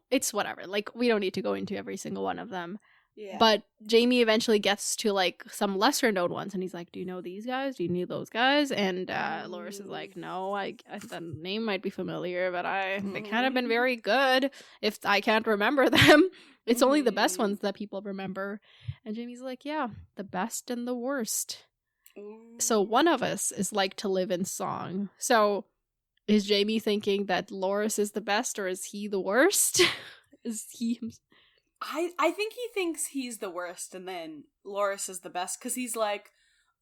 it's whatever. Like, we don't need to go into every single one of them. Yeah. But Jaime eventually gets to, like, some lesser known ones, and he's like, do you know these guys? Do you know those guys? And Loras is like, no, I the name might be familiar, but they can't have been very good if I can't remember them. It's only the best ones that people remember. And Jaime's like, yeah, the best and the worst. So one of us is like to live in song. So is Jaime thinking that Loras is the best, or is he the worst? Is he... I think he thinks he's the worst, and then Loras is the best, because he's like,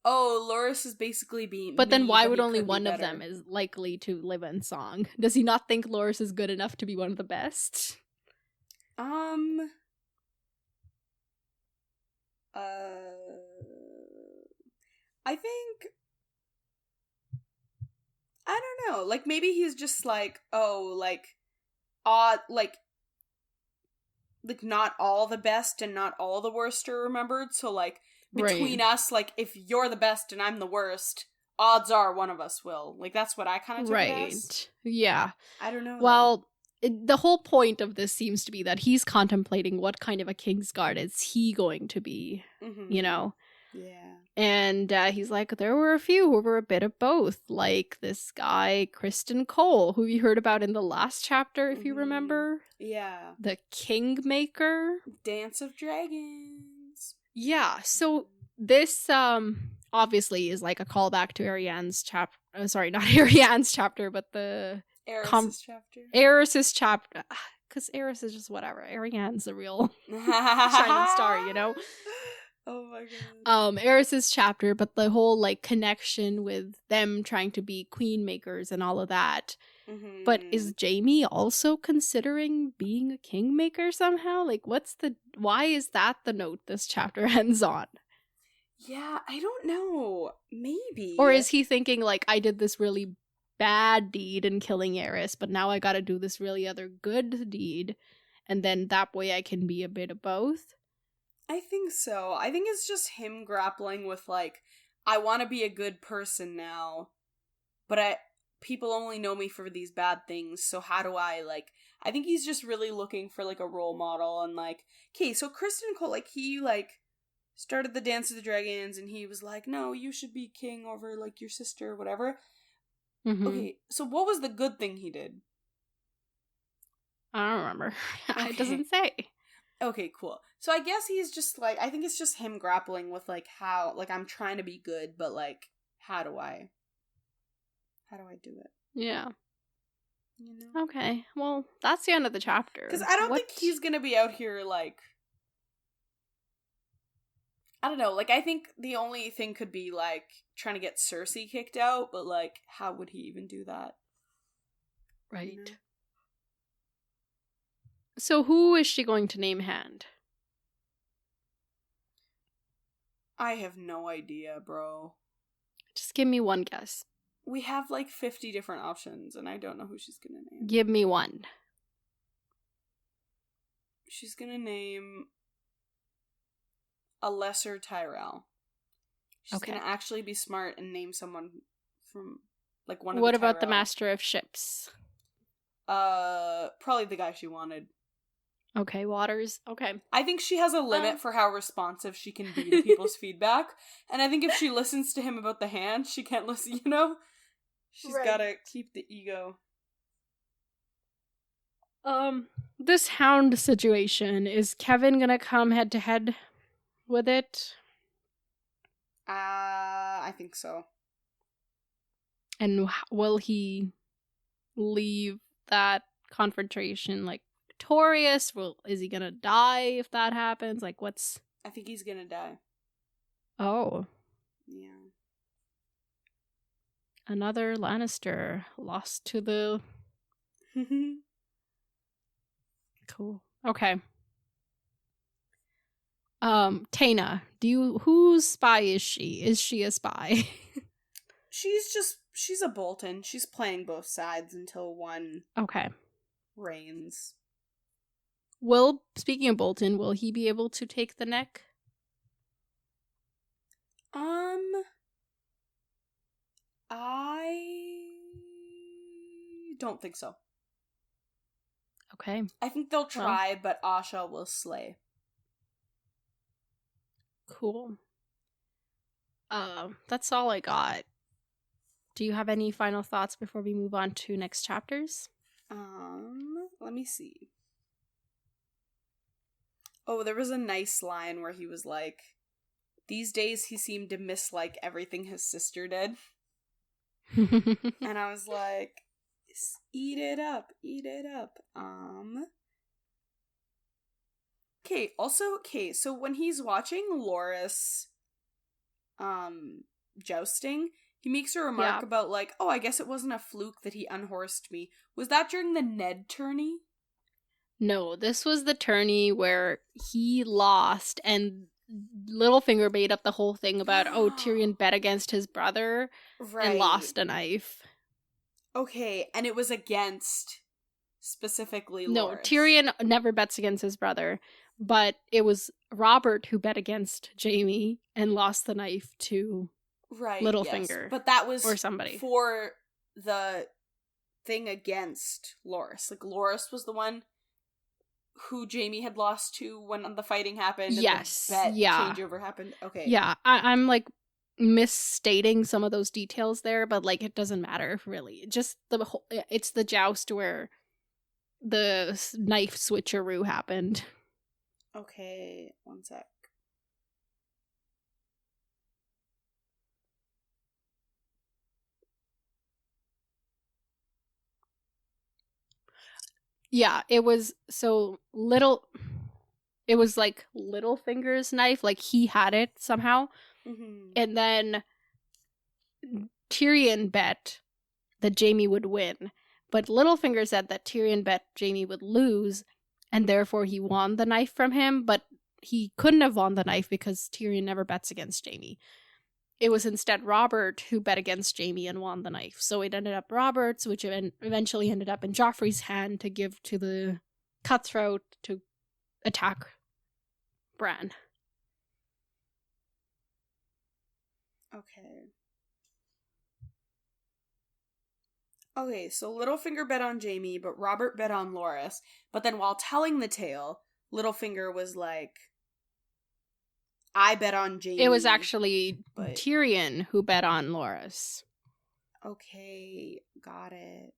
oh, Loras is basically being... But then why would only one of them is likely to live in song? Does he not think Loras is good enough to be one of the best? I think... I don't know. Like, maybe he's just like, oh, like, odd, like, not all the best and not all the worst are remembered. So, like, between us, like, if you're the best and I'm the worst, odds are one of us will. Like, that's what I kind of took it as. Yeah. I don't know. Well, the whole point of this seems to be that he's contemplating what kind of a Kingsguard is he going to be, Yeah. And he's like, there were a few who were a bit of both, like this guy, Kristen Cole, who you heard about in the last chapter, if you remember. Yeah. The Kingmaker. Dance of Dragons. Yeah, so this obviously is like a callback to Ariane's chapter. Sorry, not Ariane's chapter, but the... Eris's chapter. Eris's chapter. Because Eris is just whatever. Ariane's the real shining star, Oh my god. Eris's chapter, but the whole like connection with them trying to be queen makers and all of that. Mm-hmm. But is Jaime also considering being a kingmaker somehow? Like, why is that the note this chapter ends on? Yeah, I don't know. Maybe. Or is he thinking, like, I did this really bad deed in killing Eris, but now I gotta do this really other good deed, and then that way I can be a bit of both? I think so. I think it's just him grappling with, like, I want to be a good person now, but people only know me for these bad things, so how do I, like, I think he's just really looking for, like, a role model, and, like, okay, so Kristen Cole, like, he, like, started the Dance of the Dragons, and he was like, no, you should be king over, like, your sister, or whatever. Mm-hmm. Okay, so what was the good thing he did? I don't remember. Okay. It doesn't say. Okay, cool. So I guess he's just, like, I think it's just him grappling with, like, how, like, I'm trying to be good, but, like, how do I do it? Yeah. You know? Okay. Well, that's the end of the chapter. Because I don't think he's gonna be out here, like, I don't know, like, I think the only thing could be, like, trying to get Cersei kicked out, but, like, how would he even do that? Right. You know? So who is she going to name hand? I have no idea, bro. Just give me one guess. We have, like, 50 different options, and I don't know who she's gonna name. Give me one. She's gonna name a lesser Tyrell. She's gonna actually be smart and name someone from, like, one of the What about the Tyrell. Master of Ships? Probably the guy she wanted. Okay, Waters. Okay. I think she has a limit for how responsive she can be to people's feedback, and I think if she listens to him about the hand, she can't listen, you know? She's gotta keep the ego. This hound situation, is Kevin gonna come head to head with it? I think so. And will he leave that confrontation, like, victorious? Is he gonna die if that happens? Like, what's... I think he's gonna die. Oh. Yeah. Another Lannister lost to the... Cool. Okay. Taina, whose spy is she? Is she a spy? She's a Bolton. She's playing both sides until one reigns. Speaking of Bolton, will he be able to take the neck? I don't think so. Okay. I think they'll try, but Asha will slay. Cool. That's all I got. Do you have any final thoughts before we move on to next chapters? Let me see. Oh, there was a nice line where he was like, these days he seemed to mislike everything his sister did. And I was like, eat it up. Okay, so when he's watching Loras, jousting, he makes a remark about, like, oh, I guess it wasn't a fluke that he unhorsed me. Was that during the Ned tourney? No, this was the tourney where he lost, and Littlefinger made up the whole thing about, Tyrion bet against his brother and lost a knife. Okay, and it was against specifically Loras. No, Tyrion never bets against his brother, but it was Robert who bet against Jaime and lost the knife to Littlefinger. Yes. But that was or somebody for the thing against Loras. Like, Loras was the one who Jaime had lost to when the fighting happened. And yes. The bet changeover happened. Okay. Yeah, I'm like misstating some of those details there, but like it doesn't matter really. Just it's the joust where the knife switcheroo happened. Okay, one sec. Yeah, it was so little. it was like Littlefinger's knife, like he had it somehow. Mm-hmm. And then Tyrion bet that Jaime would win, but Littlefinger said that Tyrion bet Jaime would lose, and therefore he won the knife from him, but he couldn't have won the knife because Tyrion never bets against Jaime. It was instead Robert who bet against Jaime and won the knife. So it ended up Robert's, which eventually ended up in Joffrey's hand to give to the cutthroat to attack Bran. Okay. Okay, so Littlefinger bet on Jaime, but Robert bet on Loras. But then while telling the tale, Littlefinger was like, I bet on Jaime. It was actually but... Tyrion who bet on Loras. Okay, got it.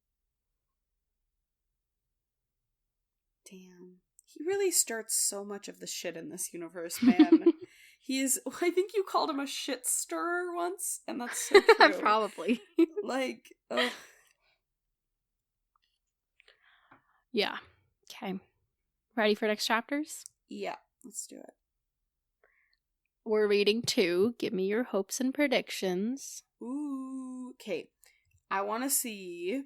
Damn. He really starts so much of the shit in this universe, man. I think you called him a shit stirrer once, and that's so true. Probably. Like, ugh. Yeah. Okay. Ready for next chapters? Yeah, let's do it. We're reading 2. Give me your hopes and predictions. Ooh. Okay. I want to see...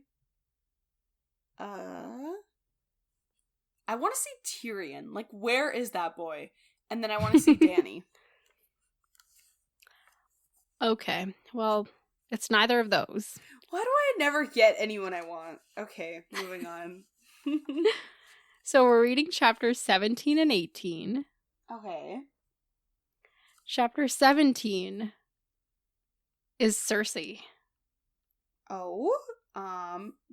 I want to see Tyrion. Like, where is that boy? And then I want to see Dany. Okay. Well, it's neither of those. Why do I never get anyone I want? Okay, moving on. So we're reading chapters 17 and 18. Okay. Chapter 17 is Cersei. Oh?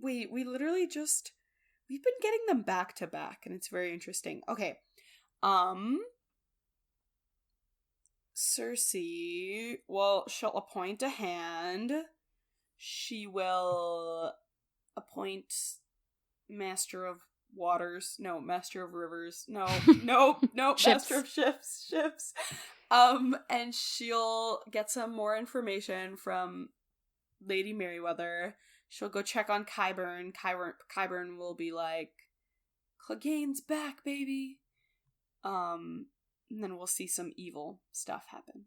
Wait, we literally just... We've been getting them back to back, and it's very interesting. Okay. Cersei, well, she'll appoint a hand. She will appoint Master of Waters. No, Master of Rivers. No, nope, Master of Ships. And she'll get some more information from Lady Merryweather. She'll go check on Qyburn. Qyburn will be like, Clegane's back, baby. And then we'll see some evil stuff happen.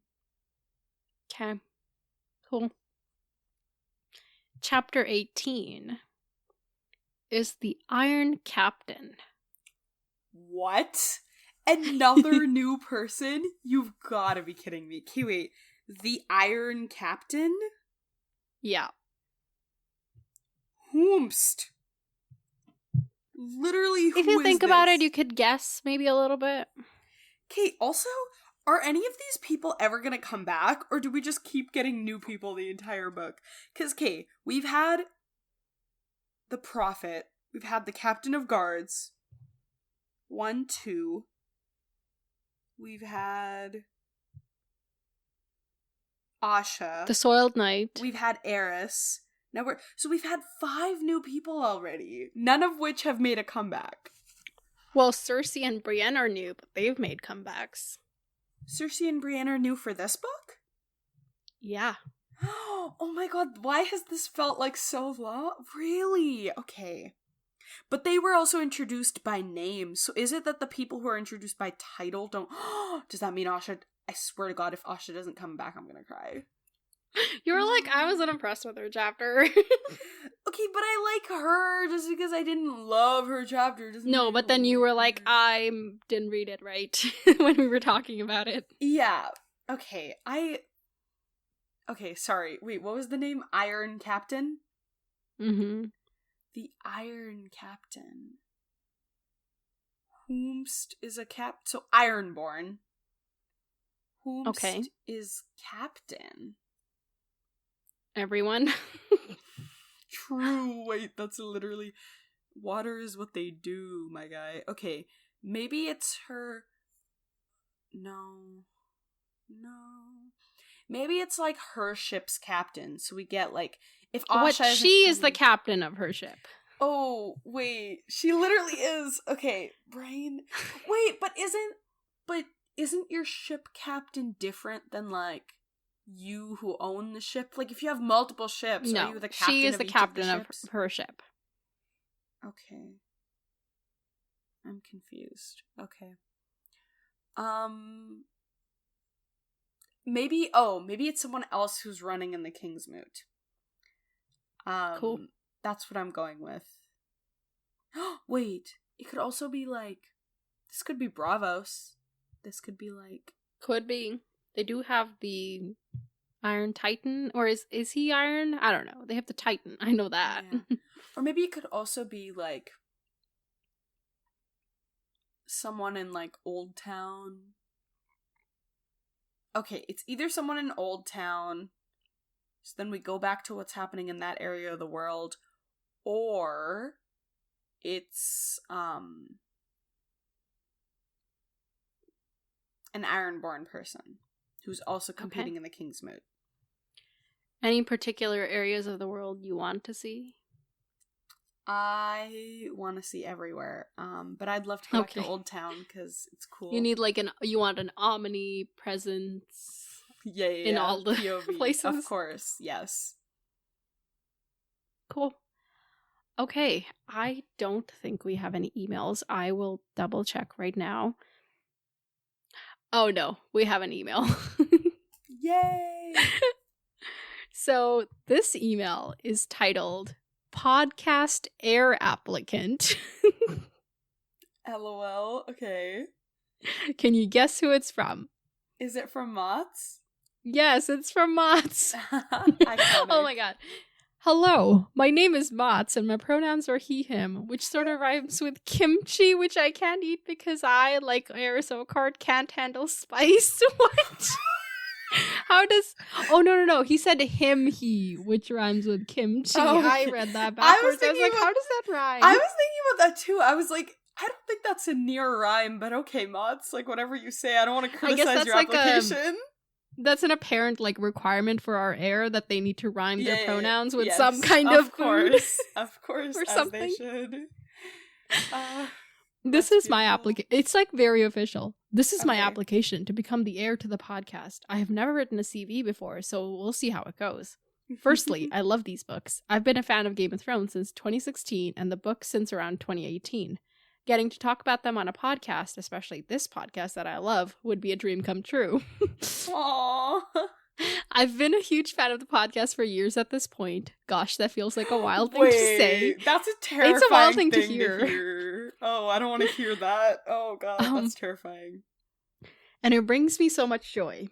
Okay. Cool. Chapter 18 is the Iron Captain. What? Another new person? You've gotta be kidding me. Okay, wait. The Iron Captain? Yeah. Whomst? Literally, who if you is think this? about it, you could guess maybe a little bit. Okay, also, are any of these people ever gonna come back, or do we just keep getting new people the entire book? Because, okay, we've had the Prophet, we've had the Captain of Guards, 1, 2, we've had Asha, The Soiled Knight. we've had Eris, so we've had 5 new people already, none of which have made a comeback. Well, Cersei and Brienne are new, but they've made comebacks. Cersei and Brienne are new for this book? Yeah. Oh my god, why has this felt like so long? Really? Okay. But they were also introduced by name, so is it that the people who are introduced by title don't... Does that mean Asha... I swear to god, if Asha doesn't come back, I'm gonna cry. You were like, I wasn't impressed with her chapter. Okay, but I like her just because I didn't love her chapter. No, but then you were like, I didn't read it right when we were talking about it. Yeah. Okay, Okay, sorry. Wait, what was the name? Iron Captain? Mm-hmm. The Iron Captain. Whomst is a so Ironborn. Whomst is captain. Everyone. True. Wait, that's literally... Water is what they do, my guy. Okay, maybe it's her... No. Maybe it's like her ship's captain, so we get like... If Asha she is the captain of her ship. Oh, wait. She literally is. Okay, brain. Wait, but isn't your ship captain different than like you who own the ship? Like if you have multiple ships, no, are you the captain she is of the each captain of, of her ship. Okay. I'm confused. Okay. Maybe it's someone else who's running in the King's Moot. Cool. That's what I'm going with. Wait, it could also be like, this could be Bravos. This could be like... Could be. They do have the Iron Titan, or is he Iron? I don't know. They have the Titan. I know that. Yeah. Or maybe it could also be like someone in like Old Town. Okay, it's either someone in Old Town, so then we go back to what's happening in that area of the world, or it's an Ironborn person who's also competing in the King's Moot. Any particular areas of the world you want to see? I want to see everywhere, but I'd love to go back to Old Town because it's cool. You need you want an omnipresence. Yeah, in all the POV, places. Of course, yes. Cool. Okay, I don't think we have any emails. I will double check right now. Oh no, we have an email. Yay! So this email is titled Podcast Heir Applicant. LOL, okay. Can you guess who it's from? Is it from Mott's? Yes, it's from Mott's. Oh my god. Hello, my name is Mott's and my pronouns are he, him, which sort of rhymes with kimchi, which I can't eat because I, like Aerosol can't handle spice. What? How does... Oh, no. He said him, he, which rhymes with kimchi. Oh, okay. I read that backwards. I was like, how does that rhyme? I was thinking about that too. I was like, I don't think that's a near rhyme, but okay, Mott's, like, whatever you say. I don't want to criticize your application. That's an apparent, like, requirement for our heir that they need to rhyme their pronouns with yes, some kind of course. Of course, or as something. they should. This is my application. It's like very official. This is my Okay. application to become the heir to the podcast. I have never written a CV before, so we'll see how it goes. Firstly, I love these books. I've been a fan of Game of Thrones since 2016 and the books since around 2018. Getting to talk about them on a podcast, especially this podcast that I love, would be a dream come true. Aww. I've been a huge fan of the podcast for years at this point. Gosh, that feels like a wild thing to say. That's a terrifying It's a wild thing to to hear. Oh, I don't want to hear that. Oh god, that's terrifying. And it brings me so much joy.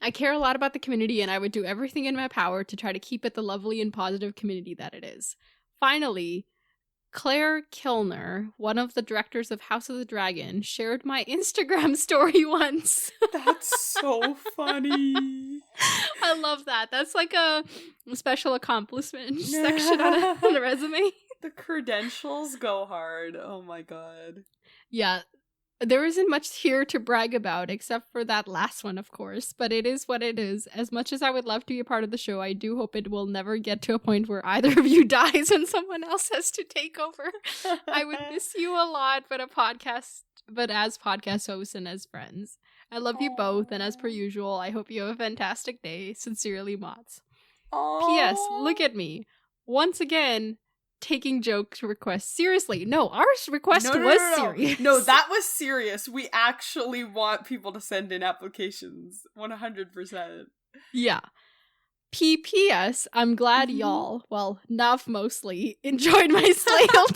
I care a lot about the community and I would do everything in my power to try to keep it the lovely and positive community that it is. Finally, Claire Kilner, one of the directors of House of the Dragon, shared my Instagram story once. That's so funny. I love that. That's like a special accomplishment section on a resume. The credentials go hard. Oh my god. Yeah. There isn't much here to brag about, except for that last one, of course, but it is what it is. As much as I would love to be a part of the show, I do hope it will never get to a point where either of you dies and someone else has to take over. I would miss you a lot, but as podcast hosts and as friends. I love you both, and as per usual, I hope you have a fantastic day. Sincerely, Mott's. P.S. Look at me. Once again, taking joke requests seriously. No, our request was serious. No, that was serious. We actually want people to send in applications. 100%. Yeah. P.P.S. I'm glad y'all, well, Nav mostly, enjoyed my Slay alternatives.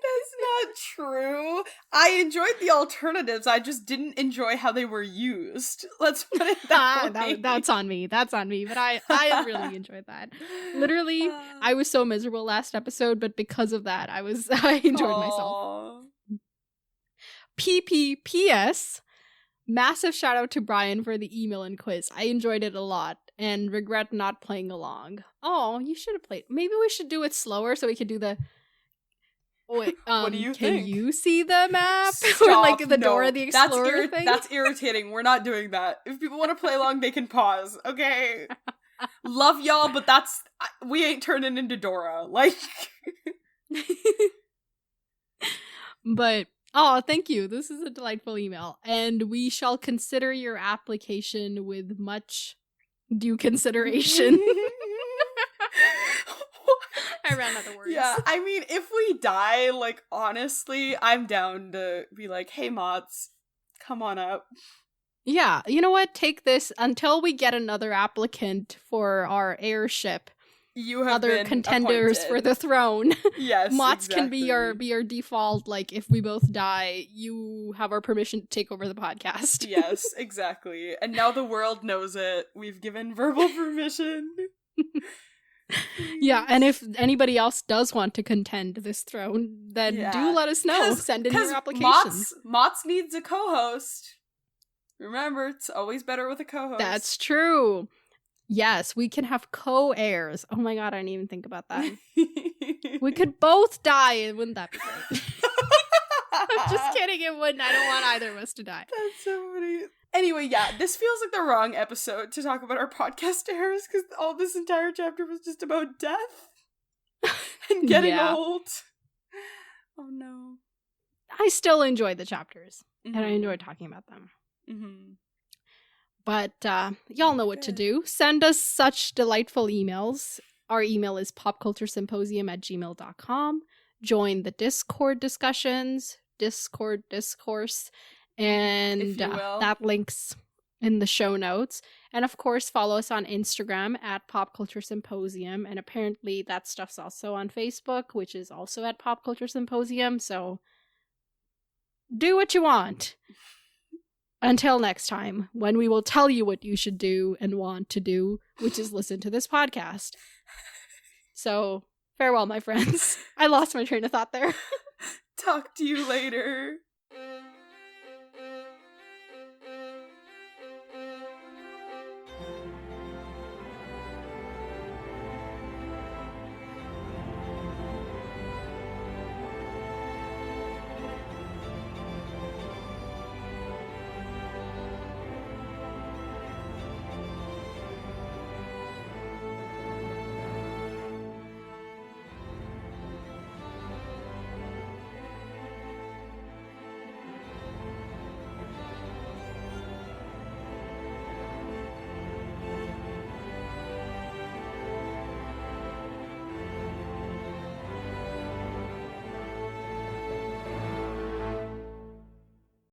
That's not true. I enjoyed the alternatives. I just didn't enjoy how they were used. Let's put it that way. That's on me. But I really enjoyed that. Literally, I was so miserable last episode, but because of that, I enjoyed myself. P.P.P.S. Massive shout out to Brian for the email and quiz. I enjoyed it a lot and regret not playing along. Oh, you should have played. Maybe we should do it slower so we could do the... Wait, what do you think? Can you see the map? Stop. Or like the Dora the Explorer thing? That's irritating. We're not doing that. If people want to play along, they can pause. Okay. Love y'all, but we ain't turning into Dora. Like. But, oh, thank you. This is a delightful email. And we shall consider your application with much due consideration. I ran out of words. Yeah, I mean, if we die, like, honestly, I'm down to be like, hey, Mott's, come on up. Yeah, you know what? Take this until we get another applicant for our heirship. You have other been contenders appointed for the throne. Yes, Mott's exactly. can be your default. Like, if we both die, you have our permission to take over the podcast. Yes, exactly. And now the world knows it. We've given verbal permission. Yeah, and if anybody else does want to contend this throne, then do let us know. Send in your applications. Mott's needs a co-host. Remember, it's always better with a co-host. That's true. Yes, we can have co-heirs. Oh my god, I didn't even think about that. We could both die, wouldn't that be great? I'm just kidding, it wouldn't. I don't want either of us to die. That's so funny. Anyway, yeah, this feels like the wrong episode to talk about our podcast heirs, because all this entire chapter was just about death and getting old. Oh no. I still enjoyed the chapters, and I enjoyed talking about them. Mm-hmm. But y'all know what to do. Send us such delightful emails. Our email is popculturesymposium@gmail.com. Join the Discord discussions, Discord discourse, and that link's in the show notes. And of course, follow us on Instagram at popculturesymposium. And apparently that stuff's also on Facebook, which is also at popculturesymposium. So do what you want. Until next time, when we will tell you what you should do and want to do, which is listen to this podcast. So, farewell, my friends. I lost my train of thought there. Talk to you later.